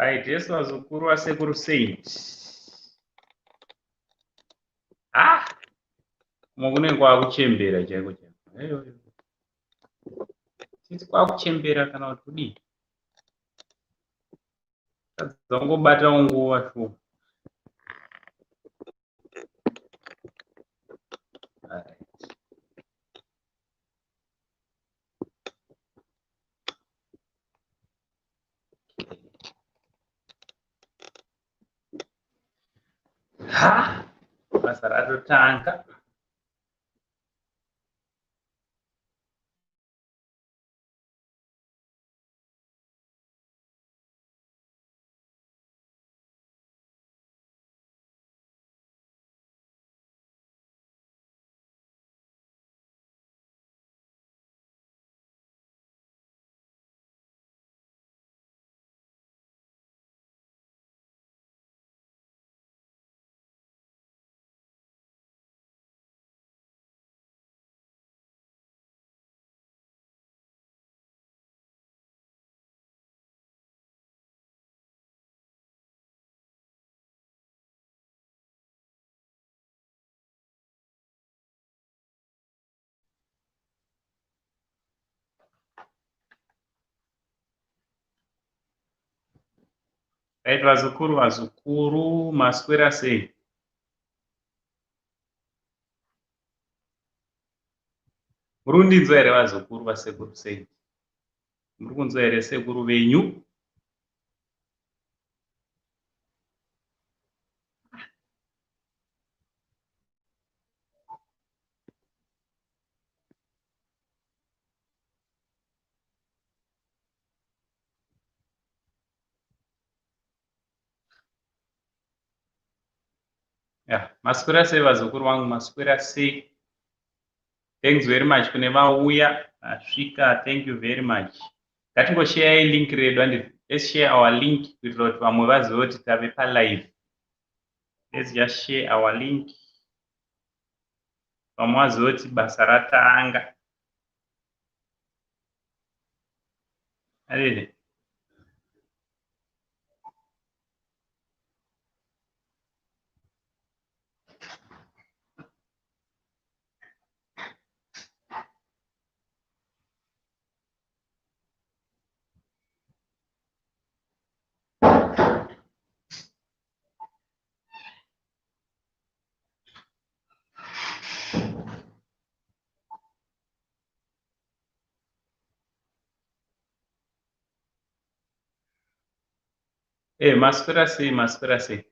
Right, Jesu vazukuru vasekuru saint. Ah, mukune kwakuchembera chaiko chaiko. Titi kwakuchembera kana kuti kudii? Dzangobata nguva shuwa. Ha, basa ratotanga. Right, vazukuru Maswera sei. Muri kundinzwa here vazukuru vasekuru sei? Muri kunzwa here sekuru venyu? Yeah, Maswera sei vazukuru vangu, Maswera sei. Thanks very much kune vauya asvika, thank you very much. Ngatingoshareai link redu and let's share our link kuitira kuti vamwe vazive kuti tave palive. Let's just share our link. Vamwe vazive kuti basa ratanga. Arere. Maswera sei.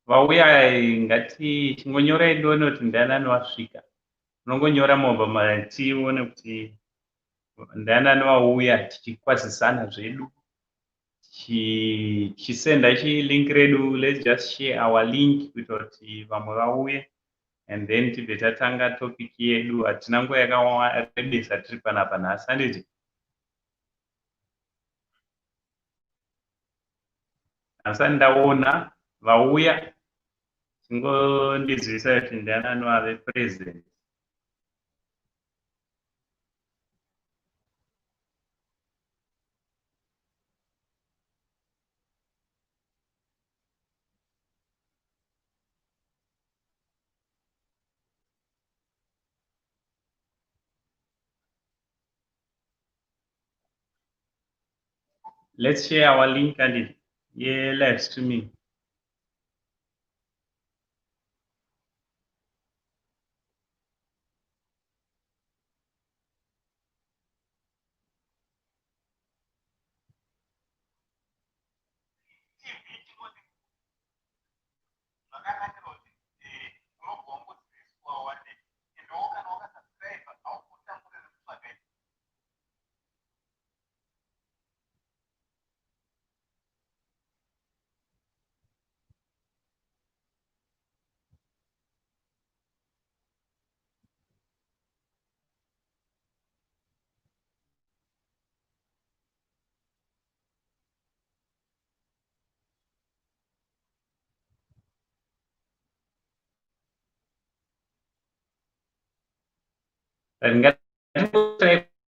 Vauya ngati chingonyorai ndone kuti ndianani wasvika. Unongonyora mobva matione kuti ndianani vauya tichikwazisana zvedu. Chisenda link redu, let's just share our link kuitira kuti vamwe vauye and then tibve tatanga topic yedu. Hatina nguva yakarebesa tiri panapa nhasi handiti. Asani ndaona vauya chingondizivisa kuti ndianani vave present. Let's share our link and live streaming.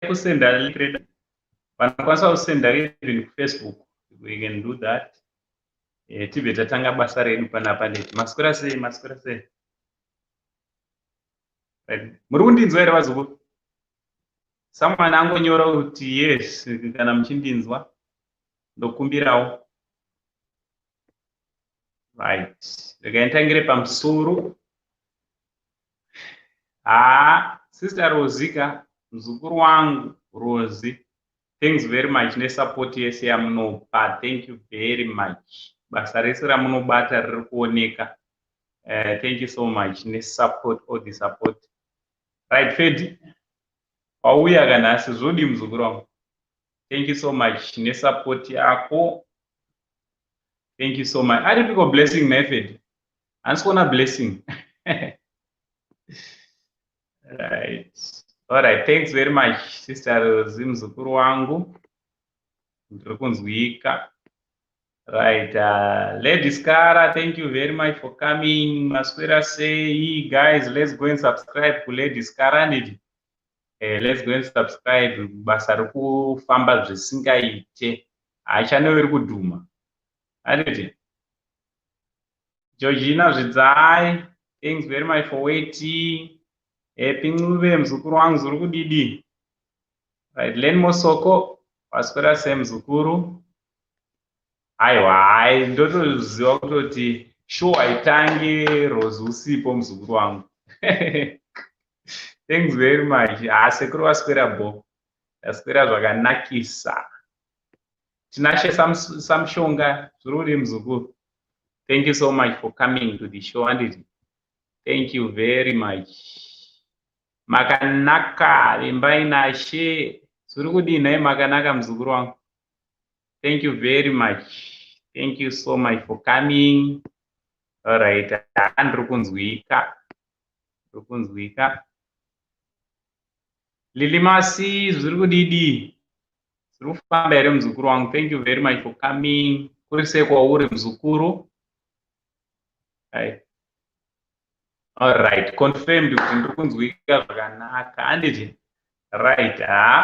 Ngatisenda link redu. Vanokwanisa kusenda even Facebook we can do that. Tibve tatanga basa redu panapa ndeti. Maswera sei, maswera sei. Muri kundinzwa here vazukuru? Someone angonyora kuti yes kana muchindinzwa ndokumbirawo. Right. Ndikaitangire pamusoro. Sister Rosika, mzukuru wangu Rosie. Thanks very much nesupport yese yamunopa. Thank you very much. Basa rese ramunobata riri kuoneka. Thank you so much nesupport, all the support. Right, Fedi. Wauya kanhasi zvodi mzukuru wangu. Thank you so much nesupport yako. Thank you so much. Aripiko blessing na Fedi. Ansikuona blessing. Right. All right. Thanks very much, Sister Zimzukuru wangu. Ndirikunzwika. Right. Lady Scarah, thank you very much for coming. Maswera say, guys, let's go and subscribe to Lady Scarah. Let's go and subscribe. Basa rikufamba zvisingaite. Haichane iri kudhuma. Anditi. Georgina Zvidzai, thanks very much for waiting. Pinguve mzukuru wangu zuri kudidi. Right, Len Mosoko, Maswera say mzukuru. Aiwa, ndotoziva kutoti show aitange Rose usipo mzukuru wangu. Thanks very much. Sekuru waswera bo. Aswera zvakanakisa. Tinashe samshonga zuri mzukuru. Thank you so much for coming to the show, and thank you very much. Makanaka limbai nashe zuri kudini makanaka mzukuru wangu. Thank you very much. Thank you so much for coming. All right. Ndirikunzwika. Lilimasi zviri kudidi. Zviri kufamba here mzukuru wangu. Thank you very much for coming. Kuri sei kwauri mzukuru? Right. All right. Confirmed kuti ndirikunzwika zvakanaka. Anditi? Right.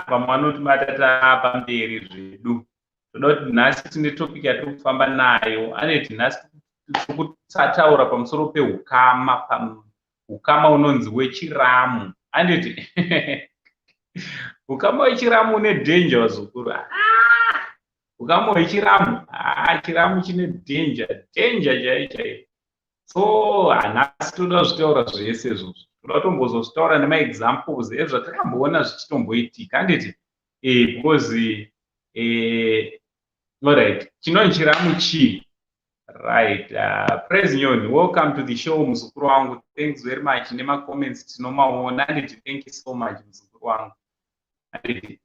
Vamwe vanotibata pamberi zvedu. Todoti nhasi tine topic yatiri kufamba nayo. Anditi nhasi tiri kutaura pamusoro pehukama. Hukama unonzi wechiramu. Anditi? Hukama wechiramu une danger vazukuru. Hukama wechiramu. Chiramu chine danger chaiyo. So nhasi toda zvitaura zvese izvozvo. Toda tombozozvitaura nemaexamples ezvatakamboona zvichitomboitika. Anditi? Because all right. Chinonzi chiramu chii? Right. Praise Nyoni. Welcome to the show, mzukuru wangu. Thanks very much. Nema comments tinomaona. Anditi, thank you so much, mzukuru wangu. Anditi.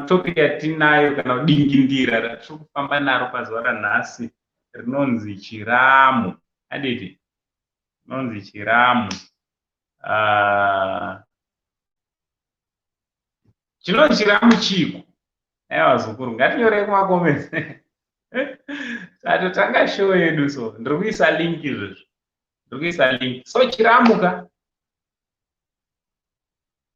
Topic yatinayo kana kudingindira ratiri kufamba naro pazuva ranhasi rinonzi chiramu. Anditi. Rinonzi chiramu. Chinonzi chiramu chiko. Vazukuru, ngatinyorei kumacomments. Tatotanga show yedu so. Ndiri kuisa link izvozvo. So chiramuka.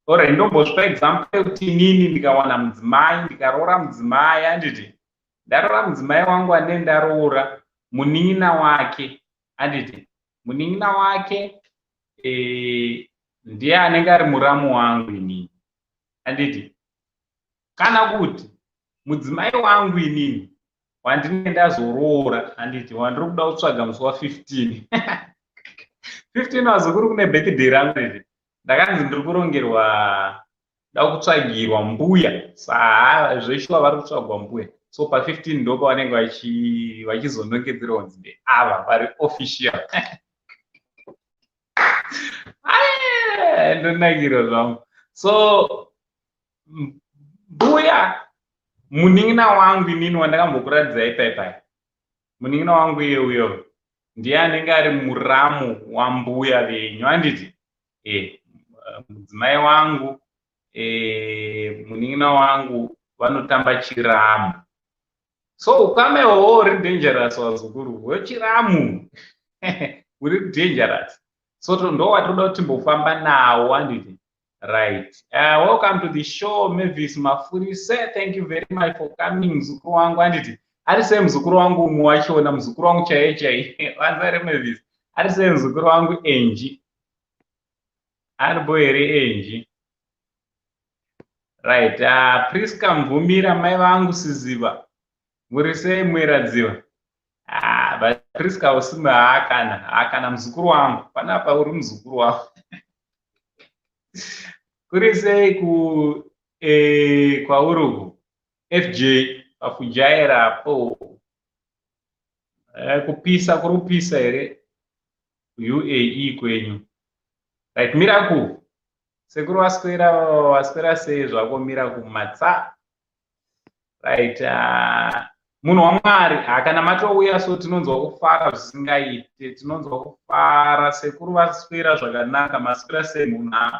Ora ndombosvipa example yekuti inini ndikawana mudzimai, ndikaroora mudzimai, anditi. Ndaroora mudzimai wangu ane ndaroora munin'ina wake. Anditi. Munin'ina wake ndiye anenge ari muramu wangu inini. Anditi. Kana kuti mudzimai wangu inini wandine ndazoroora, anditi wandiri kuda kutsvaga musi wa15. 15 vazukuru kune birthday rangu nditi. Ndakanzi ndiri kurongerwa da kutsvagirwa mbuya. Zveshuwa vari kutsvagwa mbuya. So pa15 ndoko vanenge vachizonongedzera kunzi ava vari official. Ndonakirwa zvangu. So mbuya munin'ina wangu inini wandakambokuradzai paipai. Munin'ina wangu uyo ndiye anenge ari muramu wambuya venyu. Anditi? Mudzimai wangu munin'ina wangu vanotamba chiramu. So hukama ihwohwo huri dangerous vazukuru. Hwechiramu huri dangerous. So ndo watoda kuti timbofamba nawo. Anditi? Right. Welcome to the show, Mavis Mafusire. Thank you very much for coming, mzukuru wangu. Anditi? ari semuzukuru wangu umwe wachona, muzukuru wangu chaiye vanza remevisi, ari semuzukuru wangu Enji, aribo here Enji. Right, Priska Mvumira, mai vangu Siziva, Murisei Mweradziwa. Priska usime haakana muzukuru wangu, panapa uri muzukuru wangu. Kurisei kwauri FJ pafujaira po kupisa kurupisa here UAE kwenyu. Right, Miraku sekuru waswera sei zvako Miraku matsa. Right, munhu waMwari kana matouya so tinonzwa kufara zvisingaite, tinonzwa kufara. Sekuru vaswera zvakanaka, maswera sei munhu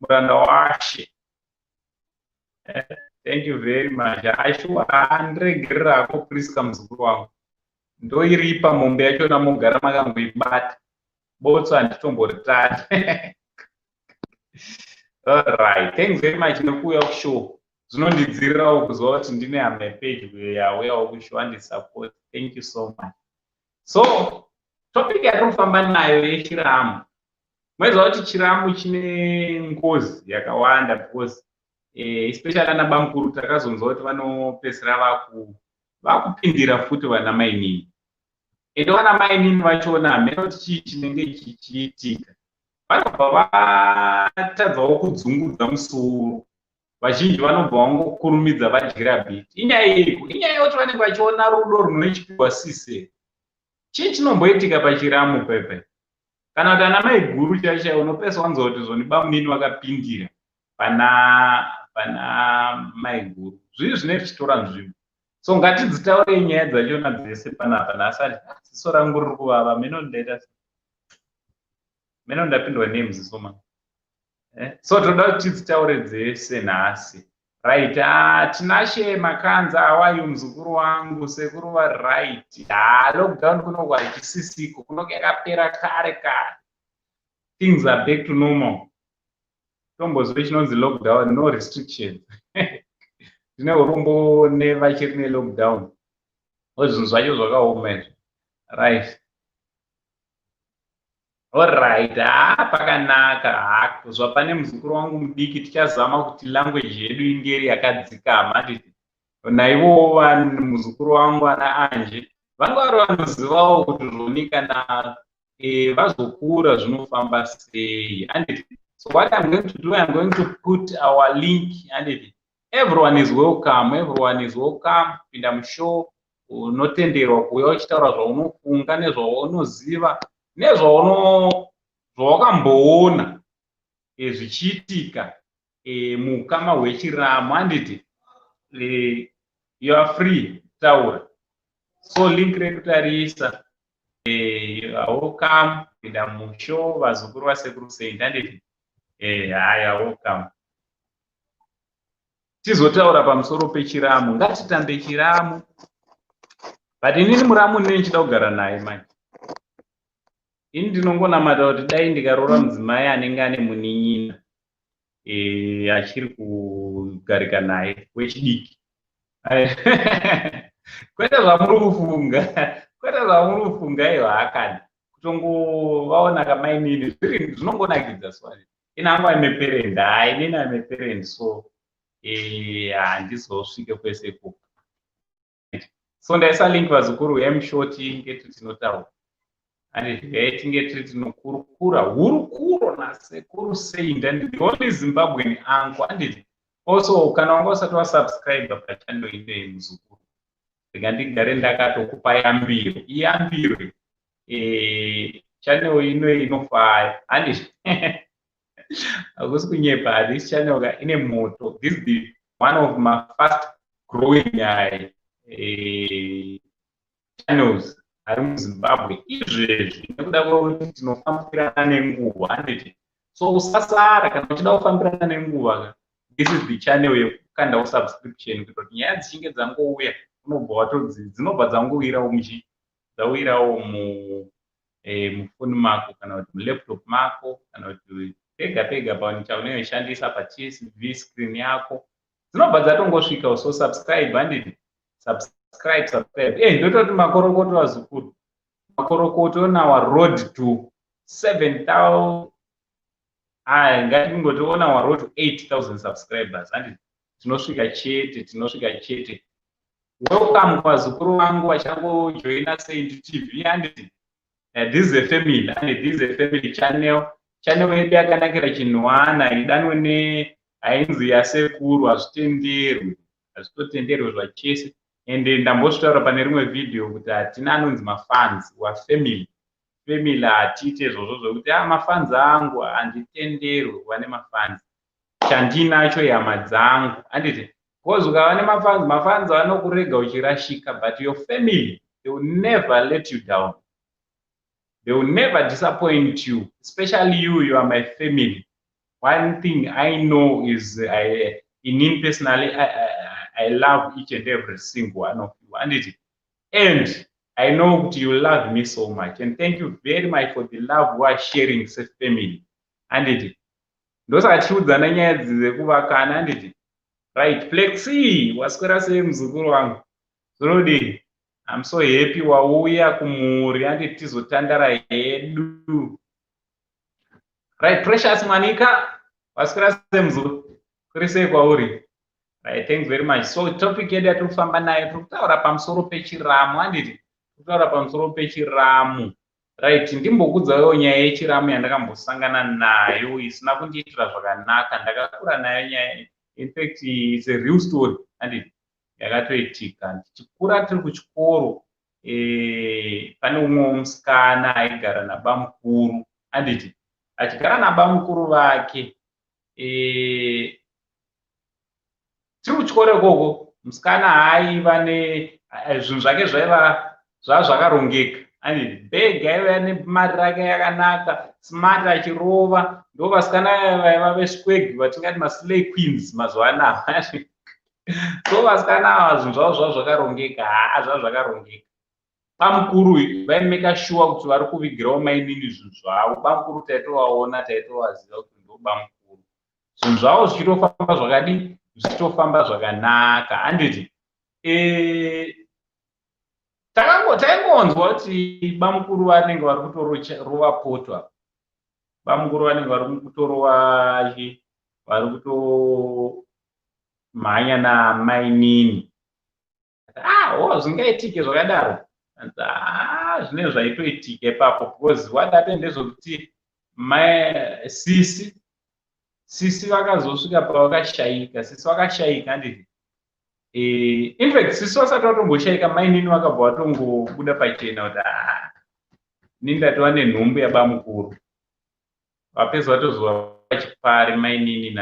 muranda washe. Thank you very much. Ashua ndiregererako Priska muzukuru wangu, ndoiripa mombe yacho namugara makangoibata botso handitomboritani. Alright, thanks very much nekuuya kushow. Zvinondidzirirawo kuzwa kuti ndine hama pedyo yauyawo kushow andisupport. Thank you so much. So topic yatinofamba nayo yechiramu, maiziva kuti chiramu chine ngozi yakawanda, because especially ana bamukuru takazonzwa kuti vanopedzisira vakupindira futi vana mainini, ende vana mainini vachona hamena kuti chii chinenge chichiitika, vanobva vatadzawo kudzungudza musoro. Vazhinji vanobva vangokurumidza vadyira bhiti. Inyaya yeiko? Inyaya yekuti vanenge vachiona rudo runochipiwa sise. Chii chinomboitika pachiramu pepe? Kana kuti ana mai guru chaiyo unopesa wanzwa kuti zvoni bamunini vakapindira pana mai guru. Zviri zvine zvichitora nzvimbo. So ngatidzitaure nyaya dzachona dzese panapa nasati ziso rangu riri kuvava, meno ndapindwa nemuziso mangu. So toda kuti tidzitaure dzese nhasi. Right, Tinashe Makanza, awayu muzukuru wangu, sekuru wa right. Lockdown kuno kwachisisiko, kuno yakapera kare. Things are back to normal. Tombozwe chinonzi lockdown, no restrictions. Tine urombo nevachiri nelockdown. Zvinhu zvacho zvakaoma izvo. Right. Alright, pakanaka. Kuzva pane muzukuru wangu mudiki tichazama kuti language yedu ingeri yakadzikama. Naivo muzukuru wangu ana Anje vanga vari vanozivawo kuti zvoni kana vazokura zvinofamba sei. So what I'm going to do, I'm going to put our link and everyone is welcome. Everyone is welcome. Pinda mushow unotenderwa kuuya uchitaura zvaunofunga nezvaunoziva nezvaunoona zvichiitika mukama hwechiramu. Handiti you are free taura. So link rekutarisa welcome. Pinda mushow vazukuru vasekuru sei. Handiti haya welcome. Tizotaura pamusoro pechiramu. Ngatitambe chiramu. But inini muramu ndine nchida kugara naye manje. Ini ndinongonamata kuti dai ndikarora mudzimai anenge ane muninyina achiri kugarika naye wechidiki. Kwete zvamuri kufunga iyo hakani kutongovaona kamainini zvinongonakidza swari. Ini hangu ameperendi. Inini ameperendi, so handizosvike kwese kuko. So ndaisa link vazukuru hemshoti ngeti tinotaura. Tinge tiri tinokurukura hurukuro nasekuru sei. Ndionly Zimbabwean angu. Handiti also kana wanga usati wasubscribe pachannel ino yemuzukuru, rega ndigare ndakatokupa yambiro. Iyambiro channel ino inofaya. Handiti hakusi kunyepa. This channel ine moto. This is the one of my fast growing channels ari muZimbabwe izvezvi, nekuda kwekuti tinofambirana nenguva. Handiti so usasara kana uchida kufambirana nenguva. This is the channel yekukandawo subscription kuitira kuti nyaya dzichinge dzangouya unobva dzinobva dzawirawo mufoni mako kana kuti mulaptop mako kana kuti pega paunoishandisa paTSV screen yako, dzinobva dzatongosvika. So subscribe. Handiti subscribe. Ndototi makorokoto vazukuru. Makorokoto on our road to 7,000. Ngatingoti on our road to 8,000 subscribers. And tinosvika chete. Welcome vazukuru vangu vachangojoina Saint TV. And this is a family. And this is a family channel. Channel yedu yakanakira chinwana idanwe neainzi yasekuru hazvitotenderwi zvachese. Ende ndambosvitaura pane rimwe video kuti hatina anonzi mafans wafamily. Family hatiite izvozvo zvokuti mafans angu handitenderwi kuva nemafans. Chandinacho hama dzangu. Handiti because ukava nemafans vanokurega uchirashika, but your family, they will never let you down. They will never disappoint you, especially you. You are my family. One thing I know is, in me personally, I love each and every single one of you. And I know that you love me so much. And thank you very much for the love we are sharing as a family. And those are children. Right, Flexi, waswera sei muzukuru wangu? Zvinodini? I'm so happy wauya kumuri andi tizotandara hedu. Right, Precious Mwanika, waswera sei muzukuru? Kuri sei kwauri? Right, thanks very much. So topic yedu yatirikufamba nayo tirikutaura pamusoro pechiramu, handiti? Tirikutaura pamusoro pechiramu. Right, ndimbokudzawo nyaya yechiramu yandakambosangana nayo isina kundiitira zvakanaka. Ndakakura nayo nyaya. In fact, it's a real story. And yakatoitika ndichikura tiri kuchikoro, pane umwe musikana aigara nabamukuru. Handiti achigara nabamukuru vake, tiri kuchikoro ikoko, musikana haaiva zvinhu zvake zvaiva zvakarongeka. Handiti bhegi aiva nemari rake yakanaka, smart, achirova. Ndo vasikana vaiva veswegi vatingati maslay queens mazuva anaya. So vasikana ava zvinhu zvavo zvavo zvakarongeka, zvavo zvakarongeka. Bamukuru vaimeka sure kuti vari kuvigirawo mainini zvinhu zvavo. Bamukuru taitovaona, taitovaziva kuti ndo bamukuru. Zvinhu zvavo zvichitofamba zvakadii, zvichitofamba zvakanaka. Handiti taingonzwa kuti bamukuru vanenge vari kutorova poto apa. Bamukuru vanenge vari kutorova vari kutomhanya namainini. Zvingaitike zvakadaro. Zvinenge zvaitoitike ipapo, because wadate ndezvokuti sisi vakazosvika pavakashayika. Sisi vakashayika. Handiti in fact sisi vasati vatomboshayika, mainini vakabva vatongobuda pachena kuti inini ndatova nenhumbu yabamukuru. Vapedza vatozova pachipari mainini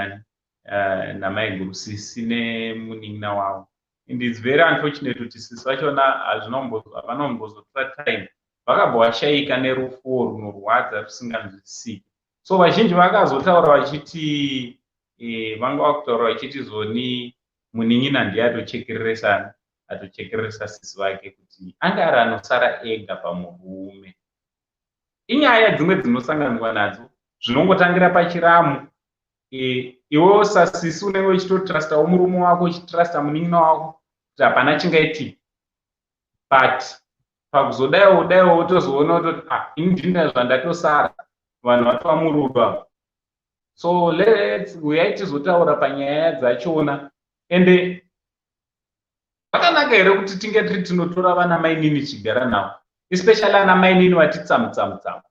namaiguru sisi nemunin'ina wavo. And it's very unfortunate kuti sisi vachona havanombozopfuura time vakabva vashayika nerufu runorwadza rusinganzwisisiki. So vazhinji vakazotaura vachiti vanga vakutaura vachiti zoni munin'ina ndiye atochekereresa sisi vake kuti anga ari anosara ega pamurume. Inyaya dzimwe dzinosanganwa nadzo. Zvinongotangira pachiramu. Iwewo sasisi unenge uchitotrastawo murume wako, uchitrasta munin'ina wako kuti hapana chingaitika. But pakuzodaiwo wotozoona kuti ini ndina zvandatosara, vanhu vatova murudo. So uyai tizotaura panyaya dzachona. Ende zvakanaka here kuti tinge tiri tinotora vana mainini tichigara navo, especially ana mainini vati tsamutsamutsamu.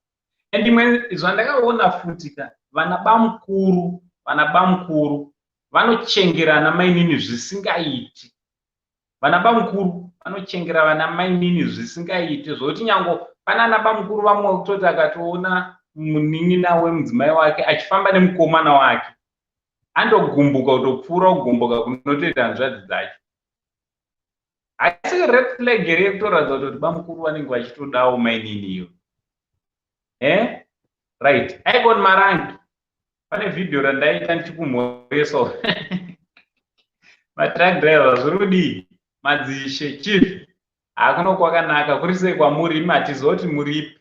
And imwe zvandakaona futi, vana bamukuru vanochengera vana mainini zvisingaiti. Vana bamukuru vanochengera vana mainini zvisingaiti, zvokuti nyango pana ana bamukuru vamwe kutoti akatoona munin'ina wemudzimai wake achifamba nemukomana wake, andogumbuka kutopfuura kugumbuka kunotoita hanzvadzi dzacho. Asi red flag here yekutoratidza kuti bamukuru vanenge vachitodawo mainini iyo. Right, Icon Marangi, pane video randaita ndichikumhoreso matrack driver zviri kudii, madzishe chief, kuno kwakanaka. Kuri sei kwamuri? Matizoti muripi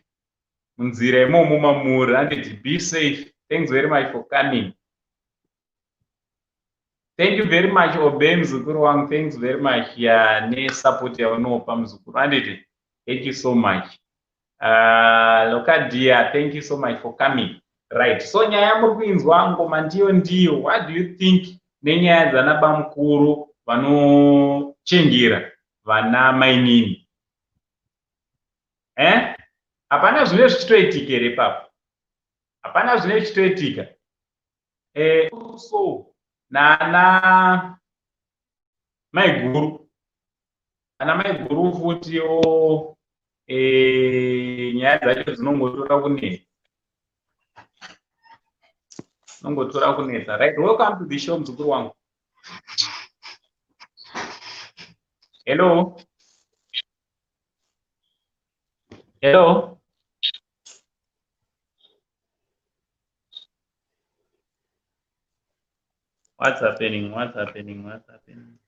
munzira imomo mamuri. Handiti be safe. Thanks very much for coming. Thank you very much, Obe mzukuru wangu. Thanks very much support yaunopa mzukuru. Anditi, thank you so much. Lokadia, thank you so much for coming. Right. So nyaya muri kuinzwa ngoma ndiyo. What do you think nenyaya dzana bamukuru vanochenjera vana mainini? Hapana zvine zvichitoitika here papo. Hapana zvine zvichitoitika. So nana maiguru. Ana maiguru futiwo nyaya dzacho dzinongotora kunetsa. Nongotora kunetsa. Right. Welcome to the show mzukuru wangu. Hello. Hello. What's happening? What's happening? What's happening?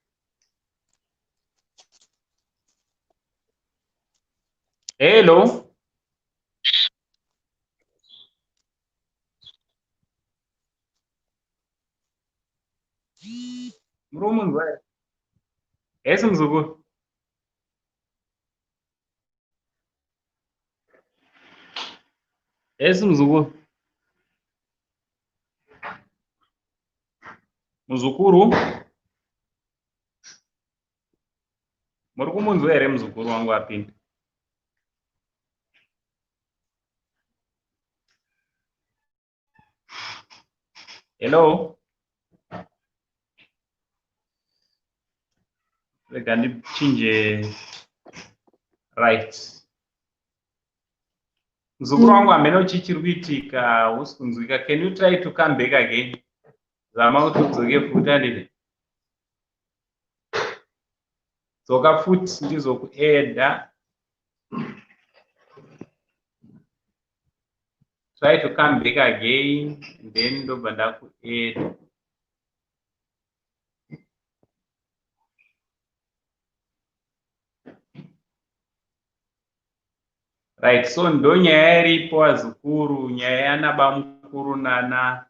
Hello. Mrumundu wae. Esi mzukuru. Esi mzukuru. Muzukuru. Muri kumunzwa here muzukuru wangu apinda. Hello. Rega ndichinje. Right. Muzukuru wangu amene uchichiri kuitika usikunzwika. Can you try to come back again? Zama kuti udzoke futi anditi. Dzoka futi ndizokueda. Try to come back again and then ndobva ndakueda. Right, so ndo nyaya iripo vazukuru, nyaya yana bamukuru nana.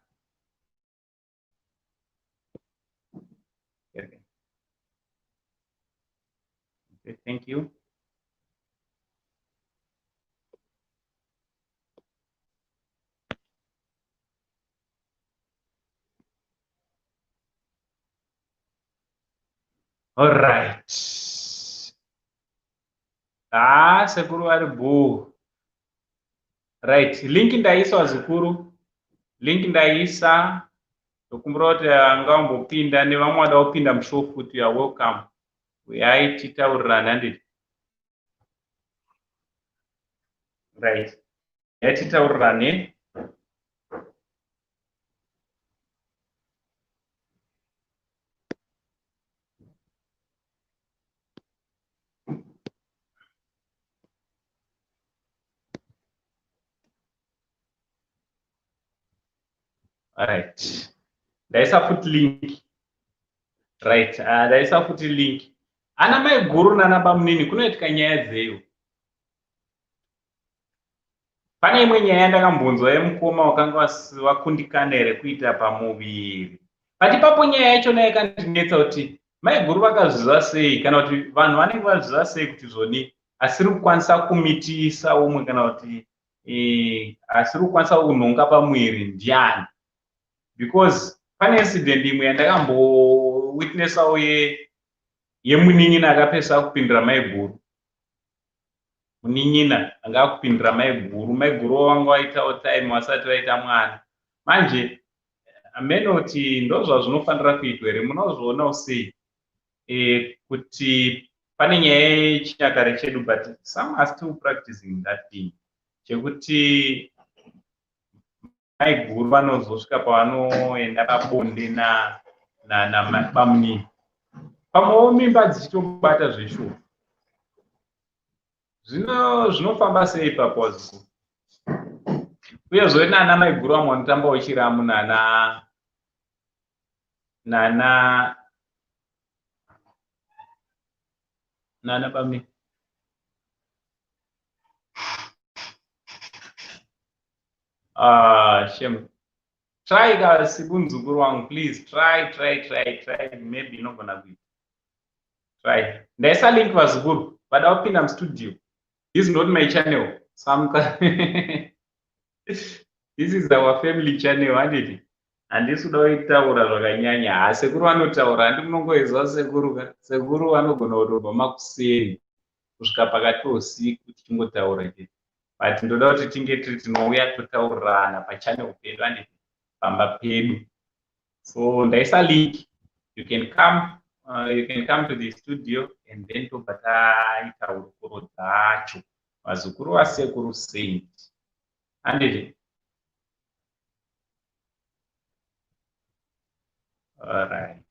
Okay, thank you. All right. Sekuru ari boo. Right, link ndaisa vazukuru. Link ndaisa. Tokumbura kuti angambopinda nevamwe vada kupinda mushow futi. You are welcome. Uyai titaurirane handiti. Right. Uyai titaurirane. Alright. Ndaisa futi link. Right. Ndaisa futi link. Ana maiguru nana bamunini kunoitika nyaya dzeyo. Pane imwe nyaya yandakambonzwa yemukoma wakanga wakundikana here kuita pamuviri. Pati papo nyaya yachona yakandinetsa kuti maiguru vakazviziva sei kana kuti vanhu vanenge vaziva sei kuti zvoni asiri kukwanisa kumitisa umwe kana kuti asiri kukwanisa kunhonga pamuviri ndiani. Because pane incident imwe yandakambowitnessawo yemunin'ina akapesa kupindira maiguru. Munin'ina anga akupindira maiguru. Maiguru wangu waitawo time wasati waita mwana. Manje amene kuti ndozva zvinofanira kuitwa here munozvionawo sei kuti pane nyaya yechinyakare chedu but some are still practicing that thing chekuti maiguru vanozosvika pavanoenda pabonde nabamunini pamwewo mimba dzichitobata zveshuwa. Zvinofamba sei ipapo vazukuru? Uyezve nana maiguru vamwe vanotambawo chiramu nana bamunini. Shame. Try guys, Sibunzukuru wangu, please. Try. Maybe not gonna be. Try. There's a link vazukuru, but I'll pin them studio. This is not my channel. Some this is our family channel, and this would taura zvakanyanya. Sekuru vanotaura, andimunongoezwa sekuru ka. Sekuru vanogona kutoba makuseri kusvika pakati usiku tichingotaura ke. But ndoda kuti tinge tiri tinouya totaurirana pachannel pedu and pamba pedu. So ndaisa link. You can come to the studio and then tobata urukuro dzacho. Vazukuru vasekuru saint. Andile. All right.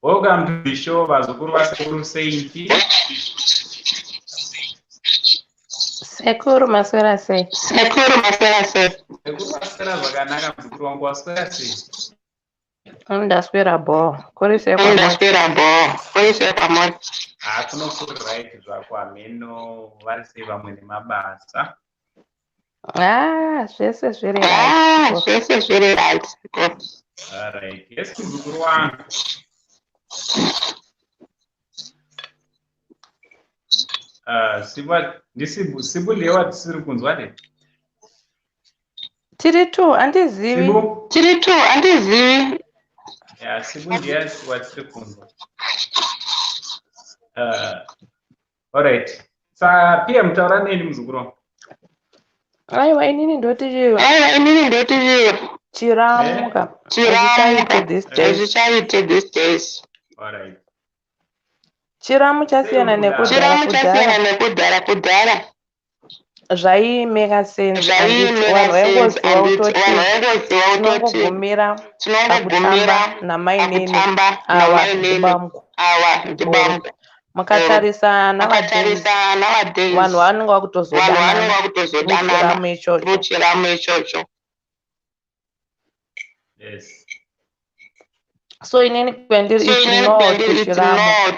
Welcome to the show, Vazukuru Vasekuru Saint. Sekuru Maswera say. Sekuru Maswera zvakanaka muzukuru wangu waswera sei? Ndaswera bo. Kurise pamwe. Kunokuri right zvako ameno vari sei vamwe nemabasa. Zvese zviri right. All right. Yes, muzukuru wangu. Sibu lewa tisiri kunzwa de. Tiri tu andizivi. Yeah, Sibu ndiye watiri kunzwa. All right. Sa pia mtaura nini mzukuru wangu? Aiwa inini ndoti Chiramu ka. These days. All right. Chiramu chasiyana nekudhara zvaimeka sense vanongovumira pakutamba namainini awa ndibamku mukatarisa nowadays vanhu vanenge vakutozodana muchiramu ichocho. Yes. So in any kwendiri is no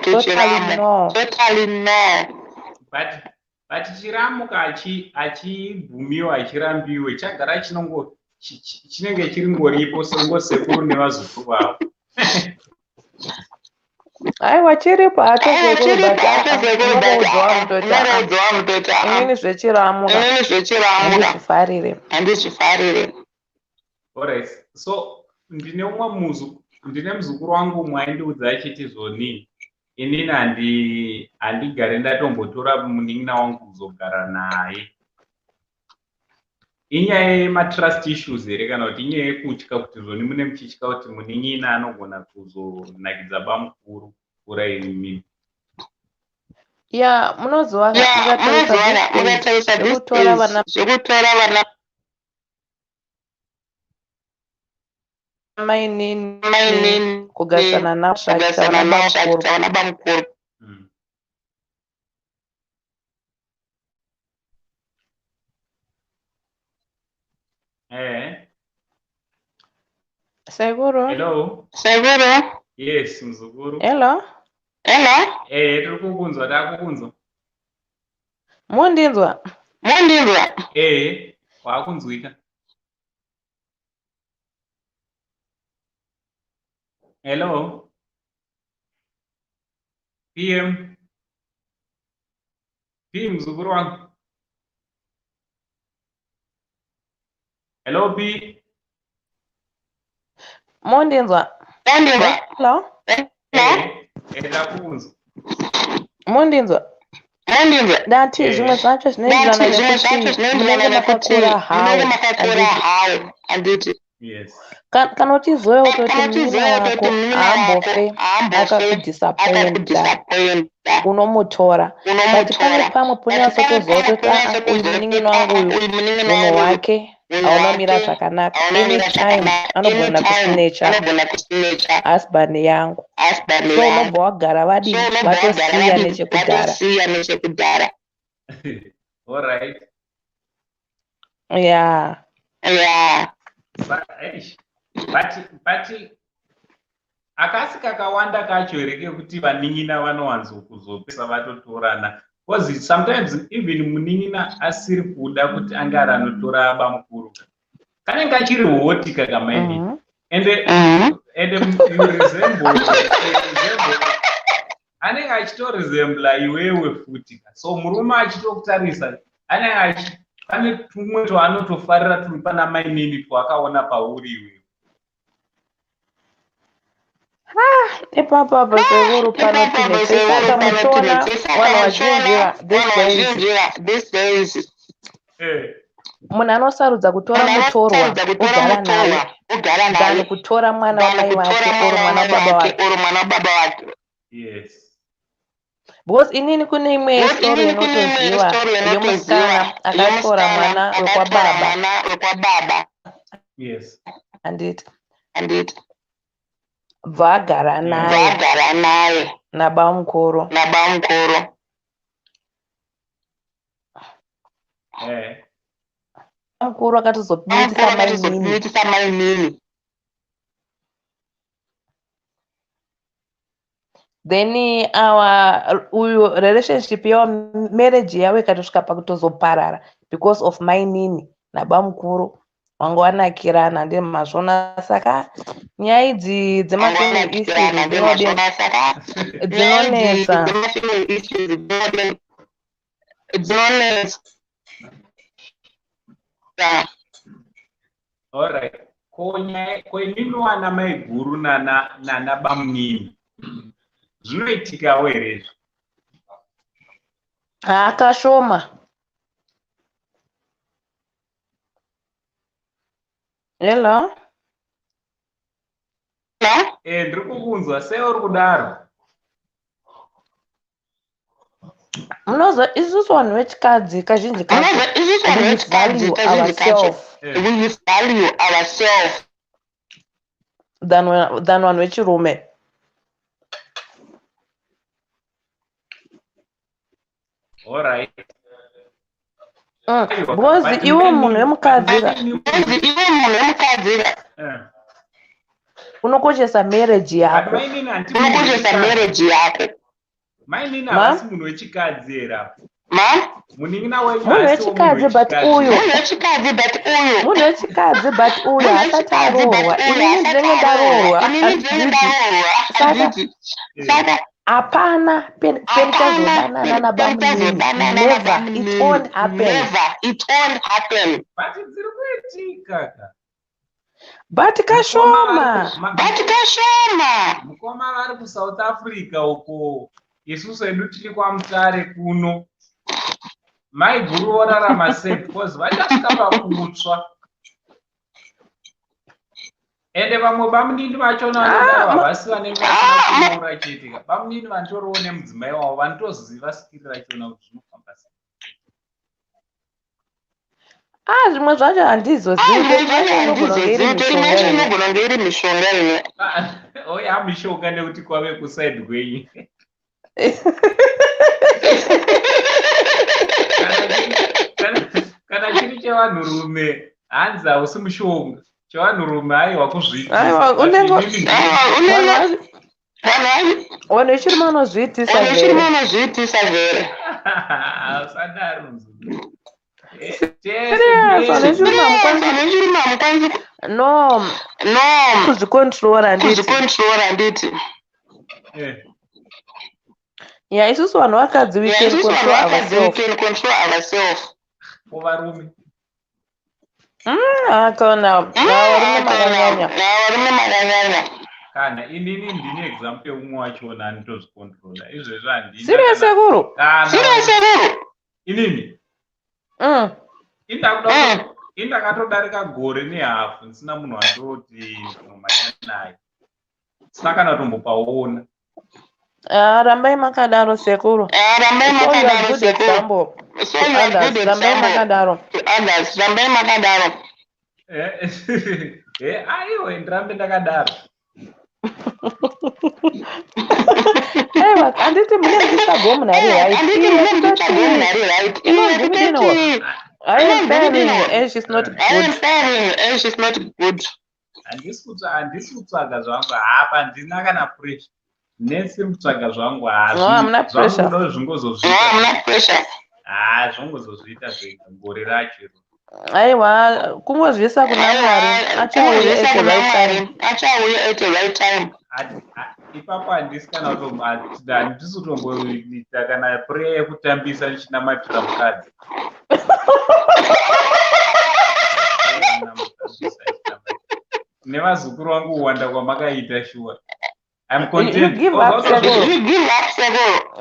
to Chiramu. Totally no. But Chiramu achibvumiwa achirambiwe chagara chinenge chiringoripo sekuru nevazukuru vavo. Aiwa chiripo inini zvechiramu handizvifarire. Alright. So ndine muzukuru wangu mwaindiudza achiti zvoni inini handigare ndatombotora munin'ina wangu kuzogara naye. Inyaya yematrust issues here kana kuti inyaya yekutya kuti zvoni mune muchitya kuti munin'ina anogona kuzonakidza bamukuru pfuura imimi. Ya munoziva zvekutora vana mainini kugarisana navo vana bamukuru. Sekuru. Hello. Yes, mzukuru. Hello. Tiri kukunzwa, takukunzwa. Mundinzwa. Wakunzwika. Hello. PM mzukuru wangu. Hello P. Mundinzwa. Hello. Takukunzwa. Mundinzwa. Dati zvimwe zvacho zvinoenderana nekuti munenge makakura hawo anditi. Yes. Kana uchizoya kutoti munina wako haambofe akakudisappointa unomutora, but pane pamwe punyatsotozwa kutoti uyu munin'ina wangu uyu munhu wake haunomira zvakanaka, anytime anogona kusinecha husband yangu, so unobva wagara vadini vatosiya nechekudhara. Alright. Yeah. But akasi kakawanda kacho here kekuti vanin'ina vanowanzo kuzopesa vatotorana because sometimes even munin'ina asiri kuda kuti anga anotora bamukuru kanenge achiri hoti kakamaini and you resemble anenge achitoresembla iwewe futi, so murume achitokutarisa anenge pane tumwe twaanotofarira turi pana mainini twakaona pauri iwewe. Ipapa sekuru panotinetsesa mutora vanhu vazhinji these days munhu anosarudza kutora mutorwa ugara naye than kutora mwana wamai vake oro mwana wababa vake. Yes. Because inini kune imwe story inotoziva yomusikana akatora mwana wekwababa. Yes. Anditi vagara naye nabamukuru. Mukuru akatozomitisa mainini. Then uyu relationship yavo marriage yavo ikatosvika pakutozoparara because of mainini nabamukuru vange vanakirana. Handii mazvona, saka nyaya idzi dzemafamily issues dzinonetsa. Alright. Koinini wana maiguru nana bamunini zvinoitikawo here izvo? Akashoma. Hello? Ndiri kukunzwa, sei uri kudaro? Munozwa isusu vanhu vechikadzi kazhinji kacho we value ourselves than vanhu vechirume. Alright. Because iwe munhu wemukadzi unokoshesa marriage yako. Mainini havasi munhu wechikadzi here apa? Munin'ina munhu wechikadzi but uyu hasati aroorwa. Inini ndinenge ndaroorwa. Saka hapana penichazodanana nabamunini. Never. It won't happen. But dziri kuitika ka. But kashoma. Mukoma vari kuSouth Africa uko, isusu edu tiri kwaMutare kuno. Maiguru vorarama sei because vachasvika pakutsva. Ende vamwe bamunini vachona vanodaro havasi vanenge vasina kunyora chete. Bamunini vanotoriwo nemudzimai wavo vanotoziva sikiri rachona kuti zvinofamba sei. Zvimwe zvacho handizozivi. Inogona iri mishonga ine. Oya mishonga nekuti kwave kusaidi kwenyu. Kana chiri chevanhurume hanzi hausi mushonga. Chevanhurume aiwa kuzviita. Vanhu vechirume vanozviitisa here. Usadaro. No, kuzvikontrora handiti. Yeah, isusu vanhu vakadzi we can control ourselves. Kuvarume. Akaona varume makanyanya. Kana inini ndine example umwe wachona anotozvikontrola. Izvezvo handina. Serious sekuru? Inini? Indakatodarika gore nehafu ndisina munhu andoti ndinomhanya naye. Sina kana kutombopaona. Rambai makadaro sekuru. Rambai makadaro. Aiwe ndirambe ndakadaro. Handiti munenge munhari right. I am failing and she's not good. Handisi kutsvaga zvangu hapa, handina kana pressure. nesiri kutsvaga zvangu hamuna pressure. zvangu zvingozozviita zvongozozviita zvega gore racho. Aiwa, kungozvisa kuna Mwari, achauya at the right time. Ipapo handisi kana handisi kutomboita kana prayer yekutambisa ndichinamatira mukadzi. Nevazukuru vangu uwanda kwamakaita shuwa. I'm content. You give up, sekuru.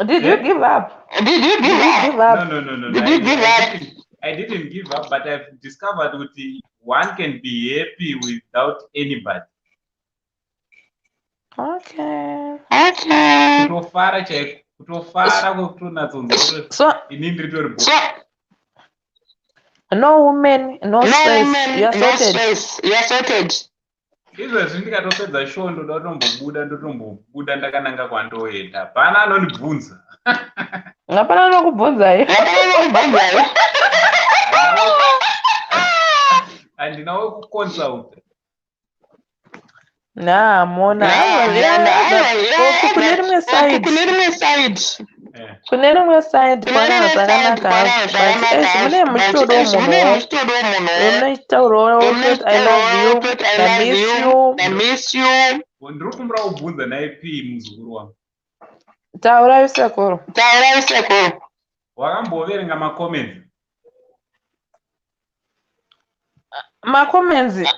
Did you give up? No. Did you give up? I didn't give up, but I've discovered that one can be happy without anybody. Okay. Kutofara kwekutonatsonzora. So, no woman, no stress. You are sorted. Izvezvi ndikatopedza show ndoda kutombobuda ndakananga kwandoenda. Hapana anondibvunza. Hapana anokubvunza. Handina wekuconsult. Mona. Kune rimwe side. Kune rimwe side kwana zvakanaka. Mune muchodo unoitaurawo kuti I love you, I miss you. Ndiri kumbura kubvunza naye P muzukuru wangu. Taura sekuru. Wakamboverenga macomments? Macomments.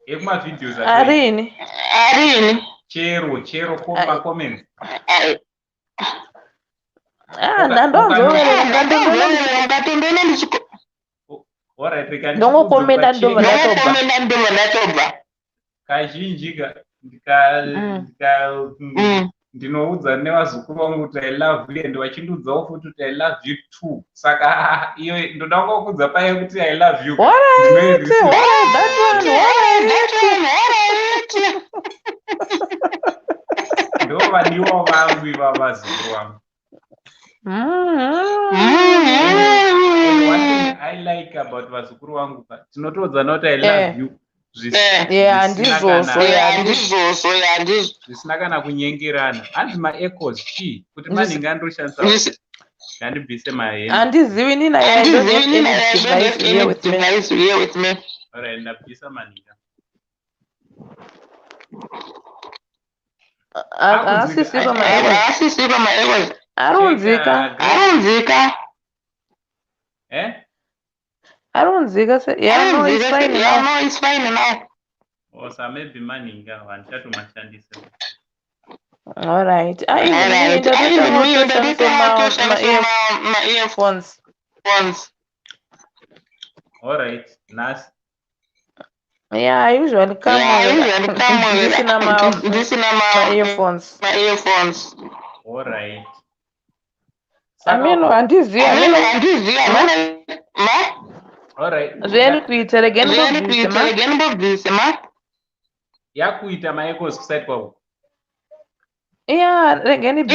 Ekumavideos arini. Chero komba comments. Ndandonzoverenga ndongokomenda ndobva ndatobva. Kazhinji ndinoudza nevazukuru vangu kuti I love you and vachindiudzawo futi kuti I love you too. Saka iyo ndoda kukudza paye kuti I love you. Ndo vadiwa vangu iva vazukuru vangu. One thing I like about vazukuru vangu tinotodzana kuti I love you. Zvisina kana kunyengerana. Hanzi ma-echoes chi kuti maninga andoshandisa ndandibvise maheni. Handizivi nina here with me. Alright, ndabvisa maninga. Asisipa ma-echoes. Arunzika. Arunzika. Yeah, no, it's fine now. So maybe maninga vanchatomashandisa. All right. My earphones. All right. Nice. Yeah, I usually come with this my earphones. All right. I mean, all right. Then kuita again yakuita maekos kuside kwavo. Yeah, again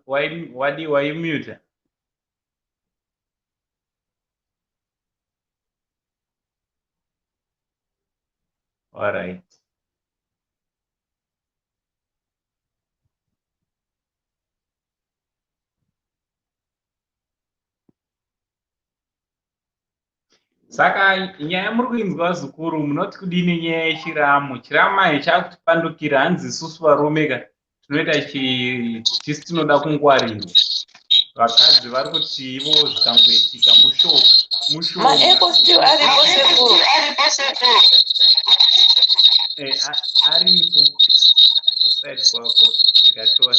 why you mute? All right. Saka nyaya muri kuinzwa vazukuru munoti kudini nyaya yechiramu. Chiramu chakutipandukira hanzi isusu varume tinoita tisi tinoda kungwarirwa. Vakadzi vari kuti ivo zvikangoitika musho. Maeko still aripo sekuru. Aripo kuside kwako ikatona.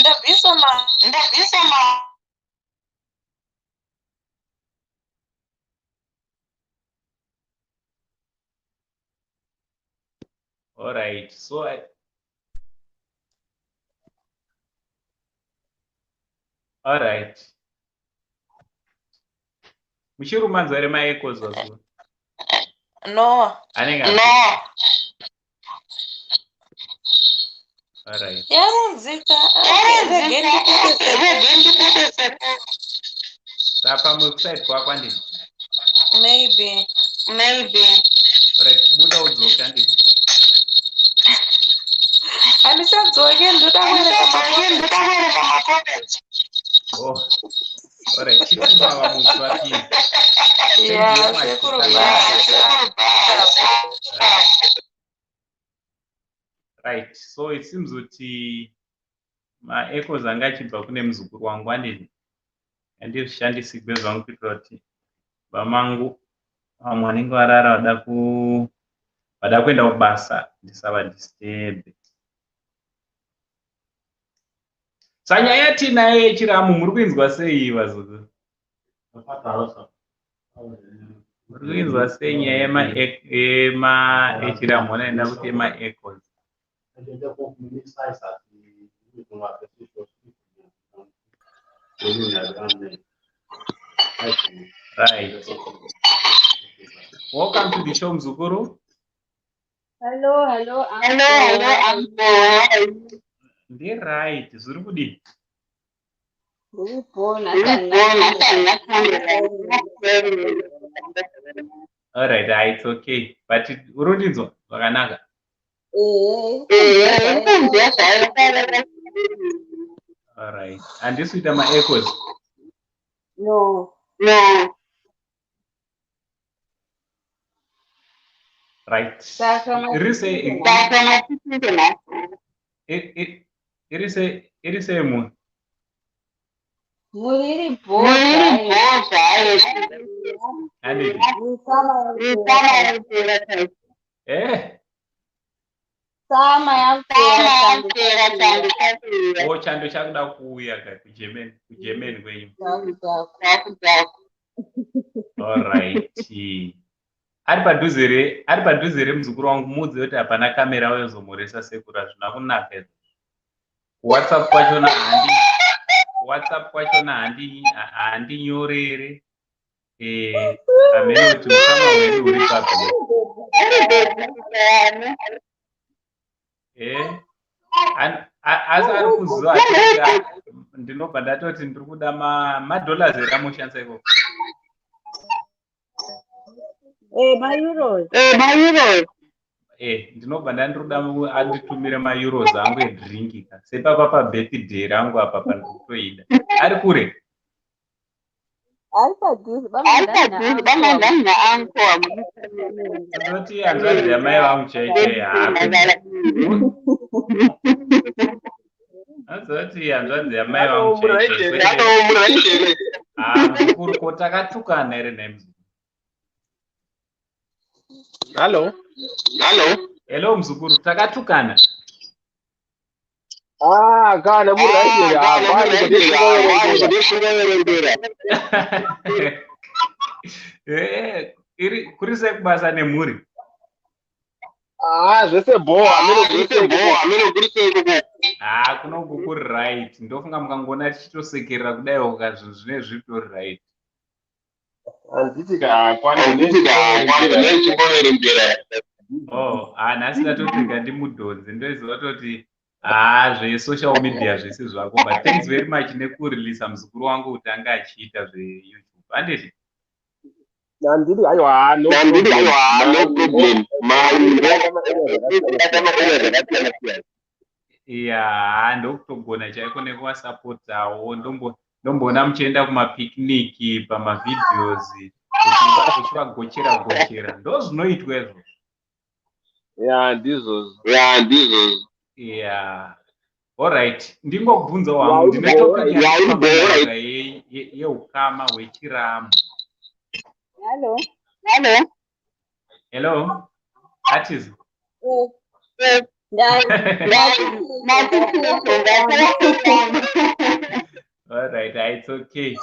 Ndabvisa ma. All right, so all right. Muchirumanza ere maekos vasu? No. All right. Sapa website kwako ndini. Maybe. Right, buda udzoka ndini. Andisadzoke ndotakuerenga Oh. Alright, chituma vamuswa pini. Yeah, sekuru Right, so it seems kuti ma-echoes anga achibva kune muzukuru wangu andini. Handizvishandisi gwezva wangu kuitira kuti vamangu vamwe vanenge varara vada kuenda kubasa ndisavadisturbe. Sanyaya yatinayo yechiramu muri kuinzwa sei vazukuru? Muri kuinzwa sei nyaya echiramu anaenda kuti ema-echoes? Right. Welcome to the show, Mzukuru. Hello, They're right. Zurukudi. All right, it's okay. But urudinzo wakanaka. All right. And this with my echoes. No. Right. It is a moon. And it eh? Oh, chando chakda kuya kujemen kwenyu. All right. Ari padhuze muzukuru wangu mudzi kuti hapana kamera wezomuresa sekuru hazvina kunaka. WhatsApp kwachona handinyorere. Amene kuti ukama hwedu huri papi. Asi ari kuziva kuti ndinobva ndatoti ndiri kuda madollars here amushandisa ikoko. Ma-euros. Ndinobva ndandiroda anditumire ma-euros angu edrinki ka. Sepapa pabirthday rangu apa pandiri kutoida. Ari kure? Ndoti hanzvadzi yamai vangu chaichai Azoti hanzvadzi yamai vangu chaichai. Mzukuru ko takatukana here naimzukuru. Hello mzukuru, takatukana. Kana kuri sekubasa nemhuri. Zvese kunongo kuri right. Ndofunga mukangona tichitosekerera kudaiwo kazvinhu zvine zvitori right. Nhasi ndatoti ngandimudhonze ndoziva toti zvesocial media zvese zvako, but thanks very much nekureleasa muzukuru wangu kuti anga achiita zveyoutube. Handiti? Nandiri aiwa no problem. Yeah, ndokutogona chaiko nekuvasapotawo. Ndomboona muchienda kumapikniki pamavidheos uchivagochera ndo zvinoitwa izvo. Ndizvo. Yeah. All right. Ndingobvunza wangu ndine topic yehukama hwechiramu. Hello. Hatisi. All right, it's okay.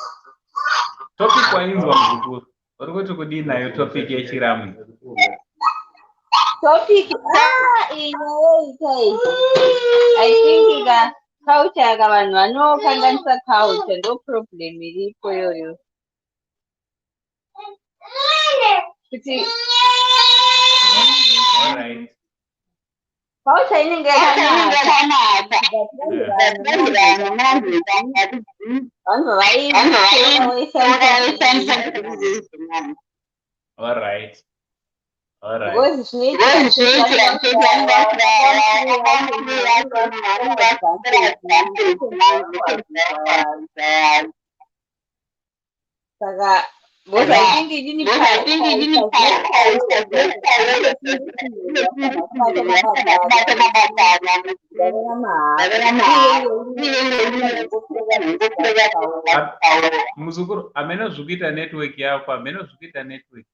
Topic wainzwa mzukuru. Uri kuti kudii nayo topic yechiramu? Topic I think culture vanhu vanokanganisa culture ndo problem iripo yoyo. Kuti all right. Culture inenge yakanaka. Vanhu vaishandisa All right. because saka because I think it Muzukuru amenozvikuita network yako, amenozvikuita network.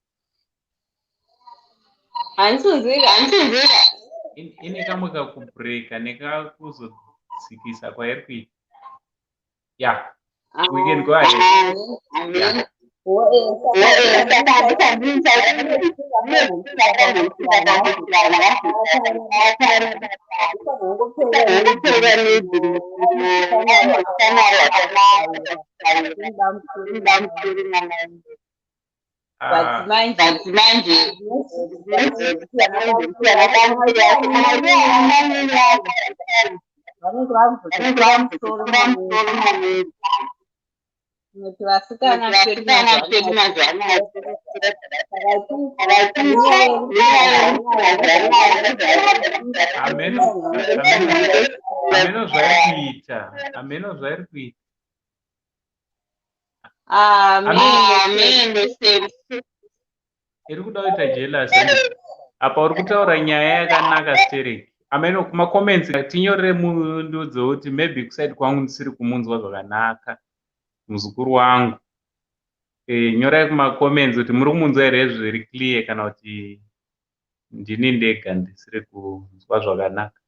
Ine kamwe kakubreaka nekakuzodzikisa kwairi kuita. Yeah, we can go ahead. Yeah. But mind Ameno zvairi kuita. Iri kuda kuita jealous. Apa uri kutaura nyaya yakanaka stereki. Ameno kumacomments tinyorere mundudzo kuti maybe kuside kwangu ndisiri kumunzwa zvakanaka muzukuru wangu. Nyorai kumacomments kuti muri kumunzwa here zviri clear kana kuti ndini ndega ndisiri kunzwa zvakanaka.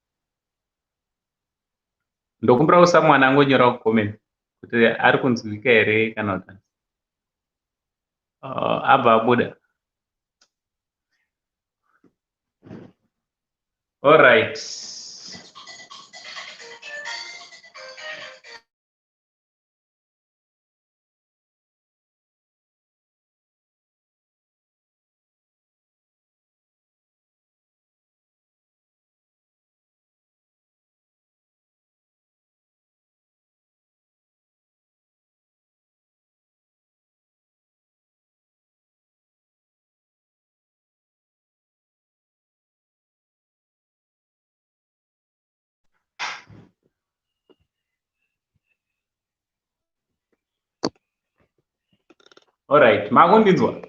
Ndokumbira kusa mwana angonyora kucomment kuti ari kunzwika here kana kuti abva abuda. All right. All right, makundinzwa?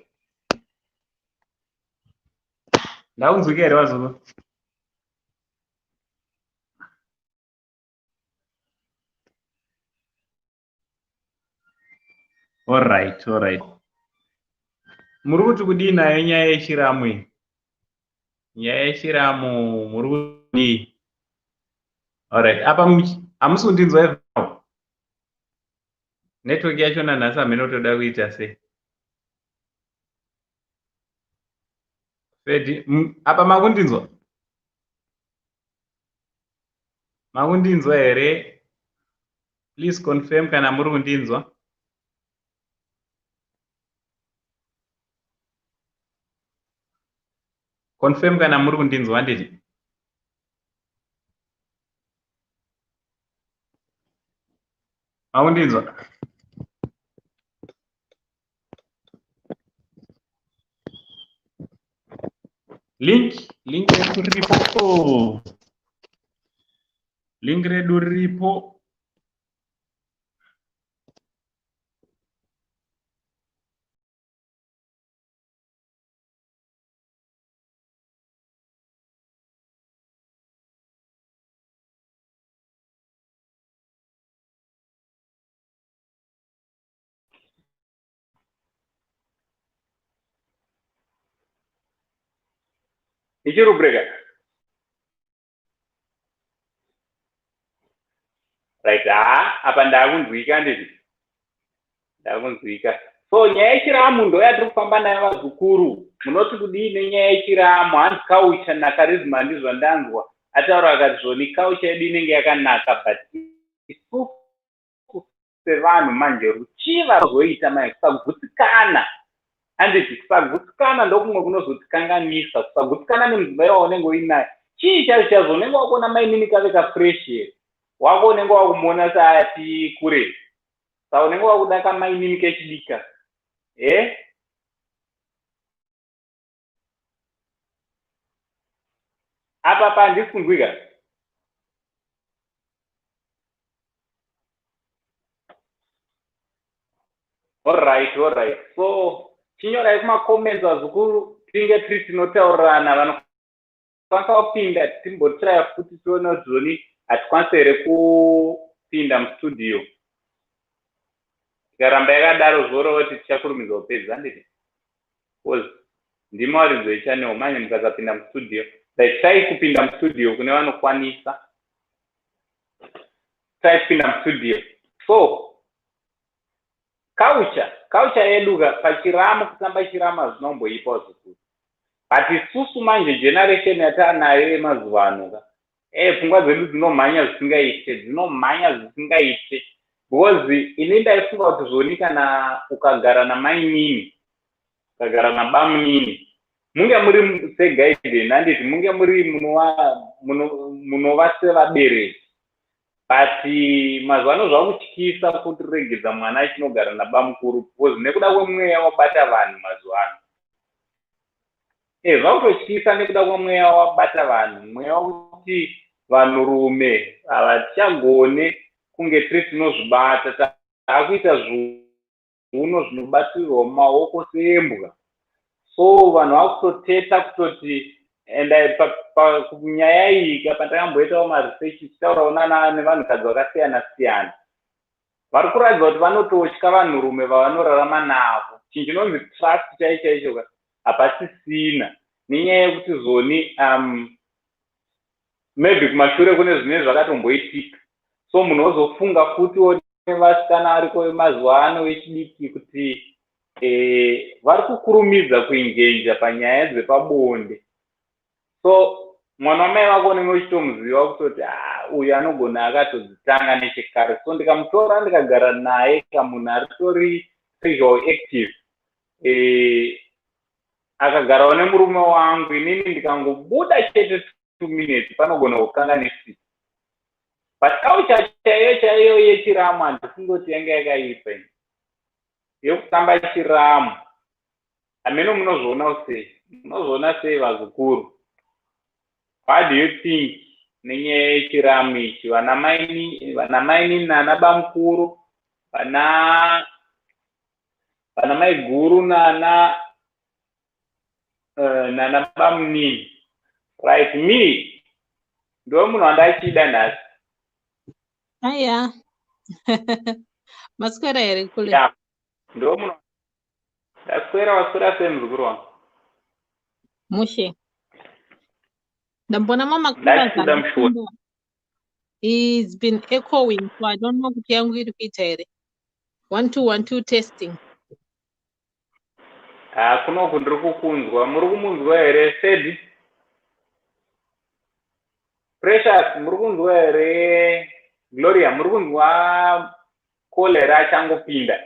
Ndakunzwika here vazukuru? All right. Muri kuti kudii nayo nyaya yechiramu iyi? Nyaya yechiramu muri kudii? All right, apa hamusi kundinzwa here? Network yacho nanhasi hamenotoda kuita sei? Apa makundinzwa? Makundinzwa here? Please confirm kana muri kundinzwa. Confirm kana muri kundinzwa nditi. Makundinzwa? Link redu ripo. Link redu ripo. Ichiri kubreka. Right, apa ndakunzwika nditi. Ndakunzwika. So nyaya yechiramu ndo yatiri kufamba nayo vazukuru. Munoti kudii nenyaya yechiramu? Hanzi culture nakarizma ndizvo ndanzwa. Ataura akati zvoni culture yedu inenge yakanaka, but isusu sevanhu manje ruchiva rozoita mai kusagutsikana. Handiti kusagutsikana ndokumwe kunozotikanganisa. Kusagutsikana nemudzimai waunenge uinaye chii chacho unenge wakuona mainini kave kafresh here wako unenge wakumuona saati kure sa unenge wakuda kamainini kechidika apa pandisi kunzwika alright so chinyorai kumacomments vazukuru tinge tiri tinotaurirana vanokwanisa kupinda timbotiraya futi tione kuti zvoni hatikwanisi here kupinda mustudio tikaramba yakadaro zorova kuti tichakurumidza kupedza nditi bcause ndimawaridzo echaneo manye mukasapinda mustudio try kupinda mustudio kune vanokwanisa try kupinda mustudio so culture yedu pachiramu kutamba chiramu hazvinomboipa zvikuru but isusu manje generation yataanayo yemazuva ano pfungwa dzedu dzinomhanya zvisingaite because ini ndaifunga kuti zvoni kana ukagara namainini ukagara nabamunini munge muri seguide handiti munge muri munova sevabereki but mazuva ano zvakutyisa kuti regedza mwana achinogara nabamukuru because nekuda kwemweya wabata vanhu mazuva ano zvakutotyisa nekuda kwemweya wabata vanhu mweya wekuti vanhurume havachagone kunge tiri tinozvibata taakuita zvuno zvinobatirwa mumaoko sembwa so vanhu vakutoteta kutoti and kunyaya iyi pandakamboitawo maresearch tichitaurawo nevanhukadzi vakasiyana-siyana vari kuratidza kuti vanototya vanhurume vavanorarama navo chinhu chinonzi trust chaicho hapasisina nenyaya yekuti zvoni maybe kumashure kune zvine zvakatomboitika so munhu ozofunga futi nevasikana ariko vemazuva ano vechidiki kuti vari kukurumidza kuingenja panyaya dzepabonde so mwana wamai vako unenge uchitomuziva kutoti uyu anogona akatodzitanga nechekare so ndikamutora ndikagara naye kamunhu aritori sexual active akagarawo nemurume wangu inini ndikangobuda chete 2 minutes panogona kukanganisika but culture chaiyo yechiramu handisingoti yanga yakaipa yekutamba chiramu ameno munozviona sei vazukuru what do you think nenyaya yechiramu ichi vana maini nana bamukuru vana maiguru nana bamunini right me ndo munhu wandachida nhasi aya maswera here kule ndo munhu waswera sei muzukuru wangu mushe ndambona mamakuru he's been echoing so I don't know kuti yangu iri kuita here 1 2 1 2 testing kunoku ndiri kukunzwa muri kumunzwa here sedi precious muri kunzwa here gloria muri kunzwa kolera achangopinda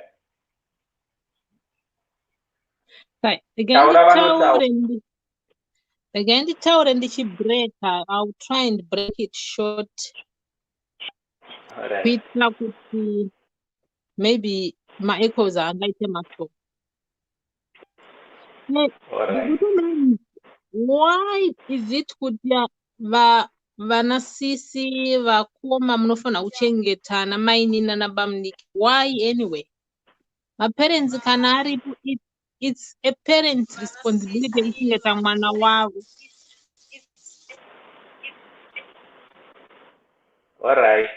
again nditaure ndichibreka I'll try and break it short kuitira kuti maybe ma-echoes angaite mashoko why is it kuti vanasisi vakoma munofanira kuchengetana mainini nabamuniki why anyway maparents kana aripo it's a parent's responsibility kuchengeta mwana wavo alright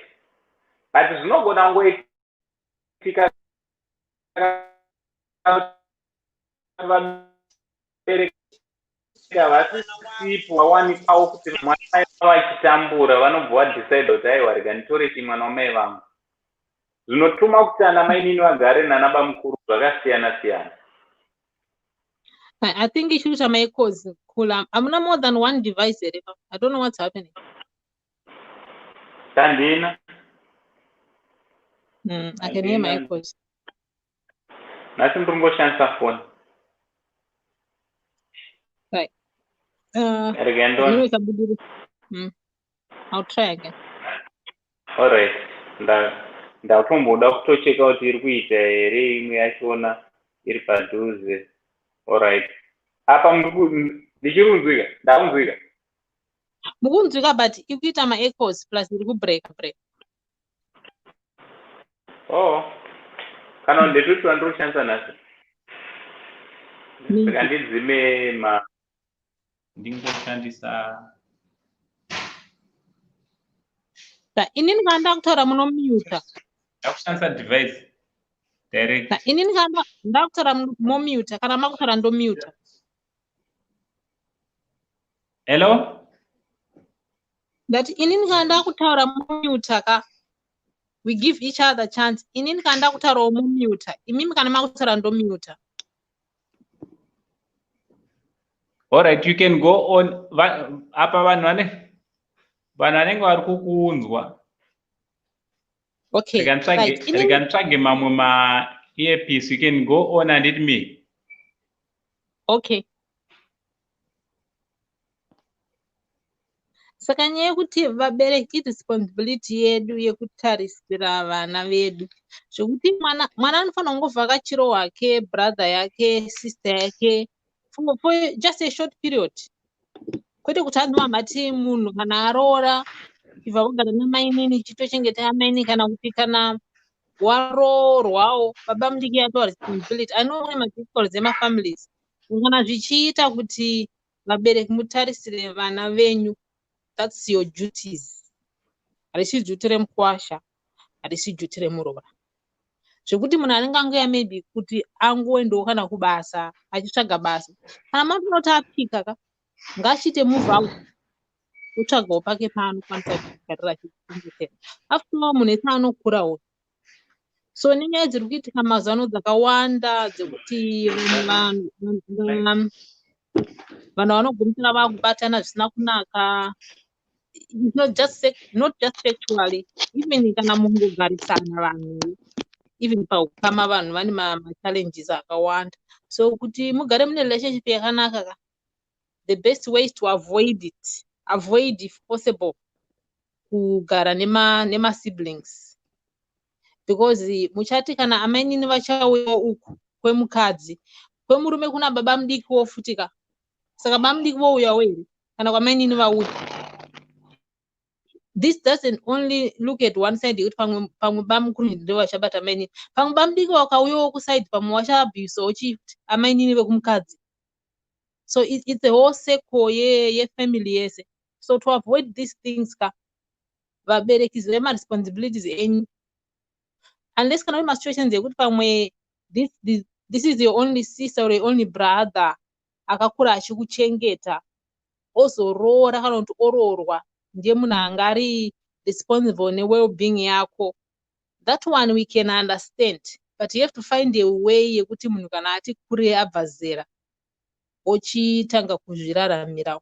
but zvinogona ngoitika vasisipo vawanikawo kuti mwana vachitambura vanobva vadecide kuti aiwa rega nditoreti mwana wamai vangu zvinotuma kuti ana mainini vagare nana bamukuru zvakasiyana-siyana I think it should make cause cool. I'm not more than one device. I don't know what's happening. Sandina. I can hear my echoes. Nothing from Boshan's phone. Right. Anyway, I'll try again. All right. Ndatomboda kutocheka kuti iri kuita here imwe yachona iri padhuze. All right. Apa ndichirunzwika? Ndakunzwika? Mukunzwika but ikuita ma-echoes plus iri kubreak. Oh. Kana ndetoti wandiroshandisa nhasi. Saka ndidzime ndingoshandisa. Inini kana ndakutaura munomute. Ndakushandisa device direct. Inini kana ndakutaura momute kana makutaura ndomute. Hello? That inini kana ndakutaura momute ka. We give each other chance. Inini kana ndakutaura momute. Imimi kana makutaura ndomute. All right, you can go on. Apa vanhu vanenge vari kukunzwa. Okay. Rikanitsvage mamwe ma-earpiece, you can go on and hit me. Okay. Saka nyaya yekuti vabereki responsibility yedu yekutarisira vana vedu. Zvekuti mwana anofanira kungovhakachira wake, brother yake, sister yake for just a short period. Kwete kuti andomamhati munhu kana aroora ibva vagara namainini chitochengeta amaini kana kuti kana waroorwawo baba mudiki yatova responsibility. I know one difficulties emafamilies. Kana zvichiita kuti vabereki mutarisire vana venyu, that's your duties. Harisi duty remukwasha, harisi duty remuroora. Zvekuti munhu anenge angoya maybe kuti angoendawo kana kubasa achitsvaga basa. Kana matinoti apika ka ngaachite move out. Utsvagawo pake paanokwanisa kugarira achichengeta. After all munhu ese anokurawo. So nenyaya dziri kuitika mazuva ano dzakawanda dzekuti vanhu vanogumisira vakubatana zvisina kunaka. Not just sexually, even kana mungogarisana vanhu, even pahukama vanhu vane ma-challenges akawanda. So kuti mugare mune relationship yakanaka, the best way is to avoid it. Avoid if possible kugara nema-siblings. Because muchati kana amainini vachauya uku kwemukadzi, kwemurume kuna baba mudiki wofutika. Saka baba mudiki vouyawo here kana kwamainini vauya. This doesn't only look at one side. Pamwe bamukuru ndiwo vachabata amainini. Pamwe bamudiki vakauyawo kuside pamwe vachaabhusawo chift amainini vekumukadzi. So it's the whole circle yefamily yese. So to avoid these things, vabereki zve responsibilities enyu. Unless kana uri situations yekuti pamwe this is your only sister or your only brother akakura achikuchengeta, ozoroora kana kuti oroorwa ndiye munhu anga ari responsible ne-well-being yako. That one we can understand, but you have to find a way yekuti munhu kana ati kure abva zera ochitanga kuzviraramirawo.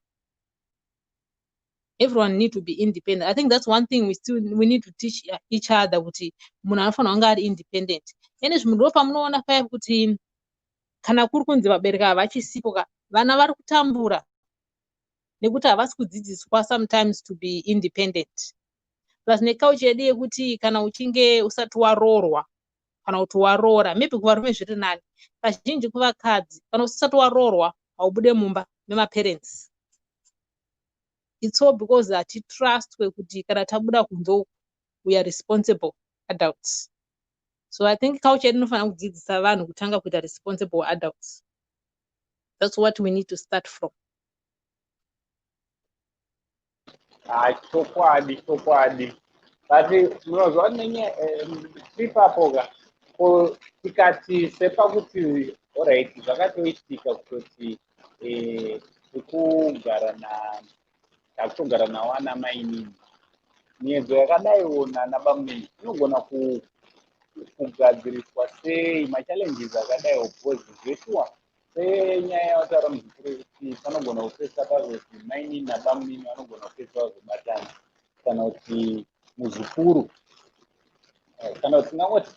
Everyone need to be independent. I think that's one thing we need to teach each other kuti munhu anofanira kunge ari independent. Ene zvimwe ndopamunoona paya kuti kana kuri kunzi vabereki havachisipo vana vari kutambura nekuti havasi kudzidziswa sometimes to be independent. Plus neculture yedu yekuti kana uchinge usati waroorwa kana kuti waroora, maybe kuvarume zviri nani, kazhinji kuvakadzi kana usati waroorwa haubude mumba nemaparents. It's all because hatitrust kwekuti kana tabuda kunze we are responsible adults. So I think culture yedu inofanira kudzidzisa vanhu kutanga kuita responsible adults. That's what we need to start from. Chokwadi. Basi munozwa nenya ipapo tikati sepa kuti alright zvakatoitika kuti kugara nawana mainini miedzo yakadaiwo nabamweni inogona kugadziriswa sei machallenges akadaiwo because zveshuwa senyaya yataura muzukuru kuti panogona kupesa pazoti mainini nabamweni vanogona kupesa vazobatana kana kuti muzukuru kana kuti tingangoti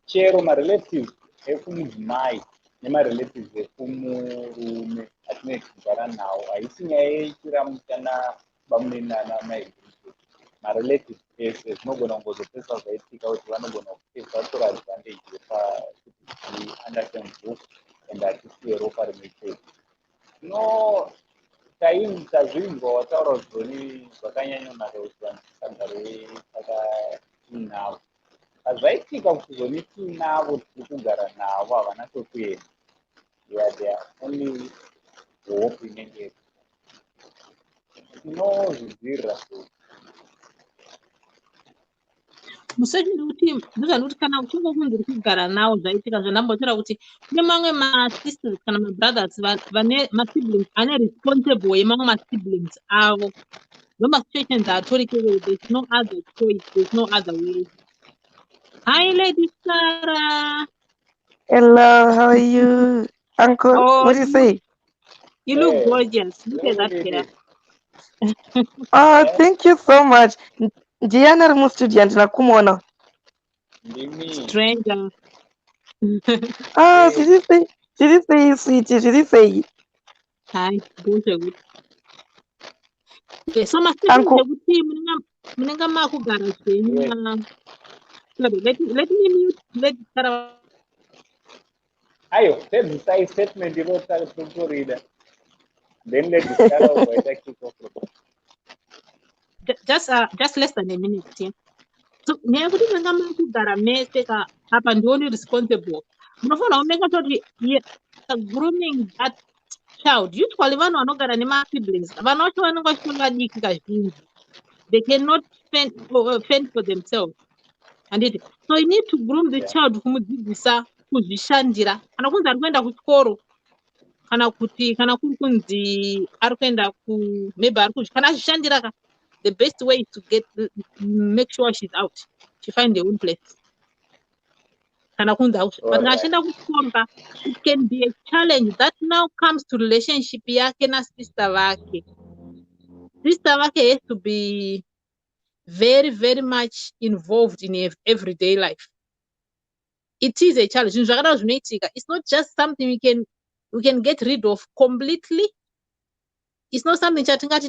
chero marelatives ekumudzimai nemarelatives ekumurume atinoekugara kugara nawo haisi nyaya yechiramu kana bamwe nana mai marelative ese zvinogona kungozopesa zvaitika kuti vanogona kupesa vatora advantage yepakuti understand book and hatisi yeropa rimwe chete. Zvino tazvinzwa wataura zvoni zvakanyanyonaka kuti vanhu tisagare takainavo. Zvaitika kuti zvoni tiinavo tiri kugara navo havana tokuenda. They are only hope inenge tinozvidzirira so. Musechiri kuti ndozvanuti kana uchinge kunzi uri kugara nawo zvaitika zvandambotaura kuti kune mamwe masisters kana mabrothers vane masiblings ane responsible yemamwe masiblings avo. Those situations are totally there's no other choice, there's no other way. Hi, Lady Caro. Hello, how are you, Uncle? Oh, What do you say? you look gorgeous. Look at that hair. Oh, thank you so much. Diana removed student na kumona. Stranger. Oh, did you say sweetie? Did you say Hi, good. Okay, so my Uncle? Munenga makugara zvenyu. Let me mute. Let Caro. Ayo, say statement you wrote to read. Then let Caro kick off. Just less than a minute. Yeah. So nyaya kuti munenga makugara mese apa ndioni responsible. Munofana umeka kuti grooming that child. Usually vanhu vanogara nemasiblings vana vacho vanenge vachivadiki kazhinji. They cannot fend for themselves. And so you need to groom the child kumudzidzisa kuzvishandira. Kana kunzi ari kuenda kuchikoro kana kuri kunzi ari kuenda maybe ari kana azvishandira the best way is to make sure she's out. She find her own place. Kana kunzi but ngashenda kuchikoro it can be a challenge that now comes to relationship yake na sister vake. Sister vake has to be very, very much involved in everyday life. It is a challenge. It's not just something we can get rid of completely. It's not something because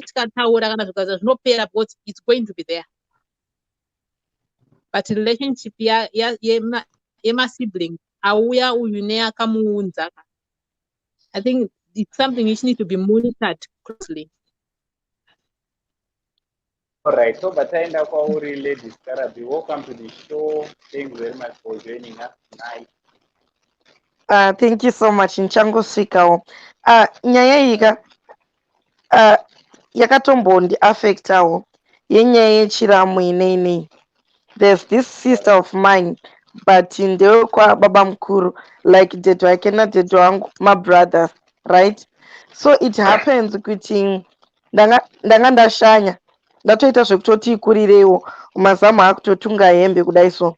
it's going to be there. But relationship my sibling, I think it's something which needs to be monitored closely. All right, so but I end up already ladies. Welcome to the show. Thank you very much for joining us tonight. Thank you so much. Nchango swikawo. Nyaya yika yakatombondi affectawo yenyaya yechiramu inei. There's this sister of mine, but in the kwa baba mkuru, like dedo wake na dedo wangu, my brothers, right? So it happens kuti ndanga ndashanya ndatoita zvekutoti ikurirewo mazamu akutotunga hembe kudai so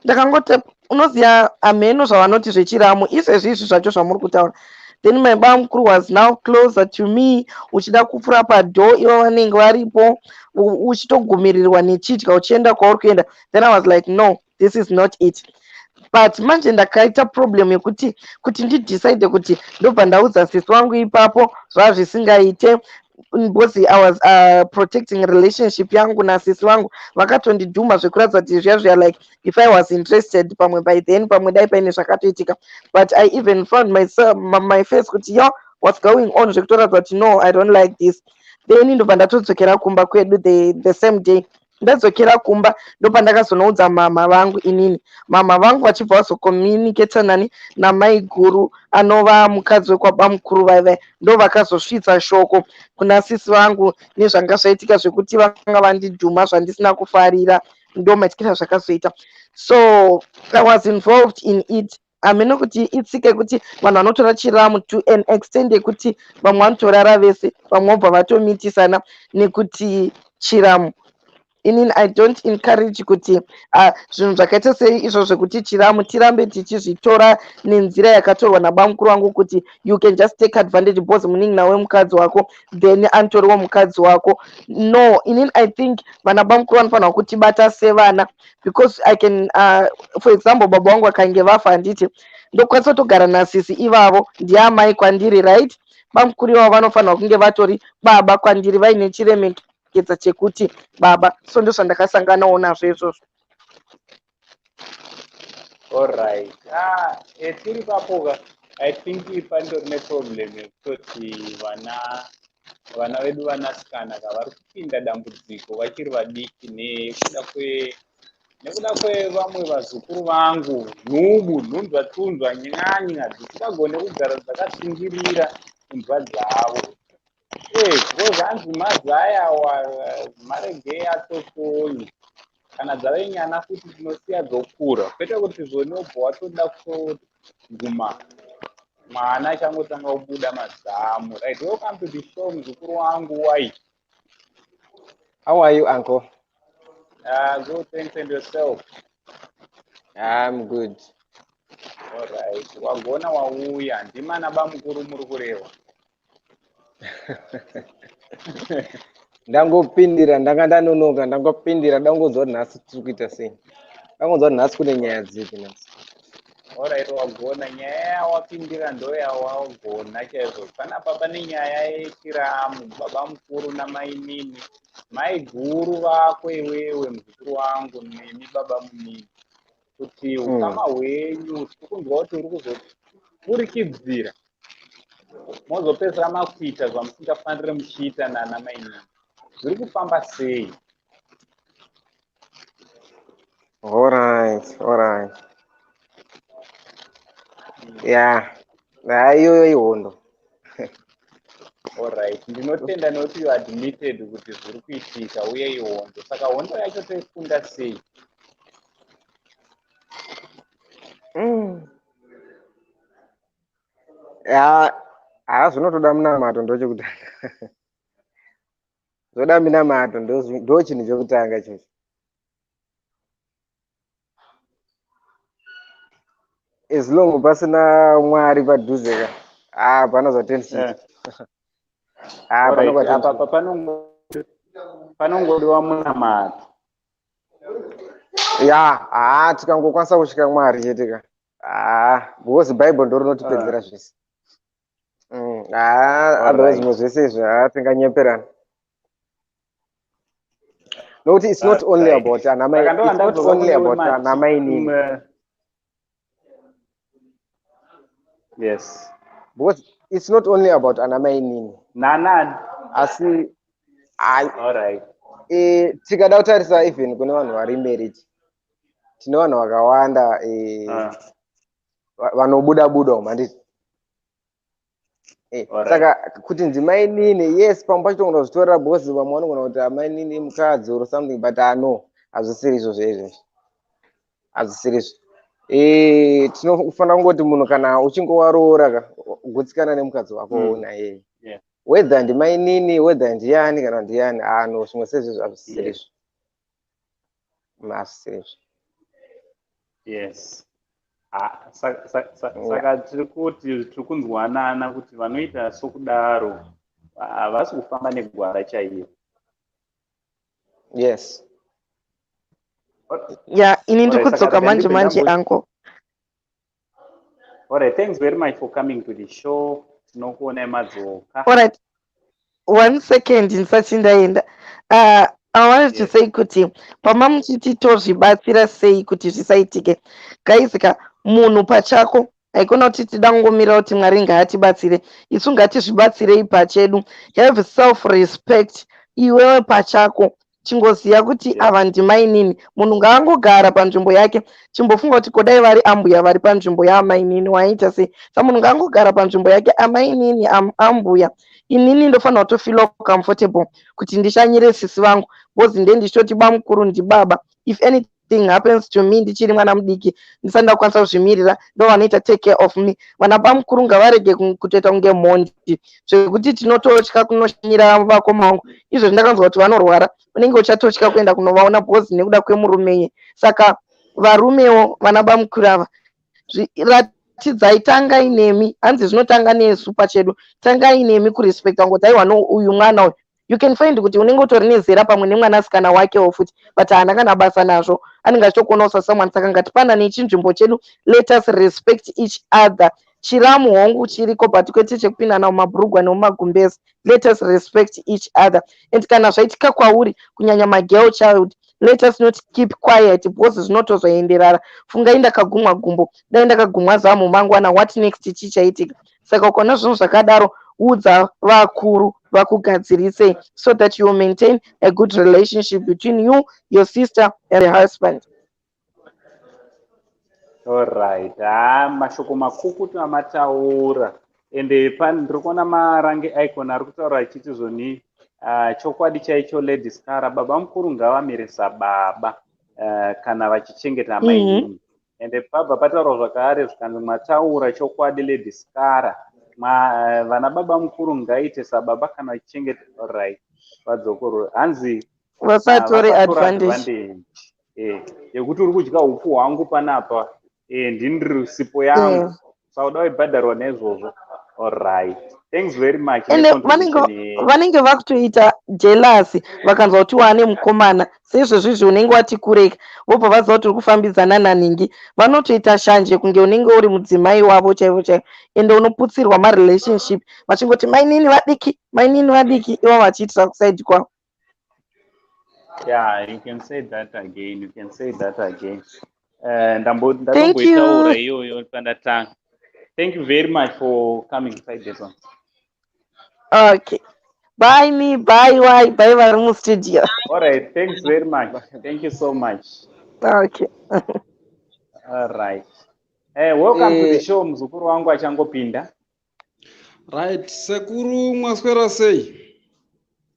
ndakangoti unoziva ameno zvavanoti zvechiramu izvezvizvi zvacho zvamuri kutaura. Then my baba mukuru was now closer to me, uchida kupfura padho ivo vanenge varipo uchitogumirirwa nechidya uchienda kwauri kuenda. Then I was like no, this is not it. But manje ndakaita problem yekuti ndidecide kuti ndobva ndaudza sisi wangu ipapo zvazvisingaite because I was protecting relationship yangu na sisi wangu. Vakatondidhuma zvekuratidza kuti zviya like if I was interested pamwe by then pamwe dai paine zvakatoitika. But I even found myself my face kuti yo what's going on zvekutoratidza kuti no, I don't like this. Then ndobva ndatodzokera kumba kwedu the same day. Ndadzokera kumba ndopa ndakazonoudza mama vangu inini. Mama vangu vachibva vazokommunicata nani namai guru anova mukadzi wekwaba mukuru vaive ndo vakazosvitsa shoko kuna sisi vangu nezvanga zvaitika zvekuti vanga vandidhuma zvandisina kufarira ndo matikira zvakazoita. So I was involved in it. Ameno kuti itsike kuti vanhu vanotora chiramu to an extent yekuti vamwe vanotorara vese vamwe vobva vatomitisana nekuti chiramu inini I don't encourage kuti zvinhu zvakaita sei izvo zvekuti Chiramu tirambe tichizvitora nenzira yakatorwa nabamukuru wangu kuti you can just take advantage because munin'ina wemukadzi wako then antoriwo mukadzi wako. No, inini I think vana bamukuru vanofanira kutibata sevana because I can for example baba wangu akange vafa handiti ndokwanisa kutogara nasisi ivavo ndiamai kwandiri, right? Bamukuru ivavo vanofanira kunge vatori baba kwandiri vaine chiremekedza chekuti baba. So ndo zvandakasanganawo nazvo izvozvo. Alright. Tiri papoka I think pandori neproblem yekutoti vana vedu vanasikana vari kupinda dambudziko vachiri vadiki nekuda kwevamwe vazukuru vangu nhunzva tunzva nyanya dzisingagone kugara dzakasungirira imbwa dzavo. Because hanzi mazaya maregei atokoni kana dzave nyana futi tinosiya dzokura kwete kuti zvonobva watoda kutoguma mwana achangotanga kubuda mazamu. Right, welcome to the show muzukuru wangu. Why? How are you, uncle? Good, thanks, and yourself? I'm good. Alright, wagona wauya ndimana bamukuru muri kureva. Ndangopindira ndanga ndanonoka ndangopindira dangodzwa kuti nhasi tiri kuita sei. Dangodzwa kuti nhasi kune nyaya dzipi nhasi. Alright, wagona nyaya wapindira ndoyawagona chaizvo. Panapa pane nyaya yechiramu baba mukuru namai nini mai guru vako iwewe muzukuru wangu nemi baba munini kuti ukama hwenyu tiri kunzwa kuti uri kuzopfurikidzira mozopedzera makuita zvamusingafanire muchiita nana mai nini. Zviri kufamba sei? Alright. Yeah, iyoyo ihondo. Alright, ndinotenda nekuti you admitted kuti zviri kuitika uye ihondo. Saka hondo yacho toifunda sei? Zvinotoda munamato ndochekutanga. Zvoda minamato ndo chinhu chekutanga chocho. As long pasina Mwari padhuze ka panozotensita. Apa panongodiwa munamato. Yeah, tikangokwanisa kusvika Mwari chete ka. Because Bible ndo rinotipedzera zvese. Otherwise zvimwe zvese zvatinganyeperana. No, it's not only about anamai. It's not only about anamai nini. Yes. Because it's not only about anamai nini. Nana. Asi. Alright. Tikada kutarisa even kune vanhu vari married. Tine vanhu vakawanda vanobuda umanditi. Saka kuti ndimai nini, yes, pamwe pacho togona kuzvitorera because vamwe vanogona kuti amai nini mukadzi or something, but no, hazvisiri izvo zvezvo. Hazvisiri izvo. Tinofanira kungoti munhu kana uchingowaroora kugutsikana nemukadzi wako naye. Whether ndimai nini, whether ndiani kana ndiani, no, zvimwe sezvo hazvisiri izvo. Hazvisiri izvo. Yes. Saka tiri kuti tiri kunzwanana kuti vanoita sokudaro havasi kufamba negwara chaiyo. Yes. Yeah, ini ndiri kudzoka manje uncle. Alright, thanks very much for coming to the show. Tinokuona madzoka. Alright. 1 second ndisati ndaenda. I wanted to say kuti pamamuchiti tozvibatsira sei kuti zvisaitike. Gaizika munhu pachako haikona kuti tidangomira kuti Mwari ngaatibatsire. Isu ngatizvibatsirei pachedu. Have self respect iwewe pachako. Chingoziya kuti ava ndimai nini. Munhu ngaangogara panzvimbo yake. Chimbofunga kuti kodai vari ambuya vari panzvimbo yaamai nini waita sei. Saka munhu ngaangogara panzvimbo yake amai nini ambuya. Inini ndofanira kutofeel comfortable kuti ndishanyire sisi vangu. Bozi ndiye ndichitoti bamukuru ndibaba. If anything thing happens to me ndichiri mwana mudiki ndisati ndakwanisa kuzvimirira ndo vanoita take care of me. Vana bamukuru ngavarege kutoita kunge mhondi zvekuti tinototya kunoshanyira vakoma vangu. Izvo zvindakanzwa kuti vanorwara unenge uchatotya kuenda kunovaona bhozi nekuda kwemurumenye. Saka varumewo vana bamukuru ava ratidzai tangai nemi, hanzi zvinotanga nesu pachedu, tangai nemi kurespekta ngo dzaiwa no uyu mwana uyu. You can find kuti unenge utori nezera pamwe nemwanasikana wakewo futi but haana kana basa nazvo, anenge achitokona kusasa mwana. Saka ngatipana nechinzvimbo chedu, let us respect each other. Chiramu hongu chiriko but kwete chekupinda nawo mabhurugwa nemumagumbezi. Let us respect each other. And kana zvaitika kwauri kunyanya magirl child, let us not keep quiet because zvinotozoenderara. Fungai ndakagumwa gumbo, dai ndakagumwa zamu mangwana, what next chichaitika? Saka ukona zvinhu zvakadaro, udza vakuru vakugadzirise so that you maintain a good relationship between you, your sister and your husband. Alright, mashoko makukutu amataura ende ndiri kuona marange icon ari kutaura achiti zvoni chokwadi chaicho Lady Scarah, baba mukuru ngavamirisa baba kana vachichengeta mai. Ende pabva pataurwa zvakare zvikanzi mataura chokwadi Lady Scarah, vana baba mukuru ngaite sababa kana vachichengeta. Alright, vadzukuru hanzi vasatore advantage yekuti uri kudya upu hwangu panapa ndindiri sipo yangu sauda waibhadharwa naizvozvo. Alright, thanks very much. Vanenge vakutoita jealous vakanzwa kuti wane mukomana seizvozvizvi unenge wati kureka, vobva vaziva kuti uri kufambidzana naningi, vanotoita shanje kunge unenge uri mudzimai wavo chaivo chaivo, ende unoputsirwa marelationship vachingoti mainini vadiki, mainini vadiki, ivo vachiitira kusaidi kwavo. Yeah, you can say that again. You can say that again. Ndatomboitaura iyoyo pandatanga. Thank you very much for coming inside this one. Okay. Bye me, bye why, bye Varumu studio. All right, thanks very much. Thank you so much. Okay. All right. Welcome to the show, mzukuru wangu achangopinda. Right, sekuru Maswera sei?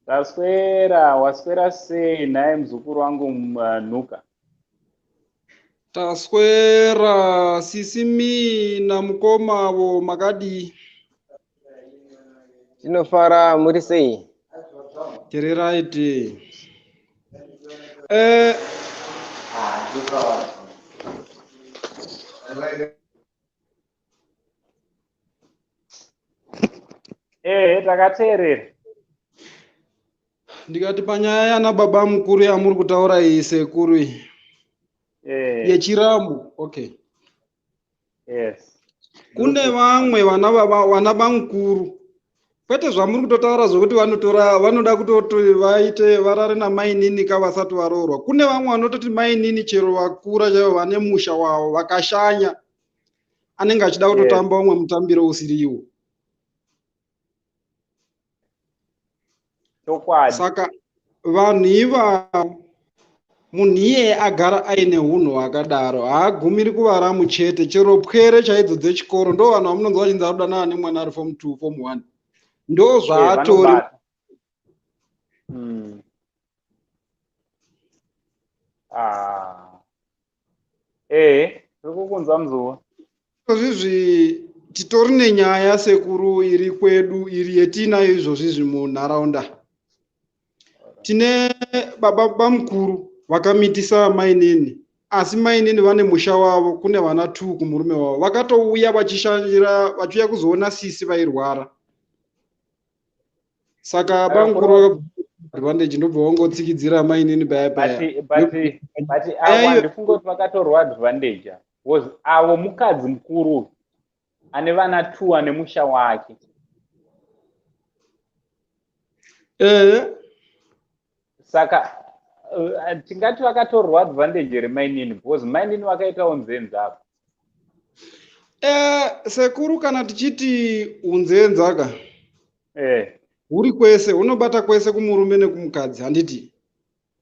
Waswera sei naye mzukuru wangu Nuka. Taswera sisimi na mukomavo makadi. Tinofara muri sei? Tiri right. Takateerera. Ndikati panyaya yana baba mukuru yamuri kutaura iyi sekuru yechiramu. Okay. Yes. Kune vamwe vana bamukuru kwete zvamuri kutotaura zvokuti vanoda kutoti vaite varare namainini kavasati varoorwa. Kune vamwe vanototi mainini chero vakura chaivo vane musha wavo vakashanya anenge achida kutotamba umwe mutambiro usiriwo. Saka vanhu ivavo munhu iye agara aine hunhu hwakadaro haagumiri kuva muchete chero pwere chaidzo dzechikoro ndo vanhu vamunonzwa vachinzi arudana ane mwana ari form 2 form 1 ndo zvaatori. Kukunzwa mzuwa izvozvizvi titori nenyaya sekuru iri kwedu iri yetinayo izvozvizvi munharaunda. Tine baba bamukuru vakamitisa mainini, asi mainini vane musha wavo, kune vana 2 kumurume wavo vakatouya vachishanjira vachiuya kuzoona sisi vairwara. Saka bamukuru advantage ndobva wangotsikidzira mainini baya baya. But avo ndifunga kuti vakatorwa advantage was avo mukadzi mukuru ane vana 2 ane musha wake. Saka tingati vakatorwa advantage remainini because mainini vakaitawo nzenza apa. Sekuru kana tichiti unzenzaka huri kwese unobata kwese kumurume nekumukadzi handiti.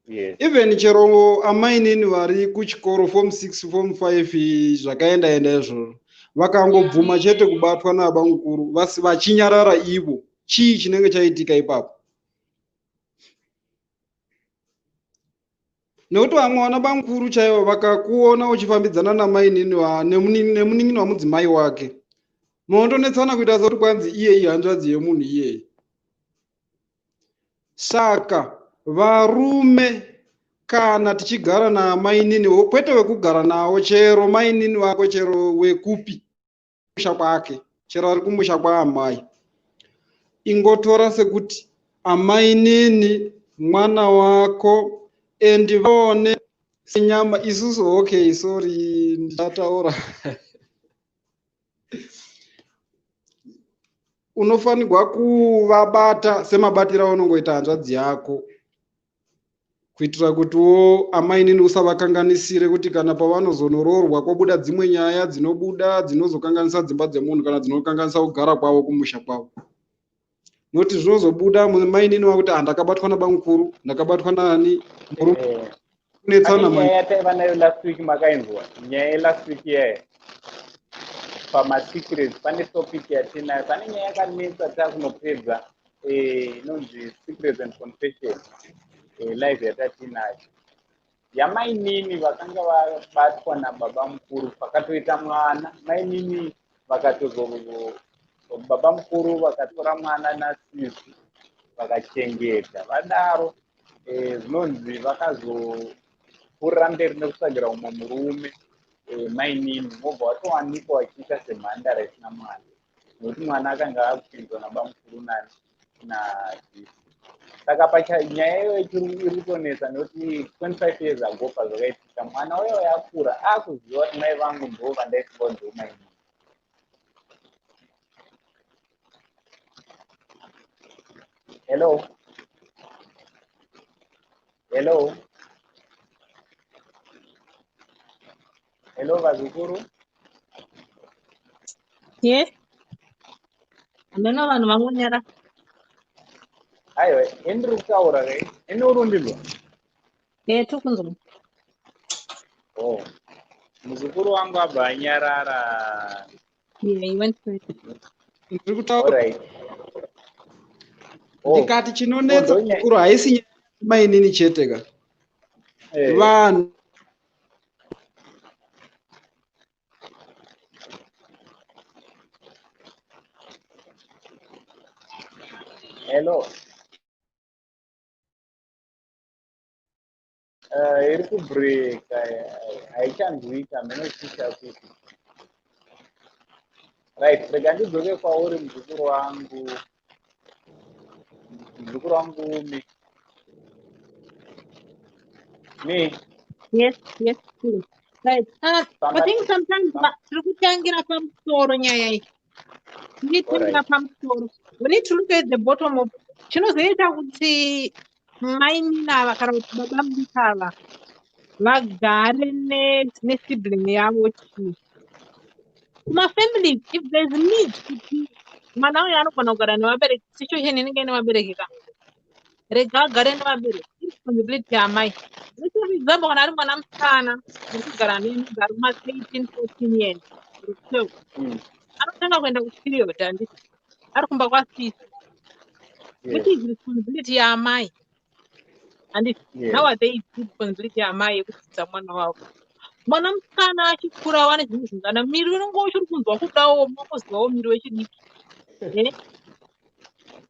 Yes. Even chero amainini vari kuchikoro form 6 form 5 zvakaenda izvozvo vakangobvuma chete kubatwa nababa mukuru vachinyarara ivo chii chinenge chaitika ipapo. nekuti vamwe vana bamukuru chaivo vakakuona uchifambidzana namainini nemunin'ini wamudzimai wake munotonetsana kuita sekuti kwanzi iye ihanzvadzi yemunhu iyeye. Saka varume kana tichigara namainini kwete wekugara nawo chero mainini wako chero wekupi musha kwake chero ari kumusha kwaamai ingotora sekuti amainini mwana wako endivaone senyama isusu. Okay, sorry ndataura. Unofanirwa kuvabata semabatiro aunongoita hanzvadzi yako kuitira kutiwo amainini usavakanganisire kuti kana pavanozonoroorwa kobuda dzimwe nyaya dzinobuda dzinozokanganisa dzimba dzemunhu kana dzinokanganisa kugara kwavo kumusha kwavo. Noti zvinozobuda mainini wakuti ndakabatwa nabamukuru ndakabatwa nani kunetsana nyaya yataiva nayo last week makainzwa nyaya yelast week yayo pamasecrets pane topic yatinayo pane nyaya yakanetsa takunopedza inonzi secrets and confession live yatatinayo yamainini vakanga vabatwa nababa mukuru pakatoita mwana mainini baba mukuru vakatora mwana nasisi vakachengeta vadaro zvinonzi vakazopfuurira mberi nekusagira umwe murume mainini vobva vatowanikwa vachiita semhandara isina mwana nokuti mwana akanga akupinzwa nabamukuru nasisi. Saka nyaya iyoyo iri kutonetsa nokuti 25 years ago pazvakaitika mwana uyo yakura akuziva kuti mai vangu ndo vandaifunga ndo mainini. Hello. Hello, vazukuru. Yes. Andana vanhu vamonyara. Aiwa, endiri kutaura kai? Inourundilwa? Tukunzwa. Oh. Muzukuru wangu abva anyarara. Yeah, he went to it. Ndiri kutaura. Alright. Ndikati chinonetsa mukuru haisi mainini chete ka. Vanhu Hello. Iri kubreak haichanzwika menotisha kuti. Right, rega ndidzoke kwauri muzukuru wangu me. Yes. Right. I think sometimes tiri kutangira pamusoro nyaya iyi. Tiritangira pamusoro. We need to look at the bottom of chinozoita kuti mainini ava kana kuti baba mudikava vagare nesibling yavo chii. Kumafamily, if there's need kuti mwana uyo anogona kugara nevabereki, situation inenge ine vabereki ka rega agare nevabereki, responsibility yamai. For example, kana ari mwana musikana ari kugara nenogara kuma13 14 years anotanga kuenda kuperiod handiti ari kumba kwasisi, which is responsibility yamai. And nowadays responsibility yamai yekudzidzisa mwana wavo. Mwana musikana achikura wane zvinhu zvingana miri unenge uchiri kunzwa kudawo unozwawo miri wechidiki.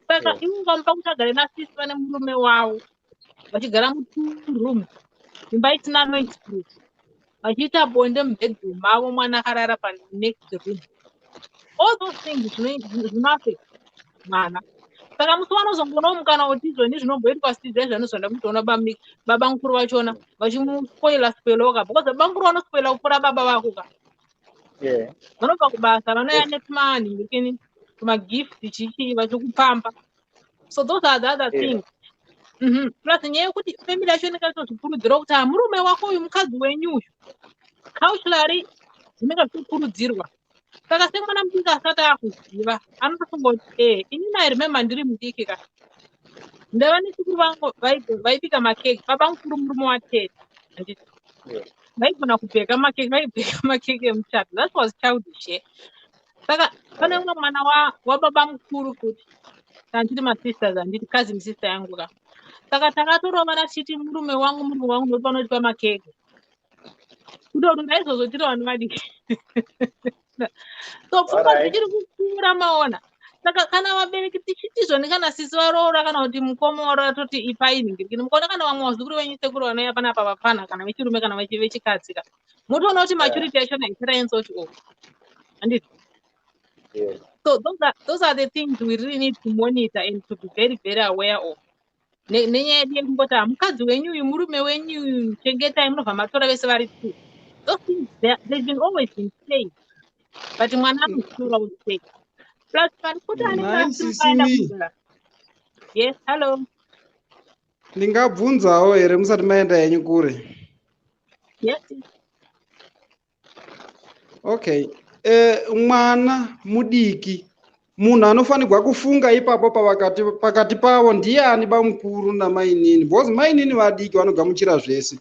Saka iwe ungamupa kuti agare nasisi vane murume wavo vachigara mu2 imba isina noise proof vachiita bonde mubedroom mavo mwana akarara next room. All those things zvinoaffect mwana. Saka musi vanozongonawo mukana kuti izvoni zvinomboitwa sizvo zvanozoenda kutoona baba mukuru vachona vachimuspoila spoiloka because baba mukuru vanospoila kupfuura baba vako ka. Vanobva kubasa vanoya netumani tumagift chichi vachikupamba. So those are the other things. Plus nyaya yekuti family yacho inenge ichitozvikurudzira kuti murume wako uyu mukadzi wenyu uyu culturally zvinenge zvichikurudzirwa. Saka semwana mudiki asati akuziva anotofunga kuti inini I remember ndiri mudiki ka ndaiva nesikuru vangu vaibika makeke. Baba mukuru murume watete handiti vaigona kubheka makeke emuchato. That was childish. Saka pane umwe mwana wababa mukuru kuti handiti masisters handiti cousin sister yangu ka. Saka takatorova nachiti murume wangu ndopanoti pamakeke. Kudorunda izvozvo vanhu vadiki. So pfungwa dzichiri kukura maona. Saka kana vabereki tichitizvoni kana sisi varoora kana kuti mukoma waratoti ipaini ngirikini mukaona kana vamwe vazukuru venyu sekuru vanouya panapa vapana kana vechirume kana vechikadzika. Mutoona kuti maturity yacho haisaraenza kuti oh. Handiti? Yes. So those are the things we really need to monitor and to be very, very aware of. Nenyaya yedu yekungoti mukadzi wenyu uyu murume wenyu uyu chengetai munobva matora vese vari two. Those things they've been always been saying. But mwana anosura usei. Plus kuti anenge asimukaenda kugara. Yes, hello. Ndingabvunzawo here musati maenda yenyu kure. Yes. Okay. Mwana mudiki munhu anofanirwa kufunga ipapo pakati pavo ndiani bamukuru namainini, because mainini vadiki vanogamuchira zvese.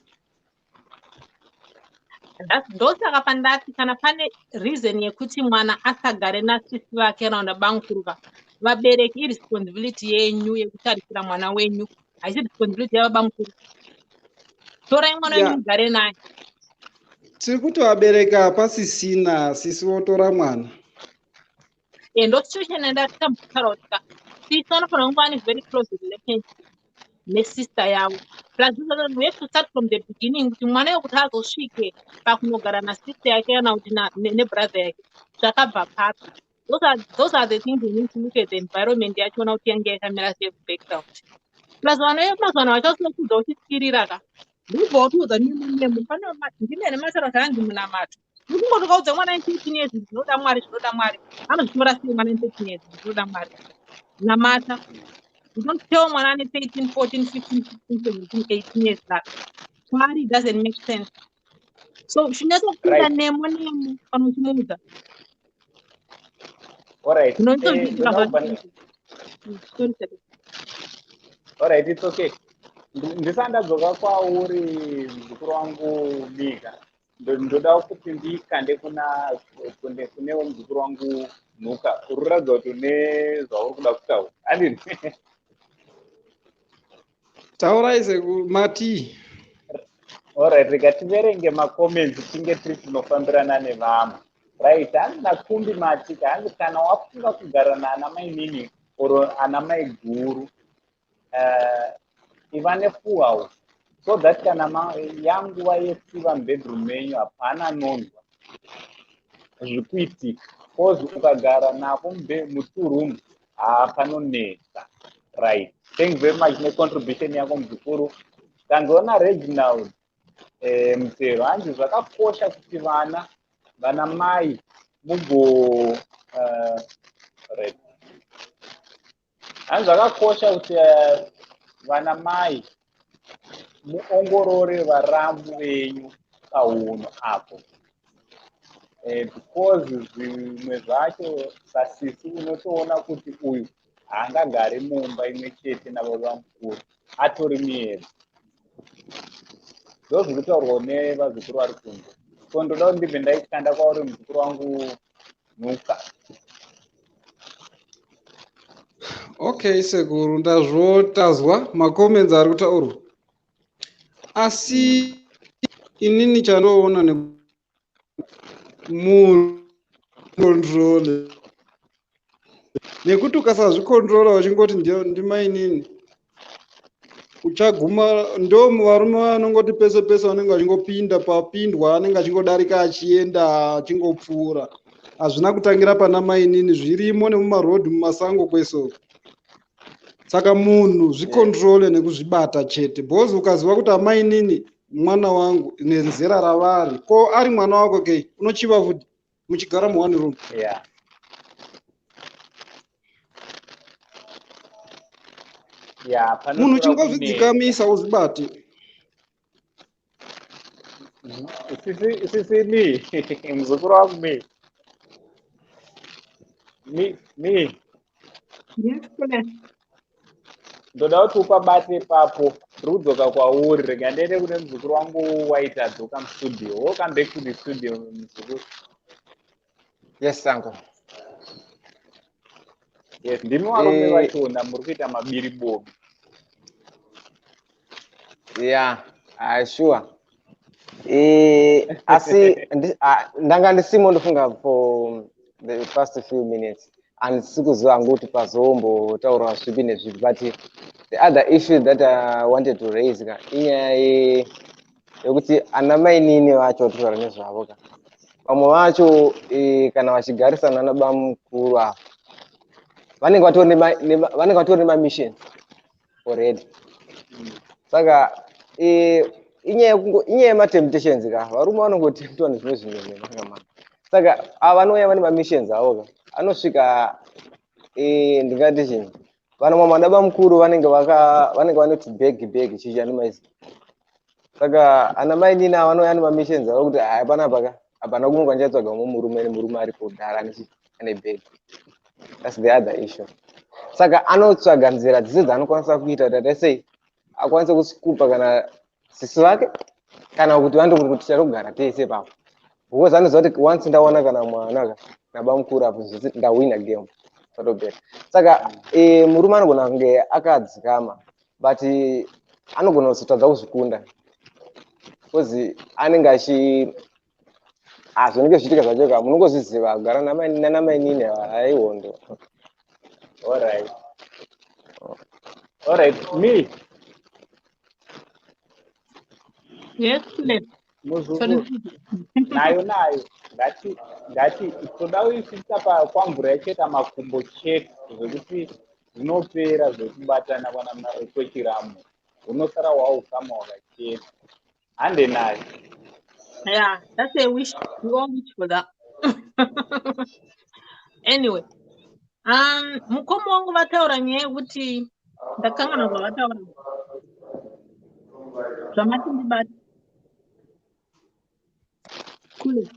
Ndosaka pandati kana pane reason yekuti mwana asagare nasisi vake kana bamukuru, vabereki irresponsibility yenyu yekutarisira mwana wenyu, haisi responsibility yavabamukuru. Torai mwana wenyu mugare naye. Tiri kuti vabereka pasisina sisi votora mwana. Ndo situation yandatambudzika sisi vanofanira kunge vane very close relationship nesister yavo. Plus we have to start from the beginning kuti mwana wekuti azosvike pakunogara nasister yake kana kuti nebrother yake zvakabva papi. Those are the things we need to look at the environment yachona kuti yange yakamira sei background. Plus vana vemazuva vachasina kudza uchitskirira ka ndibva watiudza ndimene masara zvanzi munamato ukungotokaudza mwana 13 years zvinoda mwari anozvitora sei mwana 13 years zvinoda mwari namata. You don't tell mwana ane 13, 14, 15, 16, 17, 18 years that mwari doesn't make sense. So zvinyatsopinda nemo kana uchimuudza. Alright. Alright, it's okay. Ndisandadzoka kwauri muzukuru wangu Mika. Ndoda kuti ndikande kunewo muzukuru wangu Nuka. Ururadza kuti une zvauri kuda kutaura. Andini? Taurai sekumati. Alright, rega tiverenge macomments tinge tiri tinofambirana nevamwe. Right, handina kumbi matika, handi kana wafunga kugara naana mai nini or ana mai guru. Iva nefull house so that kana yangu vayetsiva mubedroom menyu hapana nonzwa zvikuitika, cause ukagara navo mu2 room hapanonetsa. Right, thank you very much necontribution yako muzukuru. Kanzoona Reginald Mutero hanzi zvakakosha kuti vana mai mugo right, hanzi zvakakosha kuti vana mai muongorore varambo venyu pauno apo, because zvimwe zvacho sasisi unotoona kuti uyu haangagari mumba imwe chete nababa mukuru atori miyero. Ndo zvirikutaurwa nevazukuru vari kunze. So ndoda kuti ndibve ndaikanda kwauri muzukuru wangu Nuka. Okay, sekuru, ndazvotazwa macomments ari kutaurwa. Asi inini chandoona control nekuti ukasazvikontrola uchingoti ndimainini uchaguma ndo varume vanongoti pese pese vanenge vachingopinda papindwa anenge achingodarika achienda achingopfuura. Hazvina kutangira pana mainini, zvirimo nemumarodhi mumasango kweso. Saka munhu zvikontrole nekuzvibata chete, because ukaziva kuti amainini mwana wangu nenzera ravari ko ari mwana wako kei unochiva futi muchigara muone room. Yeah. Yeah, munhu uchingozvidzikamisa uzvibate. Sisi muzukuru wangu mi ndoda kuti upabate papo rudzoka kwauri. Rega ndende kune muzukuru wangu waita dzoka mustudio. Welcome back to the studio muzukuru. Yes, uncle. Yes, ndimi varume vachona muri kuita mabiri bobi. Yeah, sure. Asi ndanga ndisimo ndofunga for the first few minutes and sikuziva kuti pazombo taura zvipi nezvipi, but the other issue that I wanted to raise inyaya yekuti ana mai nini vacho taura nezvavo ka vamwe vacho kana vachigarisana nabamukuru ava vanenge vatori nemissions already. Saka inyaya yematemptations ka varume vanongotemptwa nezvimwe zvinhu. Saka ava vanouya vane mamissions avo ka anosvika ndingati chinhu vana mamada mukuru vanenge vanoti beg chicha nemaizi. Saka ana mai nini ava vanouya nemamissions avo kuti hapana kumwe ndichatsvaga murume ari kudhara ane beg. That's the other issue. Saka anotsvaga nzira dzese dzaanokwanisa kuita kuti atesei akwanise kusikupa kana sisi vake kana kuti vandokuti kuti tichagara tese papo, because anoziva kuti once ndawana kana mwana nabamukuru apo ndawina game patopera. Saka murume anogona kunge akadzikama but anogona kuzotadza kuzvikunda because anenge zvinenge zvichiitika zvacho ka munongozviziva kugara nanamai nini aihondo. All right, me. Yes, please. Muzukuru. Nayo. Ngati toda kuisisa kwamvura yacheta makumbo chete zvekuti zvinopera zvekubatana kwechiramu. Unosara Hukama wakachena. Hande nayo. Yeah, that's a wish. We all wish for that. Anyway, mukoma wangu vataura nyaya yekuti ndakangana zvavataura zvamatindibata kule.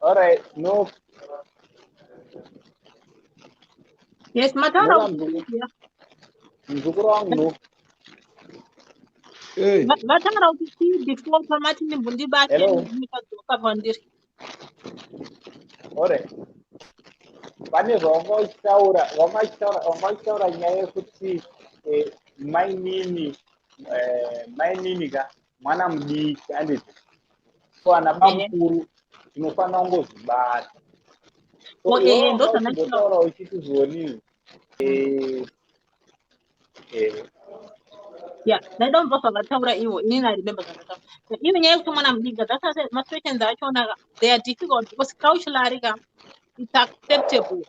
All right, no. Yes, mataura mzukuru wangu vataura kuti before pamatindibata ndikadzoka pandiri. All right. Pane zvavangachitaura nyaya yekuti mai nini ka mwana mudiki anditi so ana bamukuru tinofanira kungozvibata. Ndotaura uchiti zvonini Yeah, they don't go for vataura ivo. Inini I remember zvavataura. Even nyaya yekuti mwana mudiki, that's why situations achona they are difficult because culturally it's acceptable.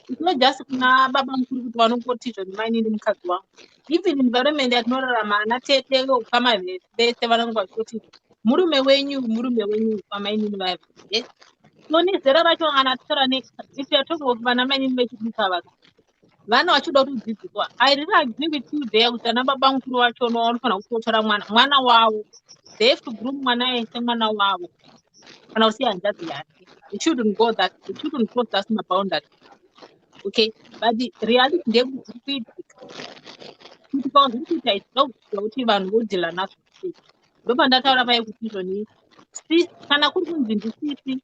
It's not just kuna baba mukuru kuti vanongotizva mai nini mukadzi wangu. Even environment yatinorarama ana tete Hukama vese vanenge vachiti murume wenyu mai nini vaya. Yes. So nezera racho kana titora if you are talking about vana mai nini vechidika vaka vana vachiuda kudzidziswa. I really agree with you there kuti ana baba mukuru vacho vanofanira kutotora mwana wavo. They have to groom mwana ese mwana wavo. Kana usiya hanzvadzi yake. It shouldn't go that. It shouldn't cross that boundary. Okay, but the reality ndekuti kuitika zvikuita kuti vanhu vodhila nazvo. Ndopandataura mai kuti izvoni kana kuri kunzi ndisisi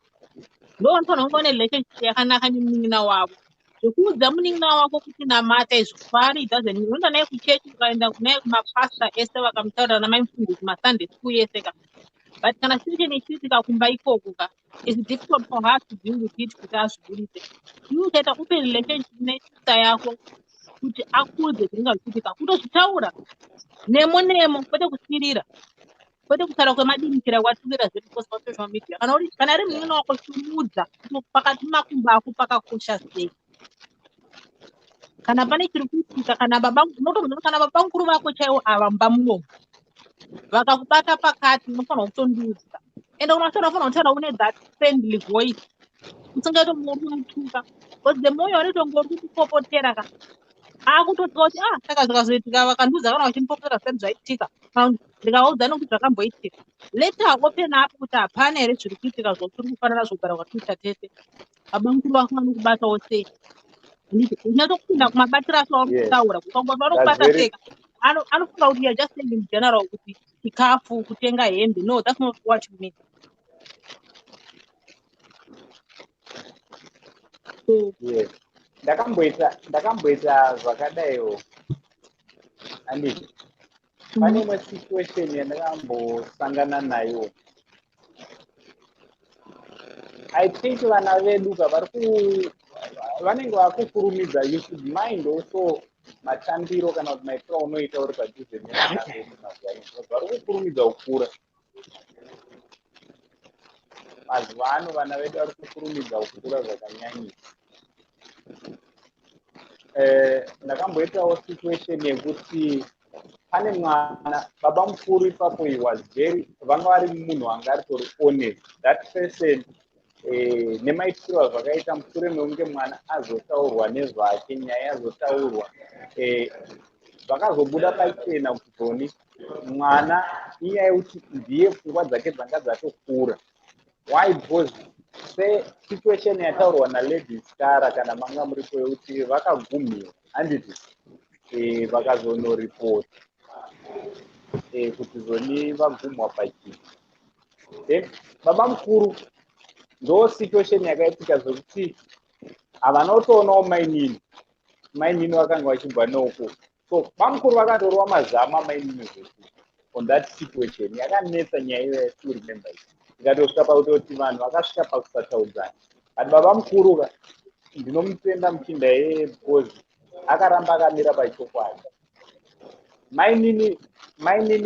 ndovanofanira kunge vane relationship yakanaka nemunin'ina wavo. Zvekuudza munin'ina wako kuti namata izvifari unoenda naye kuchechi ukaenda naye kumapasta ese vakamutaurira namai mufundisi masunday school ese ka. But kana situation ichiitika kumba ikoko ka it's difficult for her to deal with it kuti azvibudise. Ukaita upe relationship nesista yako kuti akuudze zvinenge zvichiitika kutozvitaura nemo kwete kusirira kwete kutaura kwemadimikira kwatumira zvedu social media. Kana ari munin'ina wako chimuudza pakati makumbo ako pakakosha sei. Kana pane chiri kuitika kana baba mukuru vako chaivo avamba muromo vakakubata pakati unofanira kutondiudza ende unofanira kutaura une that friendly voice usingaito mutuka because the more yaunotongori kupopotera ka akutotika kuti saka zvikazoitika vakandiudza kana vachindipopotera seni zvaitika ndikavaudza nekuti zvakamboitika leta open up kuti hapana here zviri kuitika zvotiri kufanira zvogara kwatiita tese baba mukuru vako vanokubatawo sei unyatokupinda kumabatiro acho auri kutaura ukangoti vanokubata sei anofunga kuti you're just saying in general kuti chikafu kutenga hembe. No, that's not what you mean. So yes. Ndakamboita zvakadaiwo anditi pane imwe situation yandakambosangana nayo. I think vana vedu vanenge vakukurumidza. You should mind also matambiro kana kuti maitiro unoita uri padhuze nevana vedu mazuva ano. Vari kukurumidza kukura mazuva ano, vana vedu vari kukurumidza kukura zvakanyanyisa. Ndakamboitawo situation yekuti pane mwana, baba mukuru ipapo vanga vari munhu wanga aritori honest. That person nemaitiro zvakaita mushure mekunge mwana azotaurwa nezvake, nyaya yazotaurwa, zvakazobuda pachena kutoni mwana inyaya yekuti ndiye pfungwa dzake dzanga dzatokura. Why? Because situation yataurwa naLady Scarah kana manga muripo yekuti vakagumiwa handiti vakazonoripoti kuti zoni vagumwa pachii. Then baba mukuru ndo situation yakaitika zvokuti havana kutoonawo mainini vakanga vachibva neuko. So bamukuru vakatorwa mazama mainini zvekuti on that situation yakanetsa nyaya iyoyo. To remember it ikatosvika pakutoti vanhu vakasvika pakusataudzana. But baba mukuru ndinomutenda muchinda because akaramba akamira pachokwadi. Mainini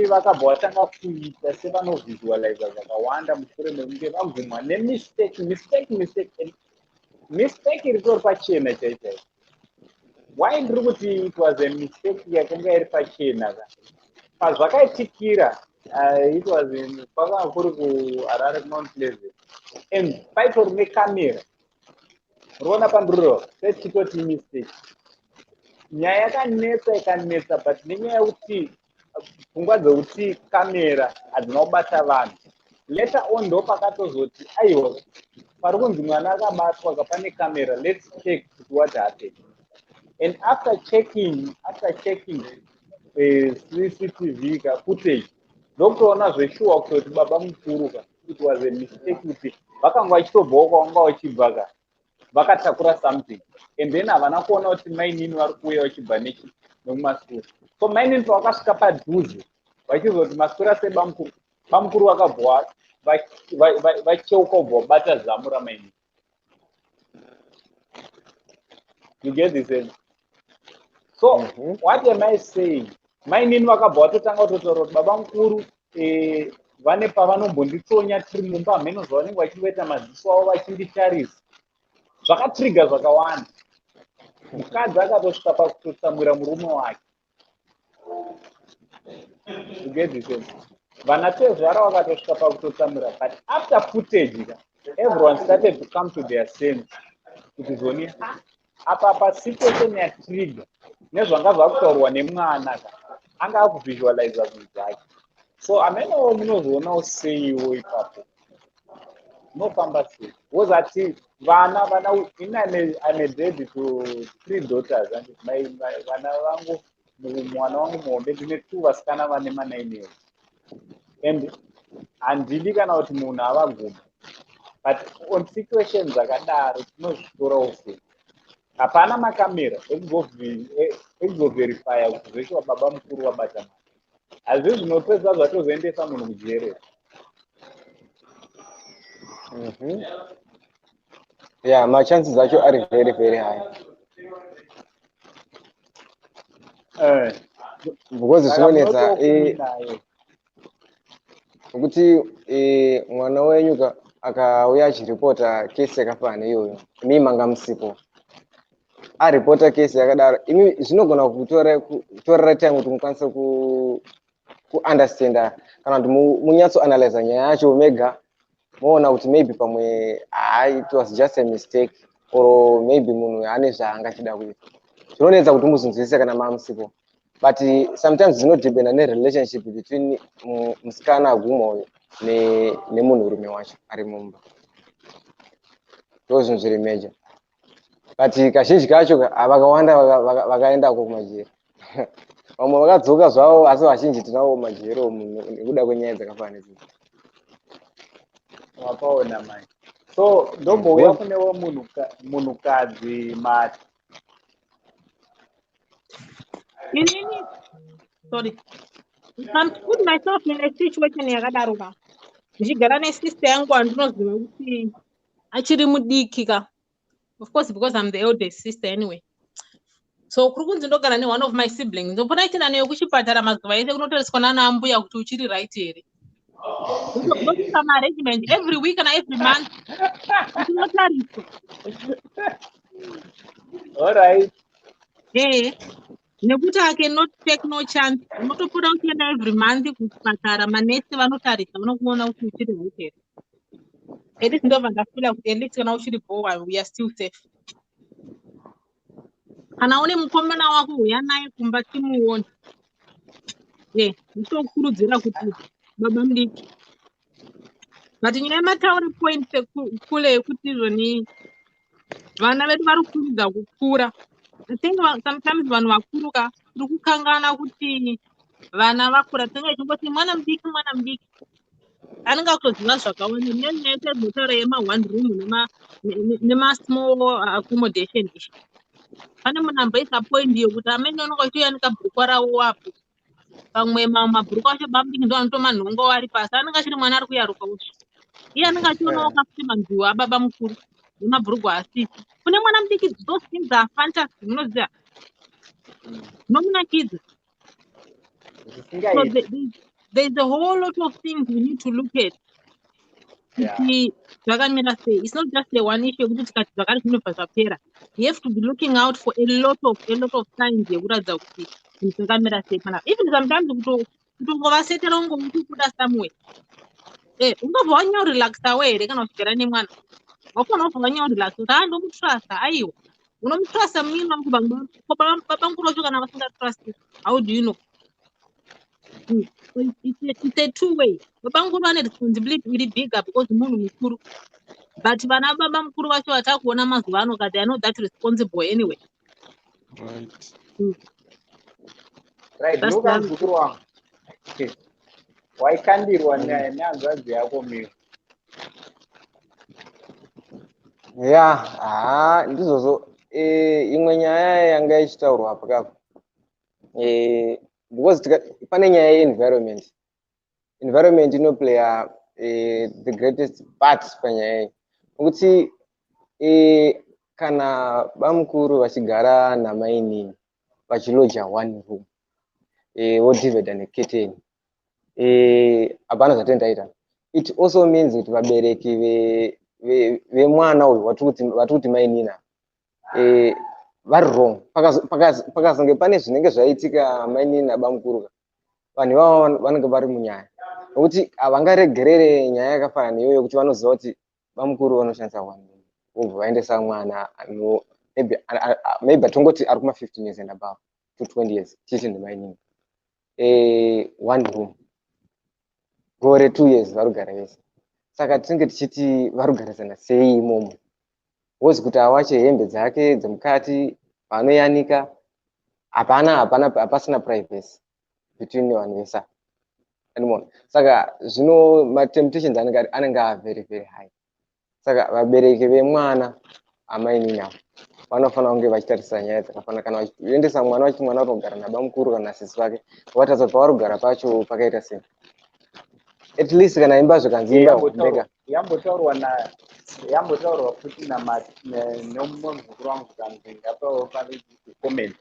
vakabva vatanga kuita sevanovhisualiza zvakawanda mushure mekunge vagumwa nemistake iritori pachena chaichaicho. Why ndiri kuti it was a mistake yakanga iri pachena pazvakaitikira. It was kwakanga kuri kuHarare Mount Pleasant and paitori nekamera. Rona panduriro sechitoti mistake. Nyaya yakanetsa but nenyaya yekuti pfungwa dzekuti kamera hadzina kubata vanhu. Later on ndo pakatozoti aiwa pari kunzi mwana akabatwa kapane kamera, let's check what happened. And after checking CCTV footage ndokutoona zveshuwa kutoti baba mukuru it was a mistake kuti vakanga vachitobvawo kwavanga vachibva vakatakura something and then havana kuona kuti mainini vari kuuya vachibva nemumasura. So mainini pavakasvika padhuze vachizoti masura sebamukuru vakabva vacheuka kubva vabata zamu ramainini. You get this sense? So what am I saying? Mainini vakabva vatotanga kutotaura kuti baba mukuru vane pavanombonditsonya tiri mumba hameno zvavanenge vachingoita maziso avo vachinditarisa. Zvakatriga zvakawanda. Mukadzi akatosvika pakutotsamwira murume wake. You get this sense? Vana tezvara vakatosvika pakutotsamwira. But after footage everyone started to come to their sense kuti zoni apa situation yatriga nezvanga zvakutaurwa nemwana anga akuvisualiza zvinhu zvake. So ameno munozoonawo seiwo ipapo nofamba sei wozati vana I'm a daddy to 3 daughters and vana vangu mwana wangu muhombe ndine 2 vasikana vane ma9 years and handidi kana kuti munhu avaguma. But on situations dzakadaro tinozvitorawo sei. Hapana makamera ekuzoverifya kuti zveshuwa baba mukuru wabata mwana. Hazvizvi zvinopedza zvatozoendesa munhu kujere. Yeah, my chances acho are very very high. Because zvinonetsa kuti mwana wenyu akauya achiripota kesi yakafana iyoyo imi manga musipo aripota kesi yakadaro imi zvinogona kutorera time kuti mukwanise kuunderstanda kana kuti munyatso analyze nyaya yacho mega moona kuti maybe pamwe it was just a mistake or maybe munhu ane zvaangachida kuita. Zvinonetsa kuti muzvinzwisise kana mamusipo. But sometimes zvinodhibhenda nerelationship between musikana aguma uyu nemunhu rume wacho ari mumba. Ndozvinhu zviri major. But kazhinji kacho vakawanda vakaendako kumajeri. Vamwe vakadzoka zvavo asi vazhinji tinawo majeri nekuda kwenyaya dzakafanana idzi. Wapaona mai. So ndombouya kunewo munhukadzi mati. Inini sorry. I'm put myself in a situation yakadaroka. Ndichigara nesister yangu andinoziva kuti achiri mudiki ka. Of course, because I'm the eldest sister anyway. So kuri kunzi ndogara one of my siblings. Ndopona ichina neyo kuchipatara mazuva ese kunotoreswa nana ambuya kuti uchiri right here. Some arrangement every week and every month. All right. Yeah. Nekuti I cannot take no chance. Unotopura uchienda every month kuchipatara manesi vanotarisa vanokuona kuti uchiri right here. At least ndova ndafila kuti at least kana uchiri bowa we are still safe. Kana une mukomana wako uya naye kumba timuone. Yeah, ndinokurudzira kuti baba mudiki. But nyaya yemataura point kule yekuti zvoni vana vedu vari kukwidza kukura. I think sometimes vanhu vakuruka tiri kukangana kuti vana vakura tinenge tichingoti mwana mudiki anenge akutoziva zvakawanda nenyaya yedzinotaura yema-one room nema-small accommodation ishi. Pane munhu amboisa point yokuti amene unenge uchiuyanika bhurukwa rawo apo pamwe mabhurukwa acho bamudiki ndo anotomanhongo ari pasi anenge achiri mwana ari kuyaruka usho. Iye anenge achionawo kafute manziwa ababa mukuru nemabhurugwa asisi. Kune mwana mudiki those things are fantastic, munoziva. Nomunakidza. So there's a whole lot of things we need to look at. It's not just the one issue. You have to be looking out for a lot of signs. Even sometimes somewhere. Ungovanya relax away. They cannot get anyone. Relax. How do you know? It's a two-way. Baba responsibility really bigger because munhu mukuru. But vana baba mukuru vacho vatakuona mazuva ano they are not that responsible anyway. Right. Right. Look at mukuru wangu. Waikandirwa nehanzvadzi yako mimi. Yeah, ndizvozvo. Imwe nyaya yanga ichitaurwa pakapo. Because pane nyaya ye-environment. Environment inoplaya the greatest part panyaya iyi. Nokuti kana bamukuru vachigara namainini vachiloja one room vodivida neketeni hapana zvatendaita. It also means kuti vabereki vemwana uyu vari kuti mainina vari wrong. Pakazonge pane zvinenge zvaitika mainini nabamukuru vanhu ivavo vanenge vari munyaya nokuti havangaregerere nyaya yakafanana neyoyo kuti vanoziva kuti bamukuru vanoshandisa one vobva vaendesa mwana maybe tongoti ari kuma-15 years and above to 20 years tichi ndemainini one room gore 2 years varugara vese. Saka tinenge tichiti varugarisana sei imomo wozi kuti awache hembe dzake dzemukati vanoyanika hapasina privacy between vanhu vesa. Saka zvino matemptations anenge are very very high. Saka vabereki vemwana amainini avo vanofanira kunge vachitarisa nyaya dzakafanana. Kana vachiendesa mwana vachiti mwana urikugara nabamukuru kana sisi vake vatadza pavarugara pacho pakaita sei. At least kana imba zvakanzi imba homeka yambotaurwa futi nemumwe muzukuru wangu zvakanzi ngapafanire kucomment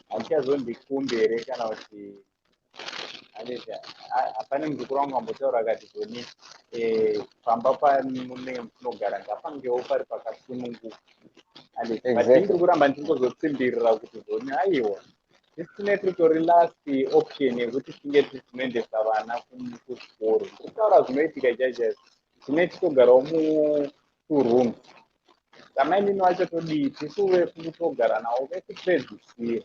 hatichazondikumbere kana kuti hapane muzukuru wangu ambotaura akati zoni pamba pamunenge muchinogara ngapangewo pari pakasununguka. But ndiri kuramba ndiri kuzotsimbirira kuti zoni aiwa tisine titori last option yekuti tinge tichinoendesa vana kuchikoro. Kutaura zvinoitika chaizvo tine titogarawo mu2 rooms. Samainini wacho todii tisu vefu kutogara navo vetipedzisira.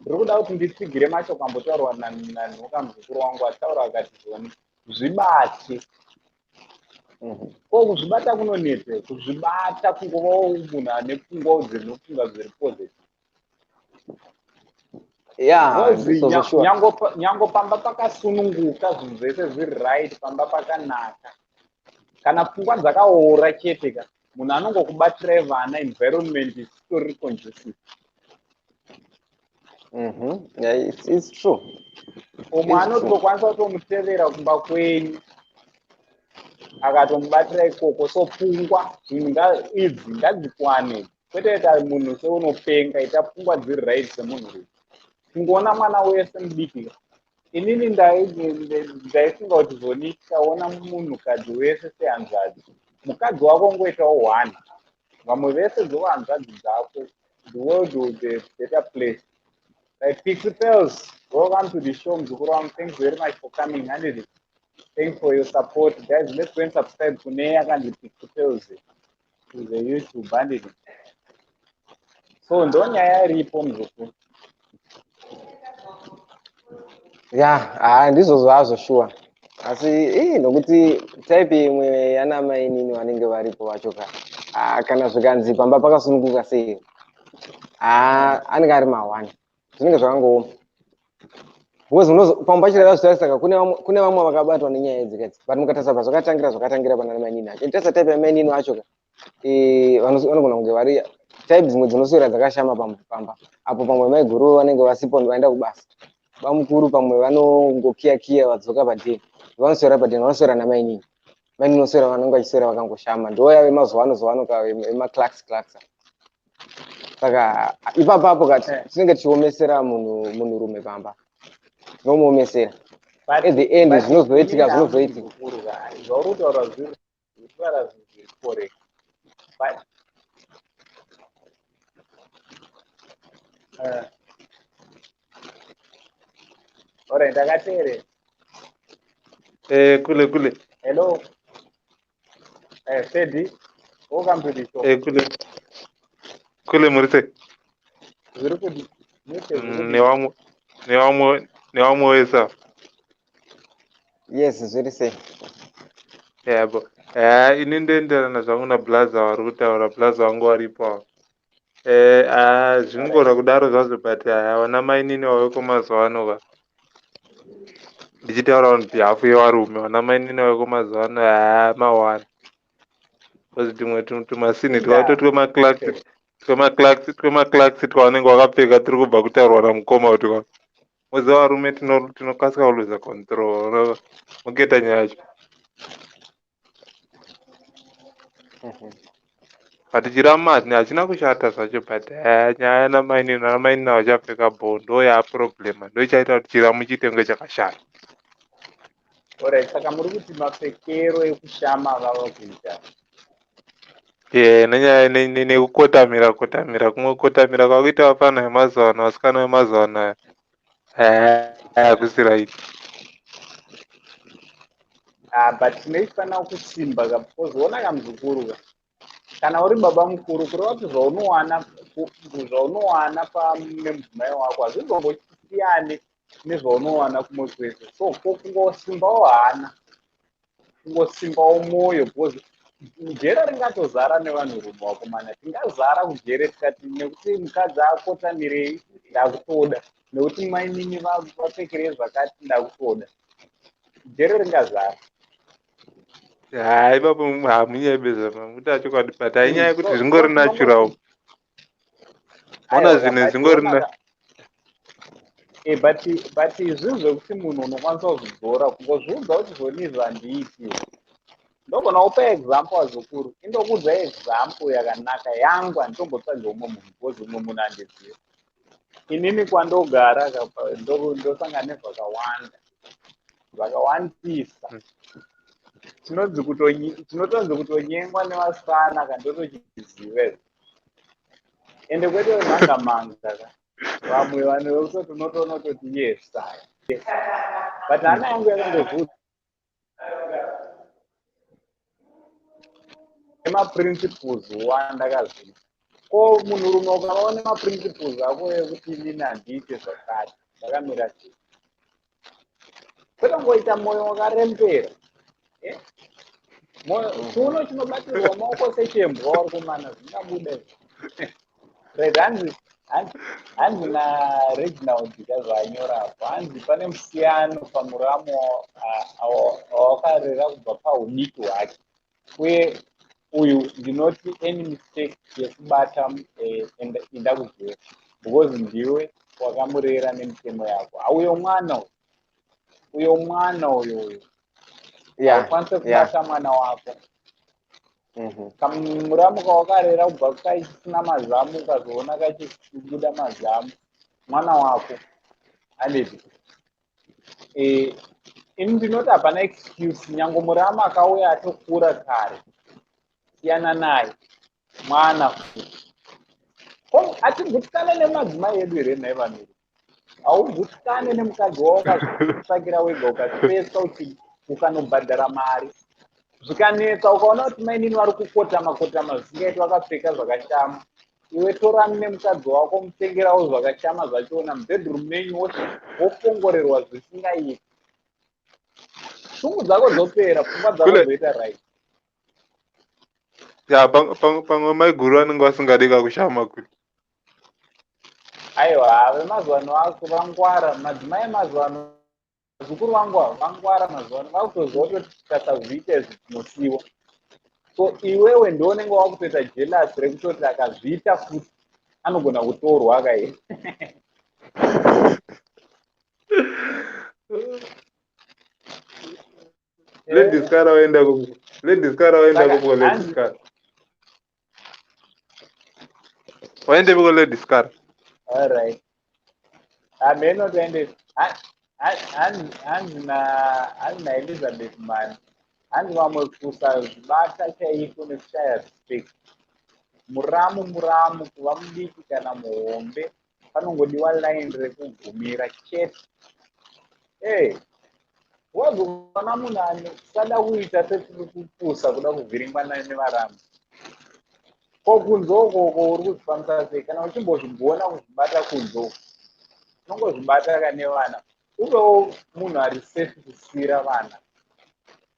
Ndiri kuda kuti nditsigire macho kwambotaurwa nanhoka muzukuru wangu ataura akati zvoni zvibate. Ko kuzvibata kunonetse kuzvibata kungovawo munhu ane pfungwa dzinofunga zviri positive. Nyango pamba pakasununguka zvinhu zvese zviri right pamba pakanaka kana pfungwa dzakaora chete ka munhu anongokubatira vana environment isitori conducive. Yeah, it's true. Umwe anotokwanisa kutomutevera kumba kwenyu akatomubatira ikoko, so pfungwa idzi ngadzikwane, kwete kuti munhu seunopenga ita pfungwa dziri right semunhu. Kungoona mwana wese mudiki, inini ndaifunga kuti zoni tikaona munhukadzi wese sehanzvadzi, mukadzi wako ngoitawo one, vamwe vese dzovanzvadzi dzako. The world will be a better place. Like Pixie Pills, welcome to the show, Mzukuru. Thanks very much for coming. Thanks for your support, guys. Let's go and subscribe to Neya and Pixie Pills to the YouTube bandit. So don't iripo Mzukuru. Yeah, ndizvo zvazvo sure. Asi nokuti type imwe yana mai nini vanenge varipo vacho kana zvikanzi pamba pakasununguka sei anenge ari mawani zvinenge zvakangooma because pamba pachireva zvitarisa kune vamwe vakabatwa nenyaya dzikadzi but mukatarisa zvakatangira pana mai nini acho nditarisa type yamai nini vacho vanogona kunge vari type dzimwe dzinoswera dzakashama pamba apo pamwe mai guru vanenge vasipo vaenda kubasa, vamukuru pamwe vanongokiya vadzoka padeni, vanoswera padeni vanoswera namai nini vanoswera vanenge vachiswera vakangoshama, ndo yave mazuva ano ema-clax. Saka ipapo kati tinenge tichiomesera munhurume pamba, nomuomesera at the end zvinozoitika zvauri kutaura zviri correct, but alright, ndakateerera. Kule. Hello. Sedi, welcome to the show. Kule Murise. Zviri kuti nevamwe wesa. Yes, zviri sei. Yebo. Ini ndenderana zvangu naBlaza vari kutaura, Blaza wangu varipo. Zvingora kudaro zvazvo but vana mai nini waveko mazuva ano ndichitaura on behalf yevarume, vana mai nini waveko mazuva ano mawani. Because tumwe tumasini twakatoti twemaklaksi twavanenge vakapfeka turi kubva kutaurwa namukoma kuti muzi varume tinokasika kuluza control muketa nyaya yacho. But Chiramu hachina kushata zvacho but nyaya yanamainina vachapfeka bhondo yaproblema ndo ichaita kuti Chiramu chitenge chakashata. Alright, saka muri kuti mapfekero ekushama vava kuita. Nenyaya nekukotamira kumwe kukotamira kwakuita vafana vemazuva ano, vasikana vemazuva ano hakusiraiti. But tinofanira kusimba because kamuzukuru kana uri baba mukuru kureva kuti zvaunowana pamumai wako hazvizongosiyane nezvaunowana kumwe kwese, so kungosimbawo hana, kungosimbawo mwoyo because jere ringatozara nevanhurume vakomana, tingazara kujere tikati nekuti mukadzi akotamirei ndakutoda, nekuti mai nini vapfekerei zvakati ndakutoda, jere ringazara. Ipapo hamunyebeza mamuti achokwadi but hainyaya yekuti zvingori natural. Ona zvinhu zvingori but zvinhu zvekuti munhu unokwanisa kuzvidzora kungozviudza kuti zvonizvo handiiti. Ndogona kupa example vazukuru, indokudza example yakanaka yangu, handitombotsvaga umwe munhu because umwe munhu handiziva. Inini kwandogara ndosangana nezvakawandisa. Tinotonzi kutonyengwa nevasikana kandotochiziva, ende kwete manga vamwe vanhu vekutoti unotonototi yes but hana yangu yakandovhudza emaprinciples wandakaziva. Ko munhurume ukavaone maprinciples ako ekuti inini handiite zvakati ndakamira chii, kwete ngoita mwoyo wakarembera. Chiuno chinobatirwa maoko sechembwa wari kumana zvingabuda hanzi naReginald kazvaanyorapo, hanzi pane musiyano pamuramo wawakarera kubva paudiki hwake, uye uyu ndinoti any mistake yekubata indakuziva because ndiwe wakamurera nemitemo yako. Uyo mwana uyo haukwanise kubata mwana wako. Kamuramu kawakarera kubva kasina mazamu ukazoona kachibuda mazamu, mwana wako handiti. Ini ndinoti hapana excuse, nyange muramu akauya atokura kare, siyana naye mwana futi. Atibvutikane nemadzimai edu here nhai vamiri? Haubvutikane nemukadzi wako ukazvitsvakira wega ukazvipesa kuti ukanobhadhara mari. Zvikanetsa ukaona kuti mainini vari kukotama zvisingaiti vakapfeka zvakashama, iwe torani nemukadzi wako mutengerawo zvakashama zvachona mubhedroom menyu wopongorerwa zvisingaiti. Shungu dzako dzopera, pfungwa dzako dzoita right. Pamwe maiguru anenge vasingadi kakushama kuti. Aiwa, vemazuva ano vangwara, madzimai emazuva ano, vazukuru vangu vangwara mazuva ano, vakutoziva kuti tikasazviita izvi tinosiyiwa. So iwewe ndiwo unenge wakutoita jealous rekutoti akazviita futi anogona kutorwa akaita. Ladies scarah waenda kupo. Ladies scarah. Waende kupo ladies scarah. All right. Ameno tuende. Handina Elizabeth man. Handi vamwe kusazvibata chaiko nekushaya respect. Muramu kuva mudiki kana muhombe panongodiwa line rekugumira chete. Wazoona munhu anosada kuita sekupusa kuda kuvhiringana nevaramu. Kunzo ukoko uri kuzvifambisa sei? Kana uchimbozvigona kuzvibata kunzo, unongozvibata kane vana. Uvewo munhu ari safe kusiyira vana.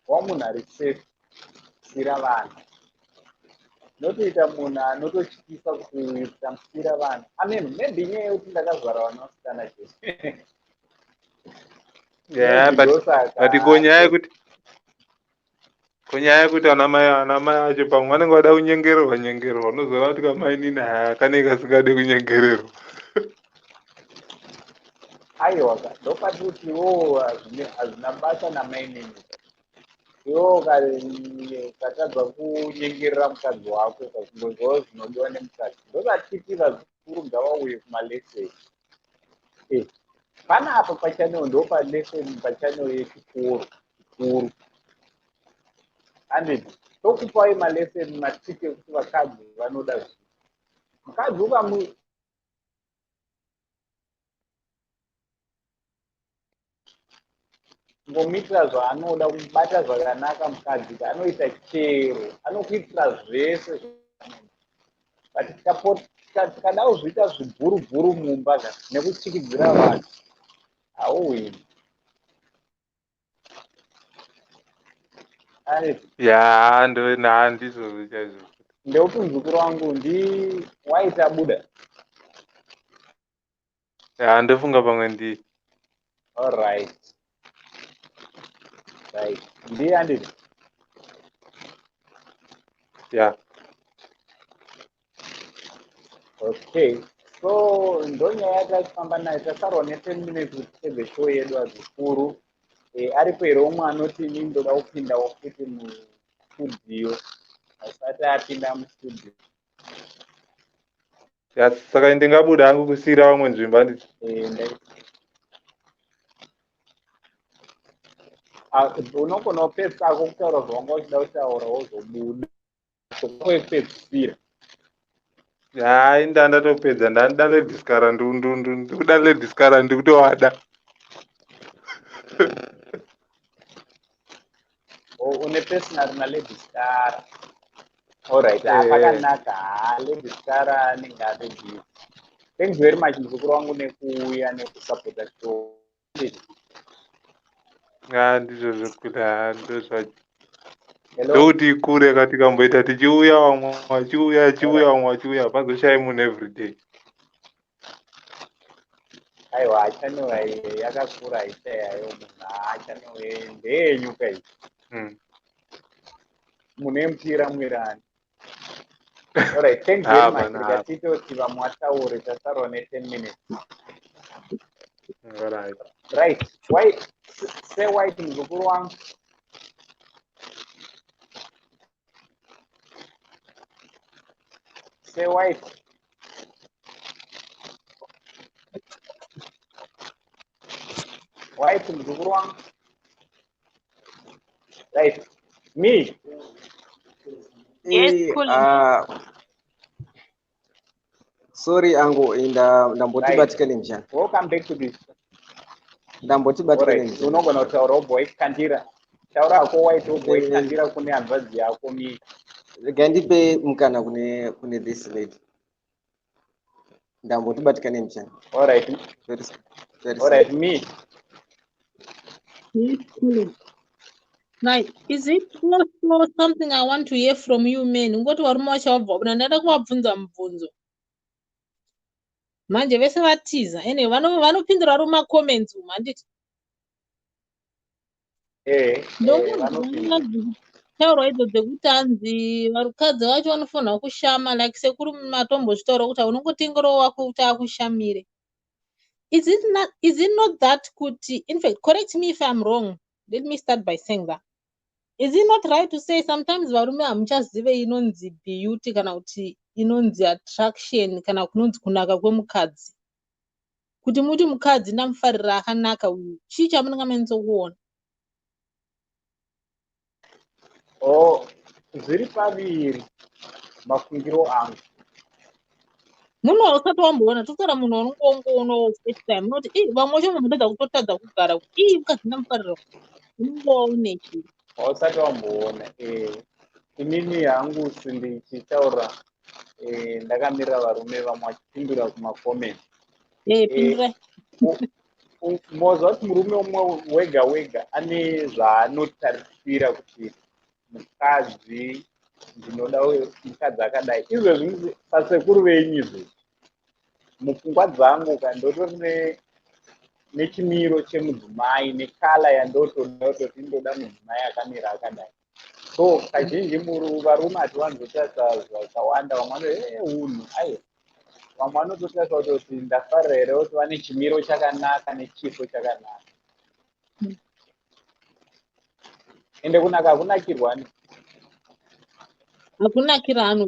Munhu ari safe kusiyira vana. Notoita munhu anototyisa kuita musiyira vana. Amen, maybe nyaya yekuti ndakazvara vana vasikana chete. Yeah, but kunyaya yekuti ana mai acho pamwe vanenge vada kunyengererwa unozoona kuti kamainini kanenge kasingadi kunyengererwa. Aiwa, ndopati kuti hazvina basa namainini. Iwo ukatadza kunyengerera mukadzi wako ukazongozivawo zvinodiwa nemukadzi. Ndopatiti vazukuru ngavauye kumaleseni. Pana apa pachanel ndopaleseni pachanel yechikuru kikuru. Handiti tokupai maleseni matiki ekuti vakadzi vanoda zvii. Mukadzi ukamu ngomitira zvaanoda kubata zvakanaka mukadzi anoita chero, anokuitira zvese. But tikada kuzviita zvibhurubhuru mumba nekutyisidzira vanhu, hauwini. Ya, ndizvo chaizvo. Ndeuti muzukuru wangu waita buda. Ya, ndofunga pamwe ndi. All right. Ndiye handiti. Yeah. Okay. So ndonyaya yatakufamba nayo tasarwa ne10 minutes kuti tibve show yedu vazukuru. Aripo here umwe anoti ini ndoda kupindawo futi mustudio asati apinda mustudio. Saka ndingabuda hangu kusiyira vamwe nzvimbo handiti. Unogona kupedzisa kutaura zvawanga uchida kutaura wozobuda kwekupedzisira. Hai, ndatopedza ndanda ladies scarah ndikuda ladies scarah ndikutowada. Une personal na ladies scarah. All right, pakanaka. Ladies scarah anenge atobvisa. Thanks very much muzukuru wangu nekuuya nekusapota show. Ndizvo zvekuda ndozvacho. Ndokuti ikure katikamboita tichiuya vamwe vachiuya pazoshaya munhu everyday. Aiwa, achanowa yakakura aishayayo munhu achanowa ndeyenyuka iyi. Munemutira mwirani. All right, thanks very much. Tikatito kuti vamwe vataure tasarwa ne10 minutes. Alright. Right. Why? Say white mzukuru wangu. Say white. White mzukuru wangu. Right. Me. Yes, cool. Sorry angu ndambotibatikane mshana. Welcome back to this. Ndambotibatikane mshana. Unogona kutaura white kandira. Taura ko white white kandira kune advice yako mi. Gandipe mukana kune this lady. Ndambotibatikane mshana. All right. Very All right, me. Yes, cool. Now, is it also something I want to hear from you men? Ngoti vari mawachavabva ndada kuvabvunza mubvunzo. Manje vese vatiza ene vanopindura ro macomments umu handiti. Taurwa idzo dzekuti hanzi varukadzi vacho vanofanira kushama like sekuru matombozvitaura kuti unongotengerawo wako kuti akushamire. Is it not that kuti, in fact, correct me if I'm wrong. Let me start by saying that. Is it not right to say sometimes varume hamuchazive inonzi beauty kana kuti inonzi attraction kana kunonzi kunaka kwemukadzi? Kuti muti mukadzi ndamufarira akanaka uyu, chii chamunenge menzokuona? Zviri paviri mafungiro angu. Munhu usati wamboona totaura munhu unongoona first time unoti vamwe vacho mundodza kutotadza kugara kuti mukadzi ndamufarira unongoone chii? Usati wamboona. Inini hangu sindichitaura ndakamirira varume vamwe vachipindura kumakomenti. Pindurai. Mozva kuti murume umwe wega wega ane zvaanotarisira kuti mukadzi ndinoda mukadzi akadai. Izvezvi pasekuru venyu izvezvi mupfungwa dzangu kandotori nechimiro chemudzimai nekala yandotoda kuti ndoda mudzimai akamira akadai. So kazhinji varume hatiwanzotarisa zvakawanda. Vamwe unhu aiwa, vamwe vanototarisa kuti ndafarira here kuti vane chimiro chakanaka nechiso chakanaka. Ende kunaka hakunakirwani. Hakunakira anhu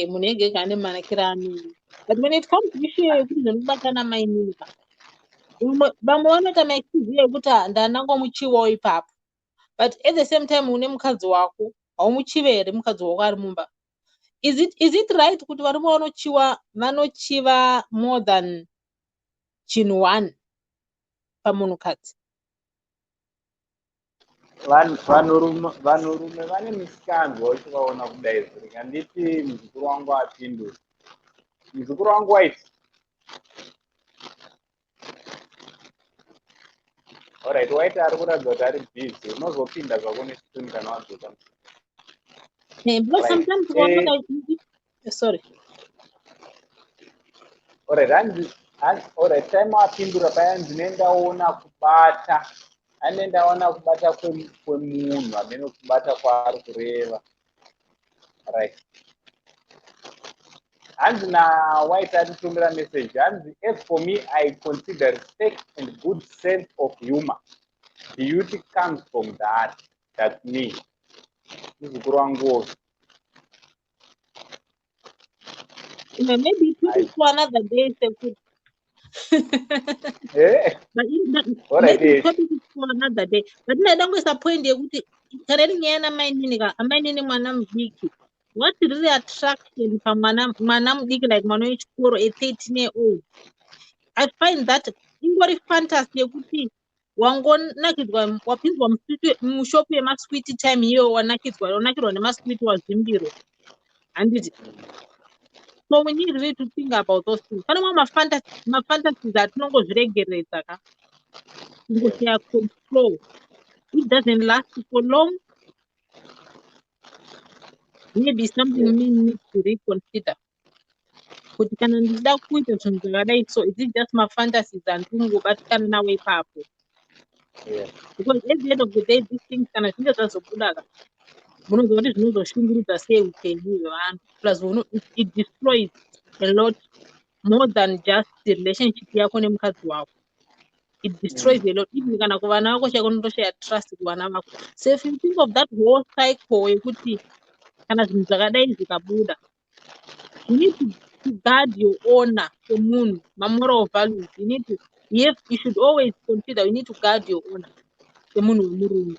munhu ega ega ane manakira anhu. But when it comes to issue yekuti zvinobatana mainini vamwe vanoita maexcuse yekuti ndanangomuchiwawo ipapo. But at the same time une mukadzi wako haumuchive here mukadzi wako ari mumba. Is it right kuti varume vanochiva more than chinhu one pamunhukadzi? Vanhurume vane misikanzwa uchivaona kudai zviri. Handiti muzukuru wangu apindura. Muzukuru wangu waiti. Alright, waiti ari kuratidza kuti ari busy. Unozopinda zvako nesituni kana wadzoka. Because sometimes sorry. Alright, time apindura paya ndinendaona kubata. Anendaona kubata kwemunhu amene kubata kwaari kureva. Right. Hanzi white atitumira message. Hanzi, as for me, I consider respect and good sense of humor. Beauty comes from that. That's me. Muzukuru wangu. Maybe put it for another day, sekuru. Alright. For another day. But ndada ngoisa point yekuti kana nyaya mainini mwana mudiki. What really attraction pamwana mudiki like mwana wechikoro 13 year old? I find that ingori fantasy yekuti wangonakidzwa wapinzwa mushopu yemaswiti time iyo wanakirwa nemaswiti wazvimbiro. Handiti. So we need really to think about those things. Pane mafantasies atinongozviregeredza ka. Kungosiya control. It doesn't last for long. Maybe something we need to reconsider. Kuti kana ndida kuita zvinhu zvakadai, so is it just mafantasies antingobatikana nawo ipapo? Because at the end of the day, these things kana zvinge zvazobuda ka. Munozwa kuti zvinozoshungurudza sei upenyu hwevanhu. Plus it destroys a lot more than just the relationship yako nemukadzi wako. it destroys a lot. Even kana kuvana vako chakunotoshaya trust kuvana vako. So if you think of that whole cycle yekuti kana zvinhu zvakadai zvikabuda, you need to guard your honor semunhu, moral values. You should always consider you need to guard your honor semunhu wemurume.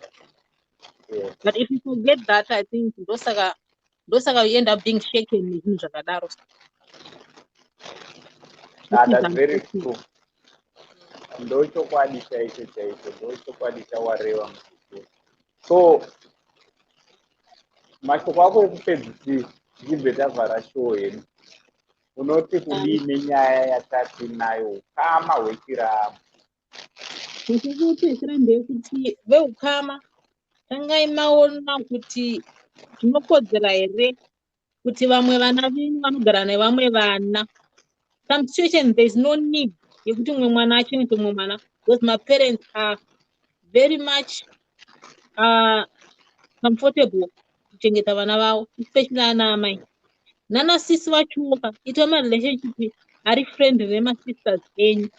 But if you forget that, I think ndosaka you end up being shaken nezvinhu zvakadaro. That's very true. Ndochokwadi chaicho ndochokwadi chawareva muzukuru. So mashoko ako ekupedzisira tichibve tavhara show yedu, unoti kudii nenyaya yatati nayo ukama hwechiramu? Ndikupedzisira ndeyekuti vehukama tangai maona kuti zvinokodzera here kuti vamwe vana venyu vanogara nevamwe vana. Some situations there is no need yekuti umwe mwana achenete umwe mwana, because my parents are very much comfortable kuchengeta vana vavo, especially ana amai. Nana sisi vachuka ita marelationship ari friendly nemasisters enyu,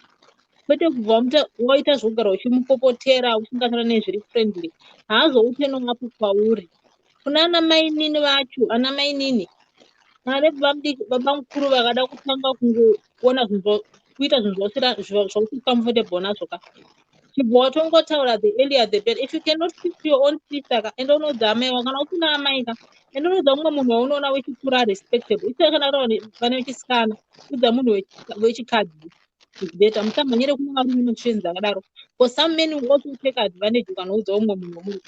kwete kubva waita zvogara uchimupopotera uchingataura nezviri friendly, haazoupe nomapo kwauri. Kuna ana mainini vacho, ana mainini baba mukuru vakada kutanga kungoona kuita zvinhu zvokuti comfortable nazvo ka, chibva watongotaura the earlier the better. If you cannot speak to your own sister ka, enda unodza amai wako. Kana usina amai ka, enda unodza umwe munhu waunoona wechikuru respectable. Isaka kana vane vechisikana, udza munhu wechikadzi is better. Musamhanyire kuna varume nezvinhu zvakadaro, because some men will also take advantage ukanoudza umwe munhu wemunhu.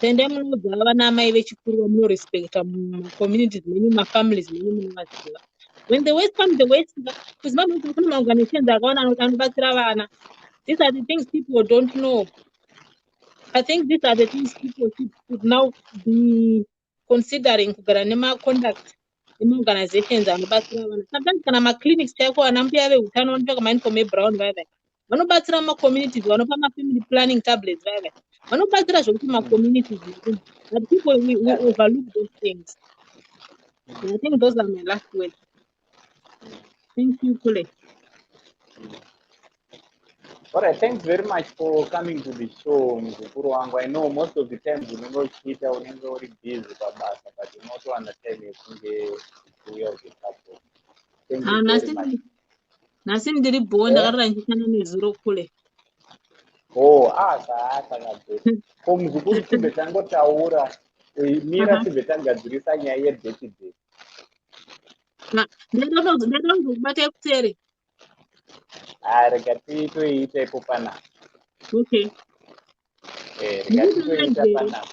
Tende munodza vana amai vechikuru vamunorespecta mumacommunities menyu, mafamilies menyu munovaziva. When the West comes, the West, because kune maorganizations akaona anobatsira vana. These are the things people don't know. I think these are the things people should now be considering kugara nema-conduct ema-organizations anobatsira vana. Sometimes kana ma-clinics chaiko vana mbuya vehutano vanotsvaka ma-info brown vaya vanobatsira ma-communities, vanopa ma-family planning tablets vaya vanobatsira zvokuti ma-communities. But people, we overlook those things. And I think those are my last words. Thank you, Kule. All right, thanks very much for coming to the show, muzukuru wangu. I know most of the times unongochita unenge uri busy pabasa, but you also understand yekunge kuuya uchikapo. Thank you very much. Nasi ndiri bho ndakarara ndichishanda nezuro Kule. Saka ko muzukuru tibve tangotaura mira tibve tagadzirisa nyaya yedheti. Ndinoda kuzokubata ekutere. Rega tiitoiita ipo panapa. Okay. Rega tiitoiita panapa.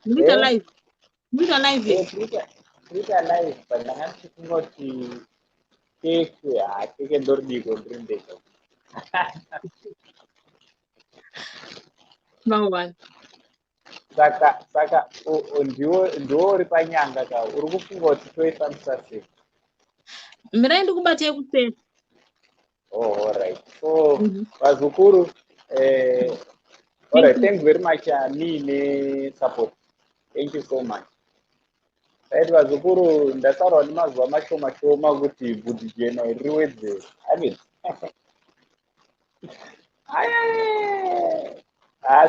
Muita live. Muita live. Twitter live, but ndangati kungoti keke ndordiko ndrindeka. Mangwana. Saka ndiwo uri panyanga ka uri kufunga kuti toifambisa sei? Mira ndikubata ekutere. All right. So, vazukuru, all right, thanks very much, me support. Thank you so much. Right, vazukuru, ndasaura nemazuva mashoma kuti bvudzi jena riwedze.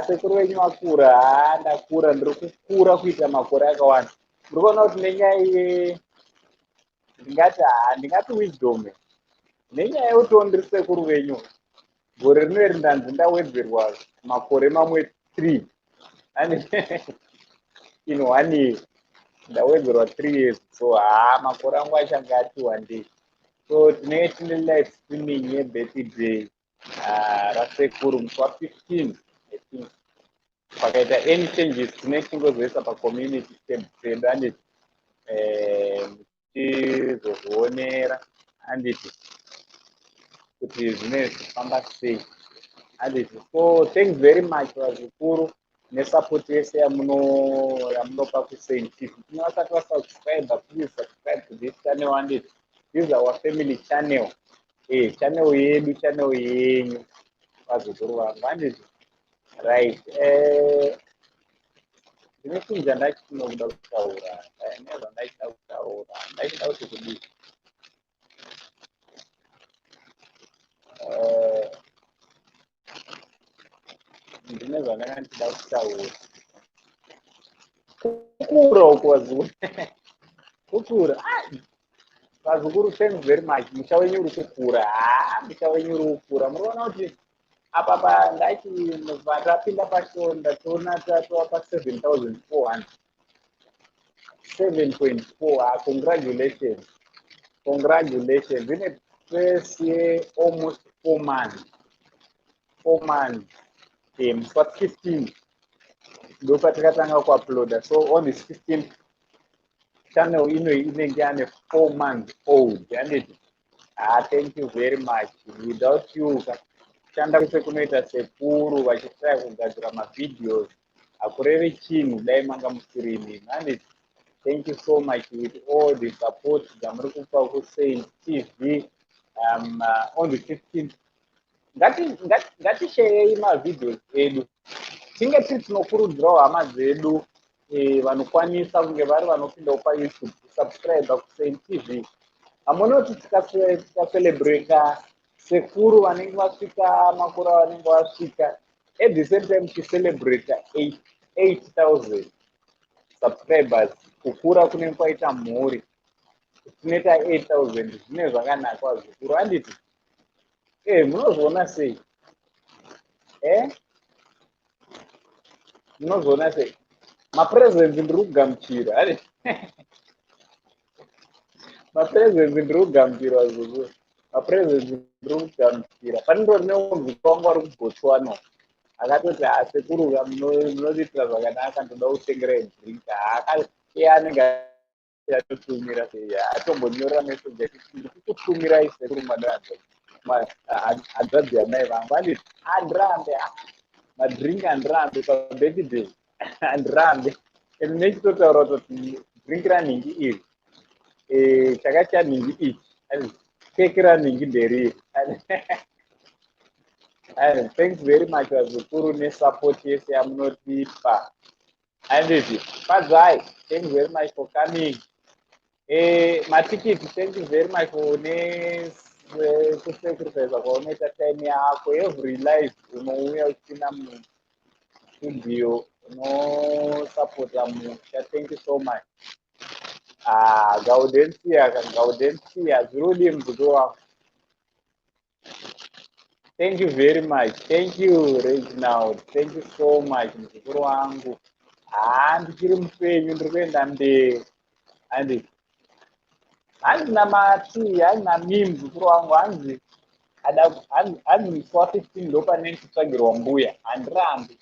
Sekuru wenyu akura, ndakura, ndiri kukura kuita makore akawanda. Ndiri kuona kuti nenyaya ndingati wisdom. Nenyaya yekuti ndiri sekuru venyu, gore rinori ndanzi ndawedzerwa makore mamwe 3 in 1 year, ndawedzerwa 3 years. So makore angu achange ati wandei. So tinenge tine live streaming yebirthday rasekuru musi wa15, I think. Pakaita any changes tinenge tingozoisa pacommunity tab pedu anditi muchizozvionera anditi kuti zvinenge zvichifamba sei anditi. So thanks very much vazukuru nesupport yese yamunopa kuSaint Chief. Vasati vasubscribe, please subscribe to this channel anditi. This is our family channel. Channel yedu, channel yenyu vazukuru vangu anditi. Right. Ndine chinhu chandachinoda kutaura. Ndachida kuti kudii. nezvandanga ndida kutaura. Kukura uko vazukuru. Kukura. Vazukuru, thanks very much. Musha wenyu uri kukura. Musha wenyu uri kukura. Muriona kuti apa pandachi ndapinda pacho ndatoona tatova pa 7,400. 7.4. Congratulations. Congratulations. In a first year, almost 4 months. 4 months. But 15. Ndopa takatanga kuuploada. So on this 15th channel inenge ane 4 months old. Thank you very much. Without you, chanda kuse kunoita sekuru vachitrai kugadzira mavideos hakurevi chinhu dai manga musirini. Thank you so much with all the support dzamuri kupa kuSaint TV. On the 15th ngatisheyei mavideos edu, tinge tiri tinokurudzirawo hama dzedu vanokwanisa kunge vari vanopindawo paYouTube kusubscribe kuSaint TV. Hamunoti tikacelebrata sekuru vanenge vasvika makore vanenge vasvika, at the same time ticelebrata 8,000 subscribers. Kukura kunenge kwaita mhuri, tinoita 8,000. Zvine zvakanaka vazukuru, handiti? Munozviona sei? Munozviona sei? Mapresents ndiri kugamuchira, handiti? Mapresents ndiri kugamuchira vazukuru. Mapresents ndiri kugamuchira. Panindori nemunhu wangu ari kuBotswana akatoti sekuru munoitira zvakanaka, ndoda kutengerai drink. Anenge atotumira atombonyorera message achiti ndiri kutumirai sekuru hadzadzi yamai vangu. Handiti handirambe madrink, handirambe pabirthday, handirambe. Nechitotaura kuti drink ranhingi iri, chaka chanhingi ichi, keke ranhingi nderiri. Thanks very much vazukuru nesupport yese yamunotipa. Handiti padzai, thank you very much for coming. Matikiti, thank you very much for kusacrifice kwaunoita time yako. Every life unouya uchina mustudio unosupporta musha. Thank you so much. Gaudensia zvirudi muzukuru wangu. Thank you very much. Thank you Reginald. Thank you so much muzukuru wangu. Ndichiri mupenyu, ndiri kuenda mberi. Handina mati, handina mimi muzukuru wangu. Hanzi musi wa15 ndopane ndichitsvagirwa mbuya. Handirambi.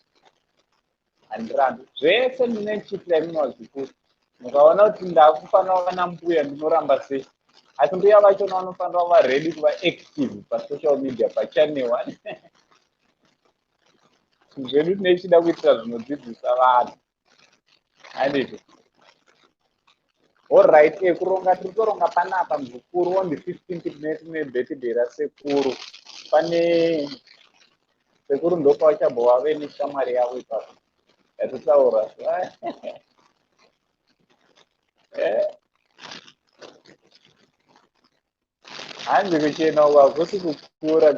Zvese ndine ndichitira imwe vazukuru. Mukaona kuti ndakufanira kuva nambuya ndinoramba sei. Asi mbuya vachona vanofanira kuva ready kuva active pasocial media, pachannel 1. Zvedu tinechida kuitira zvinodzidzisa vanhu. Handiti? Alright, kuronga tiri kuronga panapa muzukuru. On the 15th tine birthday rasekuru. Pane sekuru ndopa vachabva neshamwari yavo ipapo yatotaura. Hanzi kuchena uko hakusi kukura.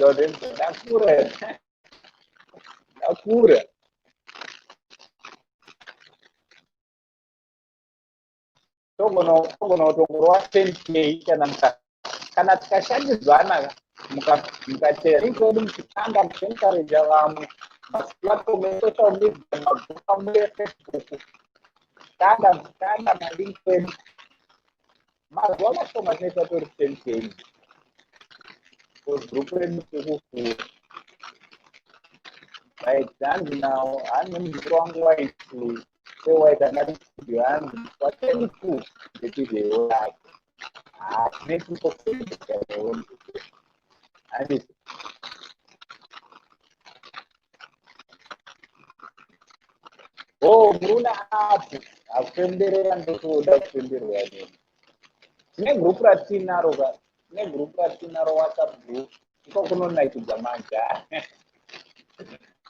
Ndakura. Togona kutongorwa 10K kana tikashandidzana mukatera ikwedu muchitanga muchenkareja vamwe maplatform esocial media, magrupu eFacebook, tanga maLinkedIn, mazuva mashoma tinoita tori 10K kugrupu redu tekukura. Right, hanzi nawo hane muzukuru wangu waiti sewaita ngati studio hanzi wa22 ndetidewo yake. Netikokuiaawo handiti. Muruna apo akupemberera ndotoda kupemberwa nini. Tine grupu ratinaro WhatsApp group iko kunonaikidza majaha.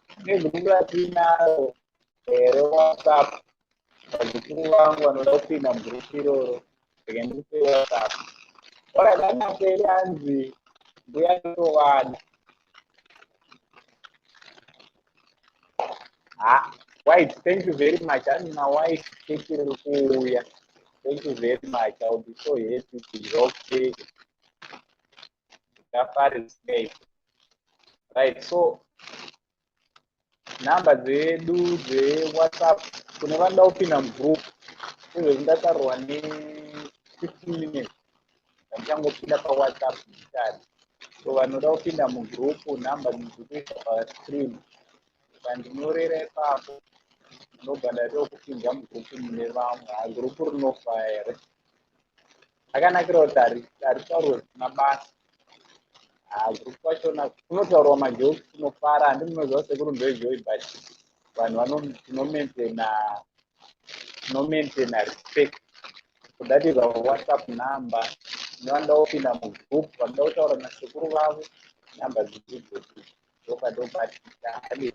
Tine grupu ratinaro reWhatsApp. Vazukuru vangu vanoda kupinda mugrupu iroro ndipe WhatsApp. Wakadanaperi hanzi mbuya totovada. White, thank you very much. I'm my wife. Thank you very much. I'll be so happy to be okay. Right, so number zedu WhatsApp kune vanoda kupinda mugroup izvo zvindatarwa ne15 minutes ndichangopinda paWhatsApp nditari. So vanoda kupinda mugroup number dzinotoisa pascreen vandinyorera ipapo ndobva ndatokupinda mugroup mune vamwe. Group rinofa here akanakira kuti haritaurwe zvisina basa. Group kwachona kunotaurwa majokes tinofara. Handi munoziva sekuru ndoejoy but vanhu tinomaintaina respect. So that is our WhatsApp number. Nevanoda kupinda mugroup vanoda kutaura nasekuru vavo namba dzidzidzoti dokadokatita hadi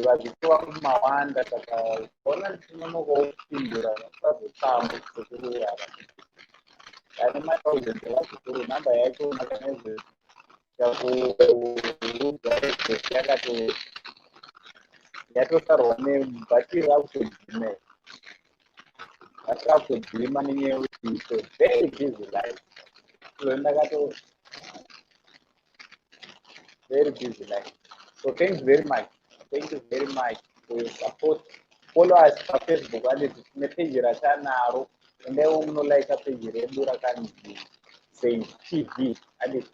vazukuru vangu mawanda saka ona ndinonokawo kupindura vasazotsambo sekuru ava ane ma1000 evazukuru namba yacho makanaize yakurudza yatosarwa nebhatiri akutodhima akutodhima nenyaya yekuti it's a very busy life. So ndakato very busy life. So thanks very much. Thank you very much for your support. Follow us on Facebook and tine page ratanaro endewo munolike page redu rakanzi Saint TV and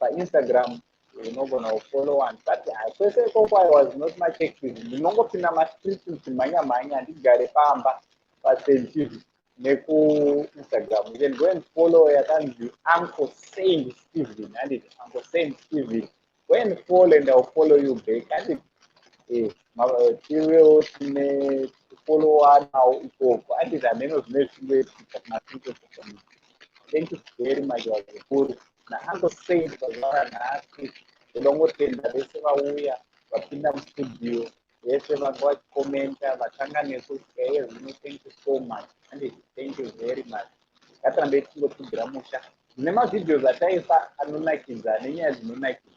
pa Instagram unogona kufollow one. But kwese koko I was not much active. Ndinongopinda ma-streets manya ndigare pamba pa Saint TV neku Instagram. You can go and follow yakanzi Uncle Saint Steven and Uncle Saint Steven. Go and follow and I'll follow you back. And tiwewo tine follow now ikoko and zameno zvinezvimwe zvatinazvo. Thank you very much vazukuru naAngo Saint pazuva ranhasi. Ndinongotenda vese vauya vapinda mustudio vese vanga vachikomenta vatanga nesu kusika zvino. Thank you so much and thank you very much. Ngatirambe tichingotsigira musha. Zvine mavidhios ataipa anonakidza nenyaya dzinonakidza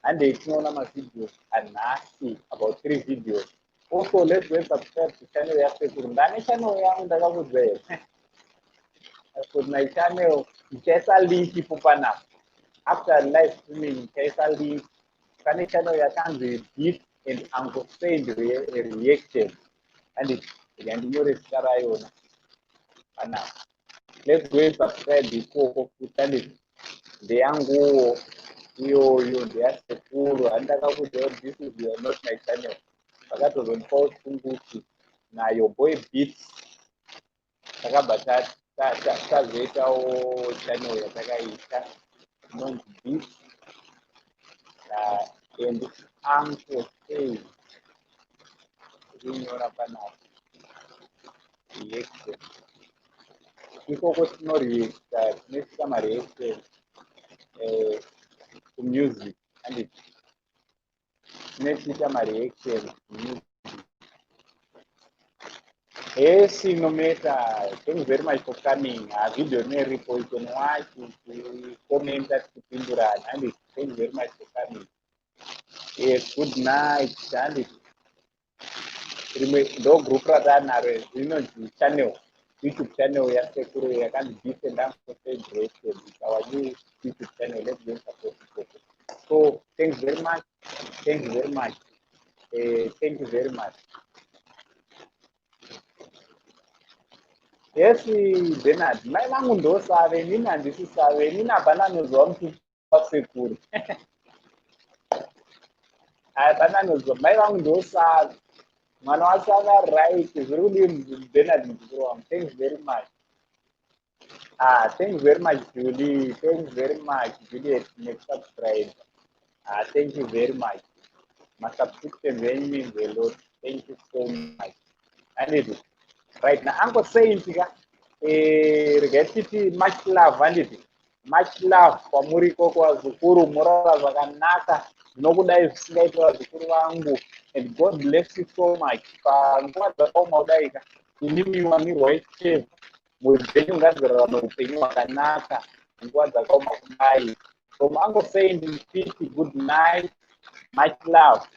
and tinoona mavidhios anhasi about 3 videos. Also let's go and subscribe to channel yasekuru. Ndane channel yangu ndakakudza here kuti my channel ichaisa link ipo panapa. After live streaming ichaisa link pane channel yakanzi Beat and Uncle Saint reaction and yandinyore zita rayona panapa. Let's go and subscribe ikoko kuti ndeyanguwo iyoyo ndeyasekuru. Handakakuti this is not my channel. Pakatozondipa usunguti nayo boy beats takabva tazoitawo channel yatakaita inonzi Beat and Uncle Saint rinyora panapa reaction. Ikoko tinoreacta tinosvika mareaction music and tinosvika mareaction music. Yes, no matter. Thank you very much for coming. Video neripo, you can watch, comment at kupinda and thank you very much for coming. Yes, good night. And do group ratanaro channel YouTube channel yasekuru yakanzi Beat and Uncle Saint reaction. Our new YouTube channel. Let's go support it. So thanks very much. Thank you very much. Thank you very much. Yes, Bernard. Mai vangu ndosave, nini handisisave, nini hapana anozwa mututu wasekuru. Hapana anozwa, mai vangu ndosave. Mwana wasava right, zviri kudii Bernard mukuru wangu. Thanks very much. Thanks very much, Julie. Thanks very much, Juliet. Next subscribe. Thank you very much. My subscription venue means a lot. Thank you so much. I need it. Right now, Uncle Saint, much love, and much love for Muriko Vazukuru, Murara Vaganaka, Nobody is slave Vazukuru Wangu, and God bless you so much. What the home of Daika, you knew you want me right here with venyu Vaganaka, and what the home of Daika. From Uncle Saint, good night, much love.